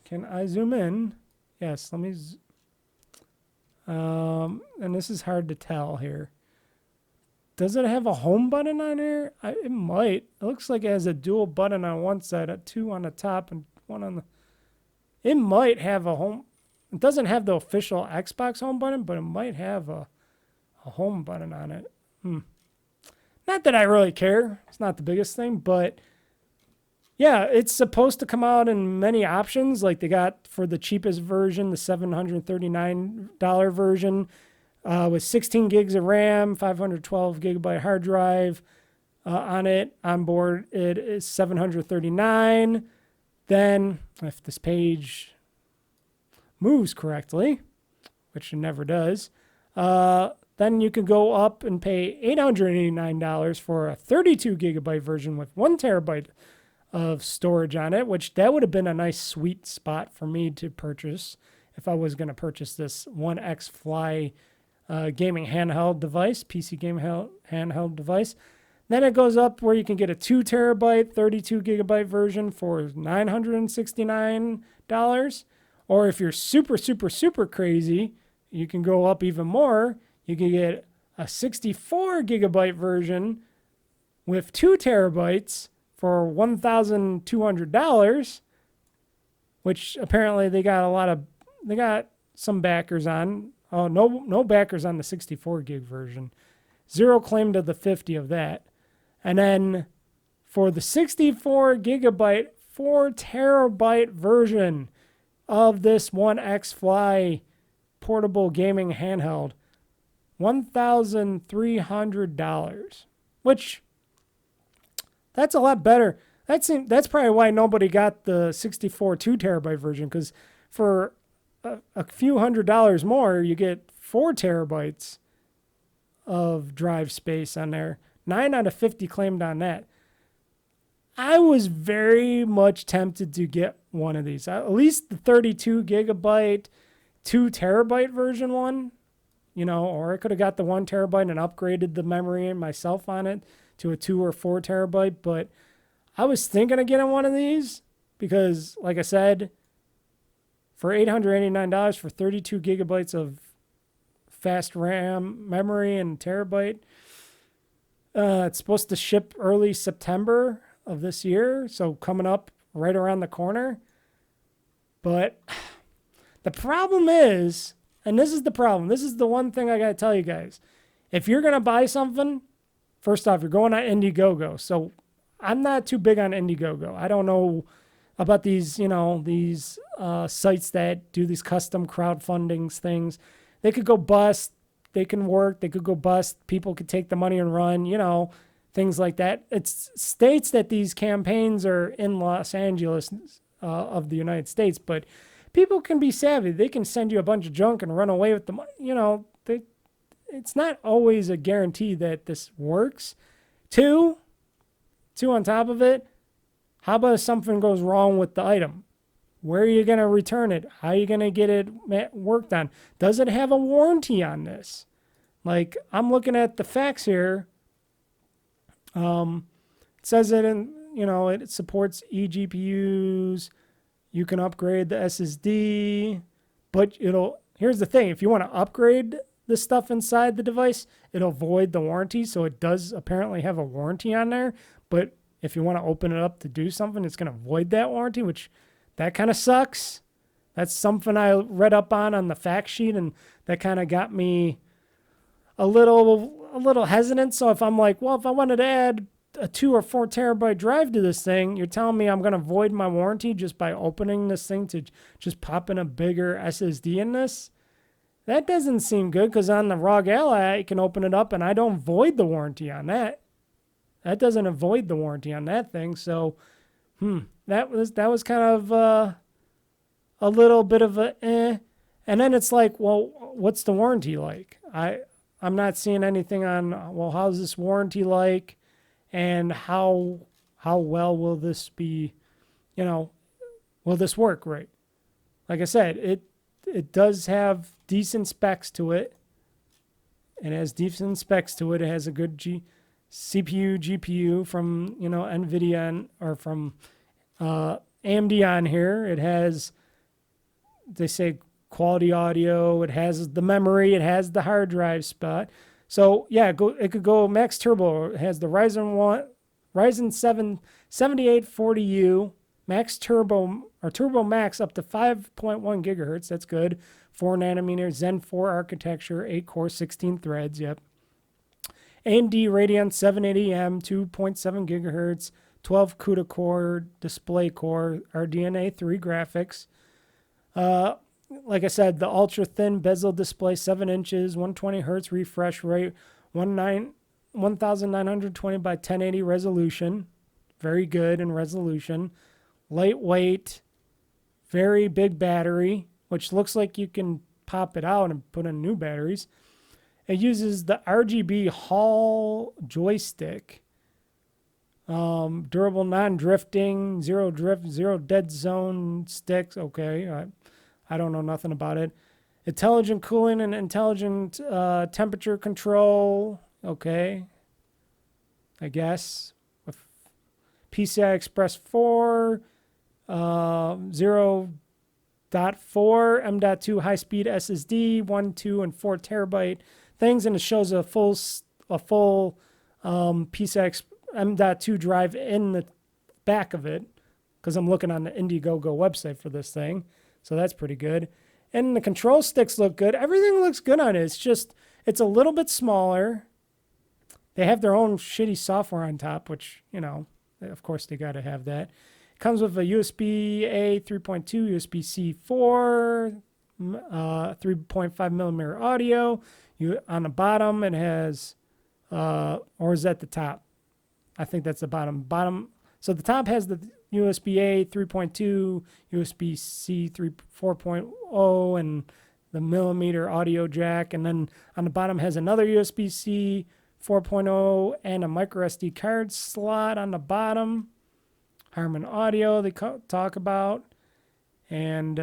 Can I zoom in? Yes, let me. And this is hard to tell here. Does it have a home button on here? It might. It looks like it has a dual button on one side, two on the top and one on the. It might have a home. It doesn't have the official Xbox home button, but it might have a home button on it. Not that I really care. It's not the biggest thing, but yeah, it's supposed to come out in many options. Like they got for the cheapest version, the $739 version with 16 gigs of RAM, 512 gigabyte hard drive on it. On board, it is $739. Then, if this page moves correctly, which it never does, then you can go up and pay $889 for a 32 gigabyte version with 1 terabyte of storage on it, which that would have been a nice sweet spot for me to purchase if I was going to purchase this 1X Fly gaming handheld device, PC gaming handheld device. Then it goes up where you can get a 2 terabyte, 32 gigabyte version for $969. Or if you're super, super, super crazy, you can go up even more. You can get a 64 gigabyte version with 2 terabytes for $1,200, which apparently they got some backers on. Oh, no backers on the 64 gig version. Zero claim to the 50 of that. And then for the 64 gigabyte, 4 terabyte version of this 1X Fly portable gaming handheld, $1,300, which that's a lot better. That's probably why nobody got the 64 2 terabyte version, because for a few $100 more, you get 4 terabytes of drive space on there. 9 out of 50 claimed on that. I was very much tempted to get one of these, at least the 32 gigabyte, 2 terabyte version one, or I could have got the 1 terabyte and upgraded the memory myself on it to a 2 or 4 terabyte. But I was thinking of getting one of these because, like I said, for $889 for 32 gigabytes of fast RAM memory and terabyte, it's supposed to ship early September of this year, so coming up right around the corner. But the problem is, and this is the problem, this is the one thing I got to tell you guys. If you're going to buy something, first off, you're going on Indiegogo. So I'm not too big on Indiegogo. I don't know about these, these sites that do these custom crowdfunding things. They could go bust. They can work. They could go bust. People could take the money and run, things like that. It states that these campaigns are in Los Angeles of the United States, but people can be savvy. They can send you a bunch of junk and run away with the money. It's not always a guarantee that this works. Two on top of it, how about if something goes wrong with the item? Where are you going to return it? How are you going to get it worked on? Does it have a warranty on this? Like, I'm looking at the facts here. It says it it supports eGPUs. You can upgrade the SSD, but here's the thing. If you want to upgrade the stuff inside the device, it'll void the warranty. So it does apparently have a warranty on there, but if you want to open it up to do something, it's going to void that warranty, which that kind of sucks. That's something I read up on the fact sheet, and that kind of got me a little a little hesitant. So if I'm like, well, if I wanted to add a 2 or 4 terabyte drive to this thing, you're telling me I'm going to void my warranty just by opening this thing to just pop in a bigger SSD in this? That doesn't seem good, because on the ROG Ally, I can open it up and I don't void the warranty on that. That doesn't avoid the warranty on that thing. So, that was kind of a little bit of a eh. And then it's like, well, what's the warranty like? I'm not seeing anything on, well, how's this warranty like? And how well will this be, will this work right? Like I said, it does have decent specs to it. It has decent specs to it. It has a good CPU, GPU from, NVIDIA or from AMD on here. It has, they say, quality audio. It has the memory. It has the hard drive spot. So yeah, it could go max turbo. It has the Ryzen 7 7840U max turbo or turbo max up to 5.1 gigahertz. That's good. 4 nanometer Zen 4 architecture, 8 core, 16 threads. Yep. AMD Radeon 780M, 2.7 gigahertz, 12 CUDA core display core, RDNA 3 graphics. Like I said, the ultra thin bezel display, 7 inches, 120 hertz refresh rate, 1920 by 1080 resolution. Very good in resolution. Lightweight, very big battery, which looks like you can pop it out and put in new batteries. It uses the RGB Hall joystick. Durable, non-drifting, zero drift, zero dead zone sticks. Okay, I don't know nothing about it. Intelligent cooling and intelligent temperature control. Okay, I guess. With PCI Express 4, 0.4, M.2 high-speed SSD, 1, 2, and 4 terabyte things, and it shows a full PCI M.2 drive in the back of it, because I'm looking on the Indiegogo website for this thing. So that's pretty good. And the control sticks look good. Everything looks good on it. It's just, it's a little bit smaller. They have their own shitty software on top, which, of course they got to have that. It comes with a USB-A 3.2, USB-C 4, 3.5 millimeter audio. On the bottom, it has, or is that the top? I think that's the bottom. So the top has the USB-A 3.2, USB-C 4.0, and the millimeter audio jack. And then on the bottom has another USB-C 4.0 and a micro SD card slot on the bottom. Harman Audio they talk about. And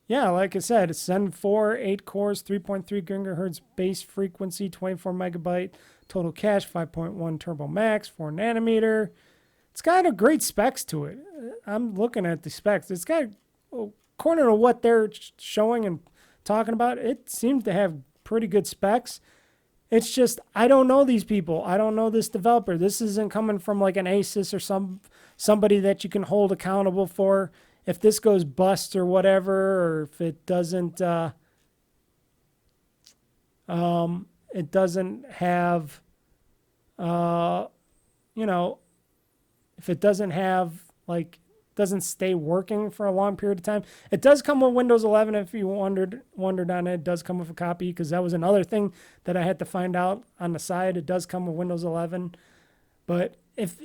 yeah, like I said, it's Zen 4, 8 cores, 3.3 gigahertz base frequency, 24 megabyte total cache, 5.1 turbo max, 4 nanometer. It's got a great specs to it. I'm looking at the specs. It's got, according to what they're showing and talking about, it seems to have pretty good specs. It's just, I don't know these people. I don't know this developer. This isn't coming from like an Asus or somebody that you can hold accountable for. If this goes bust or whatever, or if it doesn't have, if it doesn't have, like, doesn't stay working for a long period of time. It does come with Windows 11 if you wondered on it. It does come with a copy, because that was another thing that I had to find out on the side. It does come with Windows 11. But if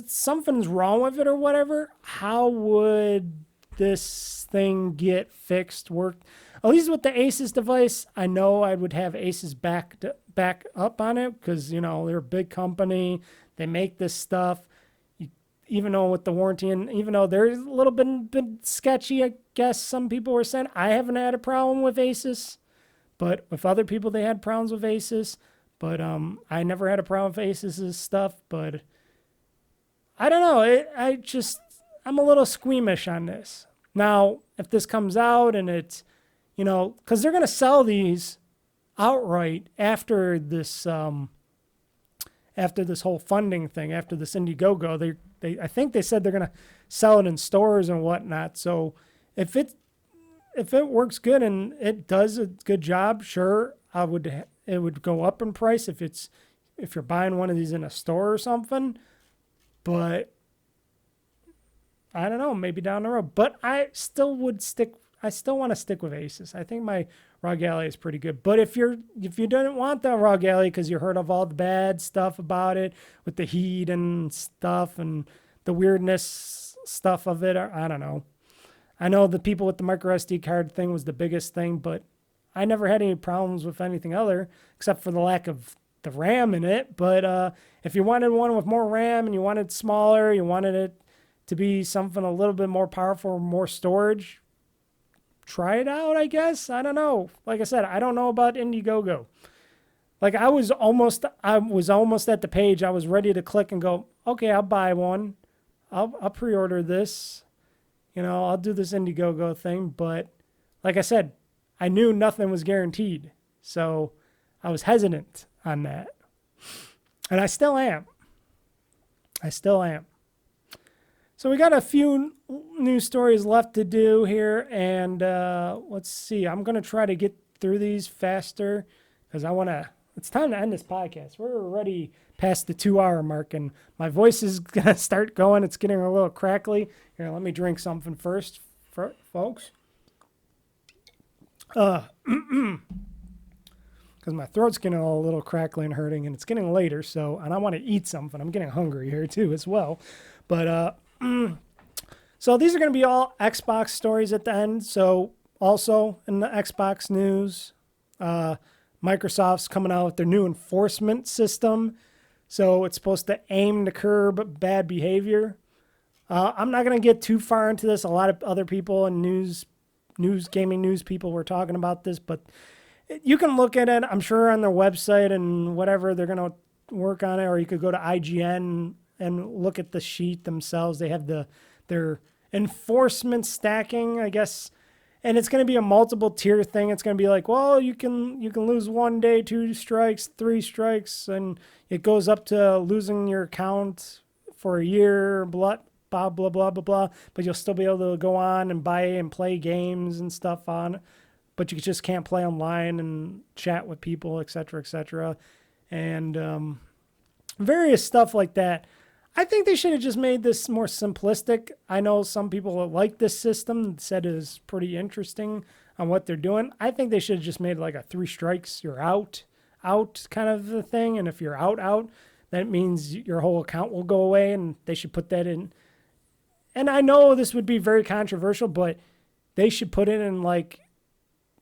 something's wrong with it or whatever, how would this thing get fixed, worked? At least with the Asus device, I know I would have Asus back up on it, because, they're a big company. They make this stuff. Even though with the warranty, and even though they're a little bit sketchy, I guess some people were saying, I haven't had a problem with Asus. But with other people, they had problems with Asus. But I never had a problem with Asus's stuff. But I don't know. I'm a little squeamish on this. Now, if this comes out and it's, because they're going to sell these outright after this whole funding thing, after this Indiegogo, I think they said they're going to sell it in stores and whatnot. So if if it works good and it does a good job, sure, it would go up in price if you're buying one of these in a store or something. But I don't know, maybe down the road. But I still want to stick with Asus. I think my ROG Ally is pretty good. But if you didn't want the ROG Ally because you heard of all the bad stuff about it with the heat and stuff and the weirdness stuff of it, I don't know. I know the people with the micro SD card thing was the biggest thing, but I never had any problems with anything other except for the lack of the RAM in it. But if you wanted one with more RAM and you wanted it smaller, you wanted it to be something a little bit more powerful, more storage, try it out, I guess. I don't know. Like I said, I don't know about Indiegogo. Like I was almost at the page. I was ready to click and go, okay, I'll buy one. I'll pre-order this. You know, I'll do this Indiegogo thing. But like I said, I knew nothing was guaranteed. So I was hesitant on that. And I still am. So we got a few news stories left to do here. And let's see. I'm going to try to get through these faster because it's time to end this podcast. We're already past the 2-hour mark and my voice is going to start going. It's getting a little crackly. Here, let me drink something first, folks. Because my throat's getting a little crackly and hurting and it's getting later. And I want to eat something. I'm getting hungry here too as well. But, so these are going to be all Xbox stories at the end. So also in the Xbox news, Microsoft's coming out with their new enforcement system. So it's supposed to aim to curb bad behavior. I'm not going to get too far into this. A lot of other people and gaming news people were talking about this, but you can look at it, I'm sure, on their website and whatever they're going to work on it, or you could go to IGN and look at the sheet themselves. They have their enforcement stacking, I guess, and it's going to be a multiple tier thing. It's going to be like, well, you can lose 1 day, 2 strikes, 3 strikes, and it goes up to losing your account for a year, blah, blah, blah, blah, blah, blah. But you'll still be able to go on and buy and play games and stuff on it. But you just can't play online and chat with people, et cetera, and various stuff like that. I think they should have just made this more simplistic. I know some people that like this system, said it is pretty interesting on what they're doing. I think they should have just made like a 3 strikes, you're out kind of a thing. And if you're out, that means your whole account will go away, and they should put that in. And I know this would be very controversial, but they should put it in like,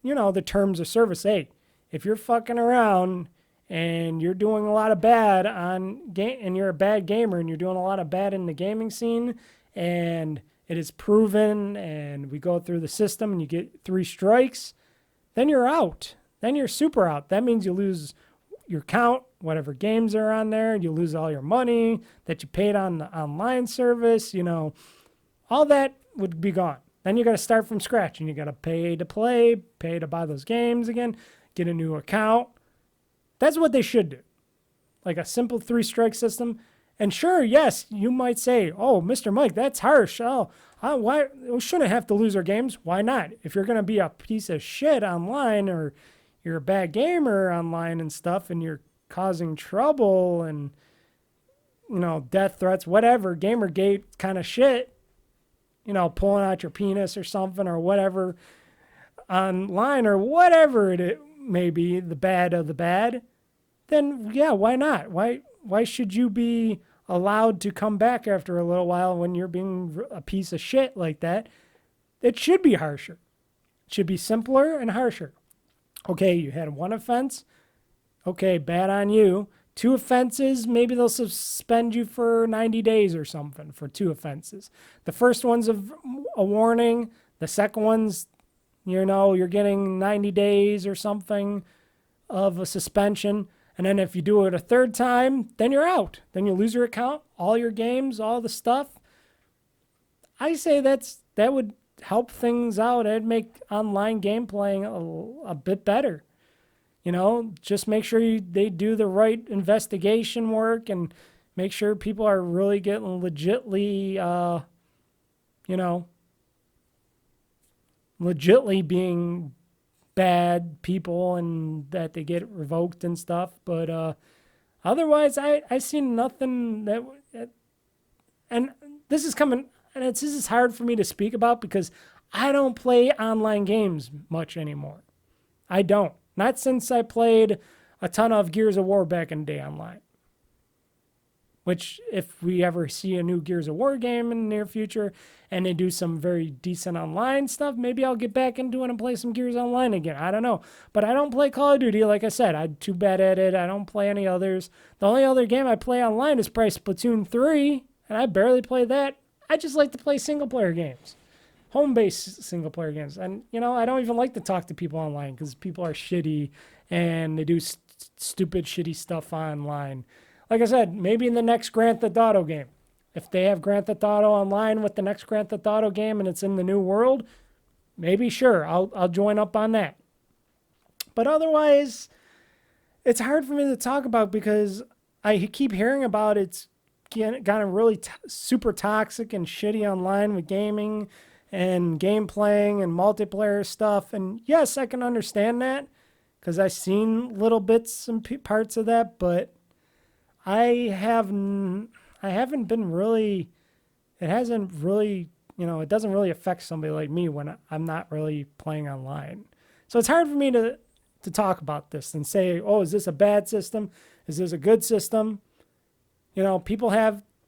you know, the terms of service. Hey, if you're fucking around and you're doing a lot of bad and you're a bad gamer and you're doing a lot of bad in the gaming scene and it is proven and we go through the system and you get 3 strikes, then you're out. Then you're super out. That means you lose your count, whatever games are on there. You lose all your money that you paid on the online service. You know, all that would be gone. Then you got to start from scratch and you got to pay to play, pay to buy those games again, get a new account. That's what they should do. Like a simple 3 strike system. And sure, yes, you might say, oh, Mr. Mike, that's harsh. Why we shouldn't have to lose our games? Why not? If you're going to be a piece of shit online or you're a bad gamer online and stuff and you're causing trouble and, you know, death threats, whatever, Gamergate kind of shit, you know, pulling out your penis or something or whatever online or whatever it may be, the bad of the bad, then yeah, why not? Why should you be allowed to come back after a little while when you're being a piece of shit like that? It should be harsher. It should be simpler and harsher. Okay, you had 1 offense. Okay, bad on you. 2 offenses, maybe they'll suspend you for 90 days or something for 2 offenses. The first one's a warning. The second one's, you know, you're getting 90 days or something of a suspension. And then if you do it a 3rd time, then you're out. Then you lose your account, all your games, all the stuff. I say that would help things out. It'd make online game playing a bit better. You know, just make sure they do the right investigation work and make sure people are really getting legitly, you know, legitly being bad people and that they get revoked and stuff. But otherwise, I see nothing that, and this is coming, and this is hard for me to speak about because I don't play online games much anymore. I don't. Not since I played a ton of Gears of War back in the day online. Which, if we ever see a new Gears of War game in the near future and they do some very decent online stuff, maybe I'll get back into it and play some Gears Online again. I don't know. But I don't play Call of Duty. Like I said, I'm too bad at it. I don't play any others. The only other game I play online is probably Splatoon 3, and I barely play that. I just like to play single-player games. Home-based single-player games. And, you know, I don't even like to talk to people online because people are shitty and they do stupid, shitty stuff online. Like I said, maybe in the next Grand Theft Auto game. If they have Grand Theft Auto online with the next Grand Theft Auto game and it's in the new world, maybe sure, I'll join up on that. But otherwise, it's hard for me to talk about because I keep hearing about it's gotten really super toxic and shitty online with gaming and game playing and multiplayer stuff. And yes, I can understand that because I've seen little bits and parts of that, but I haven't been really, it hasn't really, you know, it doesn't really affect somebody like me when I'm not really playing online. So it's hard for me to talk about this and say, oh, is this a bad system? Is this a good system? You know,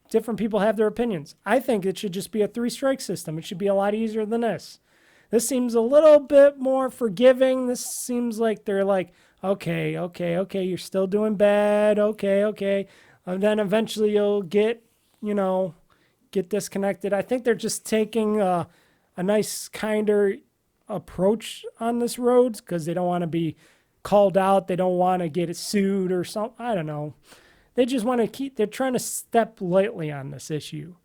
different people have their opinions. I think it should just be a 3-strike system. It should be a lot easier than this. This seems a little bit more forgiving. This seems like they're like, okay, you're still doing bad. Okay. And then eventually you'll get disconnected. I think they're just taking a nice, kinder approach on this road because they don't want to be called out. They don't want to get sued or something. I don't know. They just want to they're trying to step lightly on this issue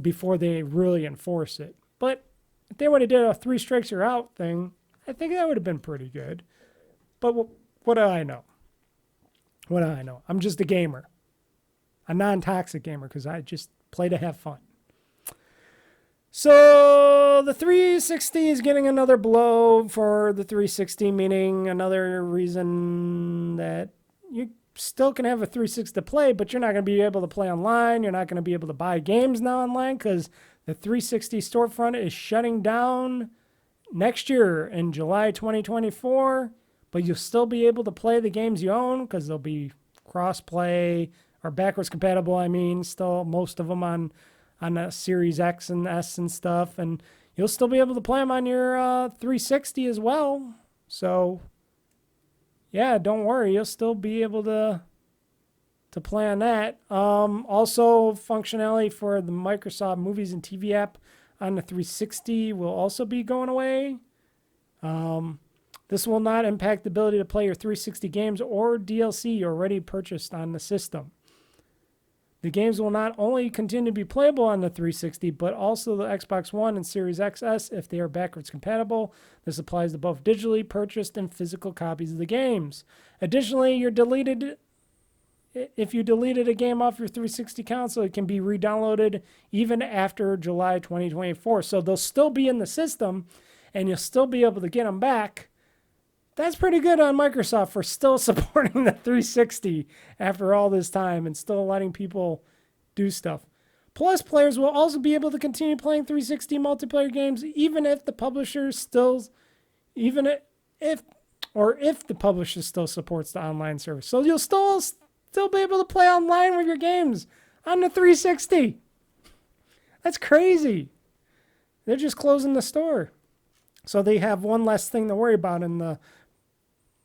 before they really enforce it. But if they would have did a 3 strikes you're out thing, I think that would have been pretty good. But what do I know? What do I know? I'm just a gamer. A non-toxic gamer because I just play to have fun. So the 360 is getting another blow for the 360, meaning another reason that you still can have a 360 to play, but you're not going to be able to play online. You're not going to be able to buy games now online because the 360 storefront is shutting down next year in July 2024. But you'll still be able to play the games you own because they'll be cross-play or backwards compatible, still most of them on the Series X and S and stuff. And you'll still be able to play them on your 360 as well. So, yeah, don't worry. You'll still be able to play on that. Also, functionality for the Microsoft Movies and TV app on the 360 will also be going away. This will not impact the ability to play your 360 games or DLC you already purchased on the system. The games will not only continue to be playable on the 360, but also the Xbox One and Series XS if they are backwards compatible. This applies to both digitally purchased and physical copies of the games. Additionally, if you deleted a game off your 360 console, it can be re-downloaded even after July 2024. So they'll still be in the system, and you'll still be able to get them back. That's pretty good on Microsoft for still supporting the 360 after all this time and still letting people do stuff. Plus, players will also be able to continue playing 360 multiplayer games even if the publisher still supports the online service. So you'll still be able to play online with your games on the 360. That's crazy. They're just closing the store. So they have one less thing to worry about in the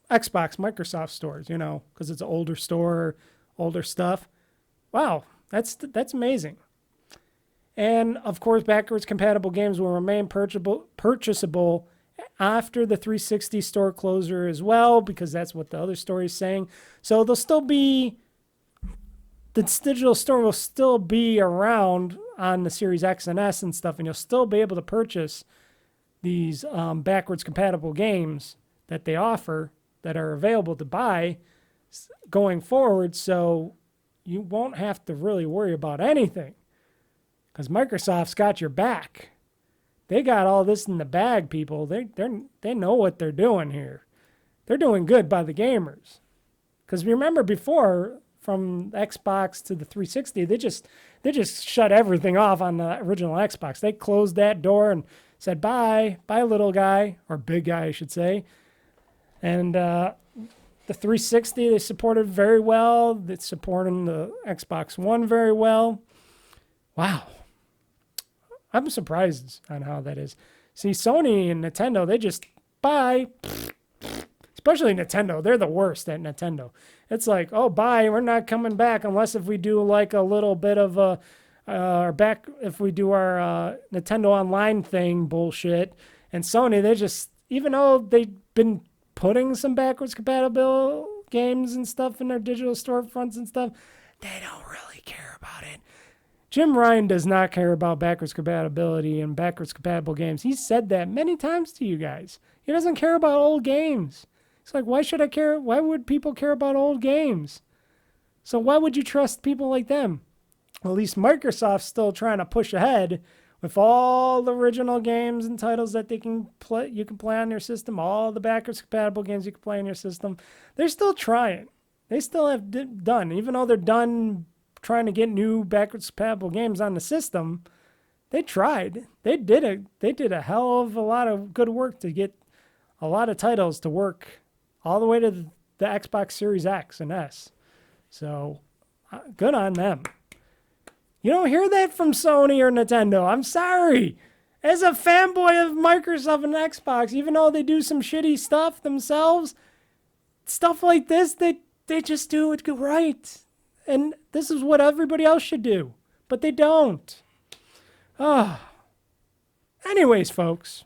Xbox, Microsoft stores, because it's an older store, older stuff. Wow, that's amazing. And, of course, backwards compatible games will remain purchasable after the 360 store closure as well, because that's what the other story is saying. So they'll still be, the digital store will still be around on the Series X and S and stuff, and you'll still be able to purchase these backwards compatible games that they offer that are available to buy going forward, so you won't have to really worry about anything because Microsoft's got your back. they got all this in the bag, people. They know what they're doing here. They're doing good by the gamers. Because remember before, from Xbox to the 360, they just shut everything off on the original Xbox. They closed that door and said, bye, little guy, or big guy, I should say. And the 360, they supported very well. It's supporting the Xbox One very well. Wow. I'm surprised on how that is. See, Sony and Nintendo, they just, bye. Especially Nintendo. They're the worst at Nintendo. It's like, oh, bye, we're not coming back unless if we do like a little bit of a, if we do our Nintendo Online thing bullshit. And Sony, they just, even though they've been putting some backwards compatible games and stuff in their digital storefronts and stuff, they don't really care about it. Jim Ryan does not care about backwards compatibility and backwards compatible games. He said that many times to you guys. He doesn't care about old games. It's like, why should I care? Why would people care about old games? So why would you trust people like them? At least Microsoft's still trying to push ahead with all the original games and titles that they can play. You can play on your system. All the backwards compatible games you can play on your system. They're still trying. They still have done, even though they're done trying to get new backwards compatible games on the system. They tried. They did a hell of a lot of good work to get a lot of titles to work all the way to the Xbox Series X and S. So, good on them. You don't hear that from Sony or Nintendo. I'm sorry. As a fanboy of Microsoft and Xbox, even though they do some shitty stuff themselves, stuff like this, they just do it right. And this is what everybody else should do. But they don't. Anyways, folks.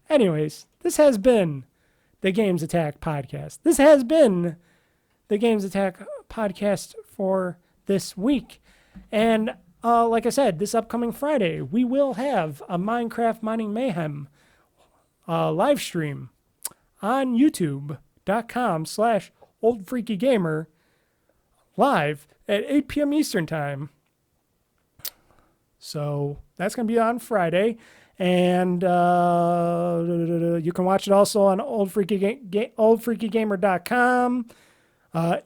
This has been the GamezAttack podcast. This has been the GamezAttack podcast for this week. And like I said, this upcoming Friday, we will have a Minecraft Mining Mayhem live stream on youtube.com/OldFreakyGamer live at 8 p.m. Eastern Time. So that's going to be on Friday. And you can watch it also on OldFreakyGamer.com.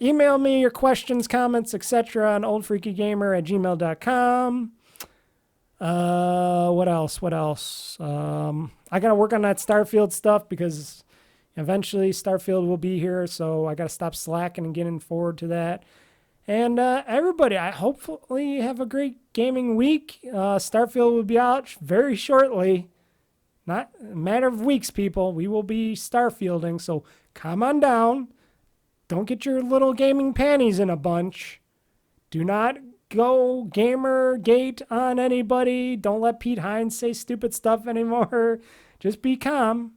Email me your questions, comments, etc. on OldFreakyGamer@gmail.com. What else? I got to work on that Starfield stuff because eventually Starfield will be here. So I got to stop slacking and getting forward to that. And everybody, I hopefully have a great gaming week. Starfield will be out very shortly. Not a matter of weeks, people. We will be Starfielding, so come on down. Don't get your little gaming panties in a bunch. Do not go Gamergate on anybody. Don't let Pete Hines say stupid stuff anymore. Just be calm.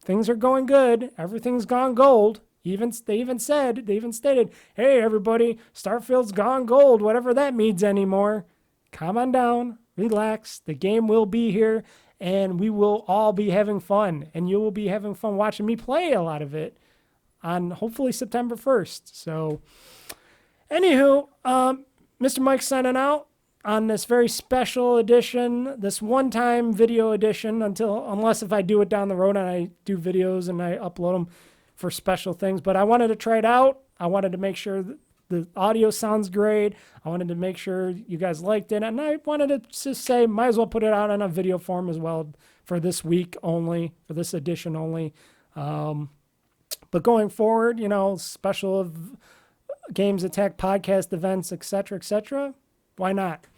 Things are going good. Everything's gone gold. They even stated, hey, everybody, Starfield's gone gold, whatever that means anymore. Calm on down, relax. The game will be here, and we will all be having fun. And you will be having fun watching me play a lot of it on hopefully September 1st. So, anywho, Mr. Mike signing out on this very special edition, this one-time video edition, unless if I do it down the road and I do videos and I upload them for special things. But I wanted to try it out. I wanted to make sure that the audio sounds great. I wanted to make sure you guys liked it. And I wanted to just say, might as well put it out in a video form as well for this week only, for this edition only. But going forward, special of GamezAttack podcast events, etc., why not?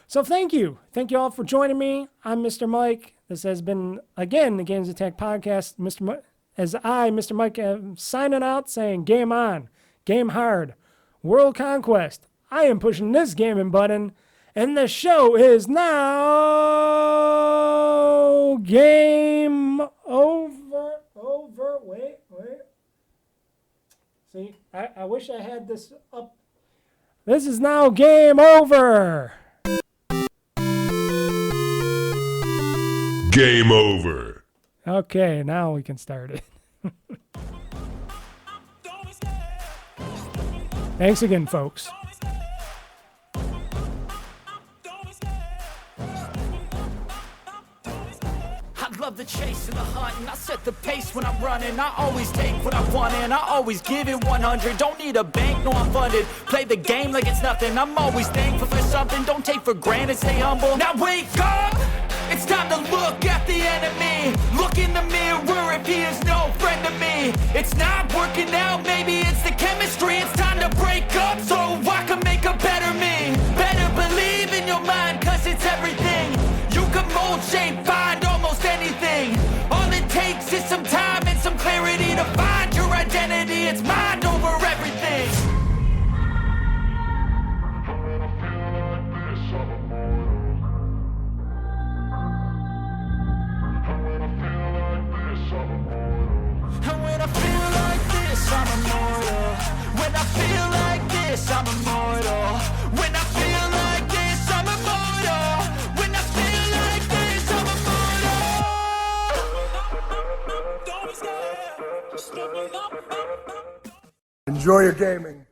So thank you. Thank you all for joining me. I'm Mr. Mike. This has been, again, the GamezAttack podcast. Mr. Mike, am signing out saying game on, game hard, world conquest. I am pushing this gaming button, and the show is now game over. Wait. See, I wish I had this up. This is now game over. Game over. Okay, now we can start it. Thanks again, folks. love the chase and the hunt, and I set the pace when I'm running. I always take what I want and I always give it 100. Don't need a bank, no I'm funded. Play the game like it's nothing. I'm always thankful for something. Don't take for granted, stay humble. Now wake up! It's time to look at the enemy. Look in the mirror if he is no friend to me. It's not working out, maybe it's the chemistry. It's time to break up so I can make a better me. Better believe in your mind, cause it's everything. You can mold, shape, find almost anything. All it takes is some time and some clarity to find your identity. It's mind over everything. And when I feel like this, I'm immortal. When I feel like this, I'm immortal. When I feel like this, I'm immortal. When I feel like this, I'm immortal. Enjoy your gaming.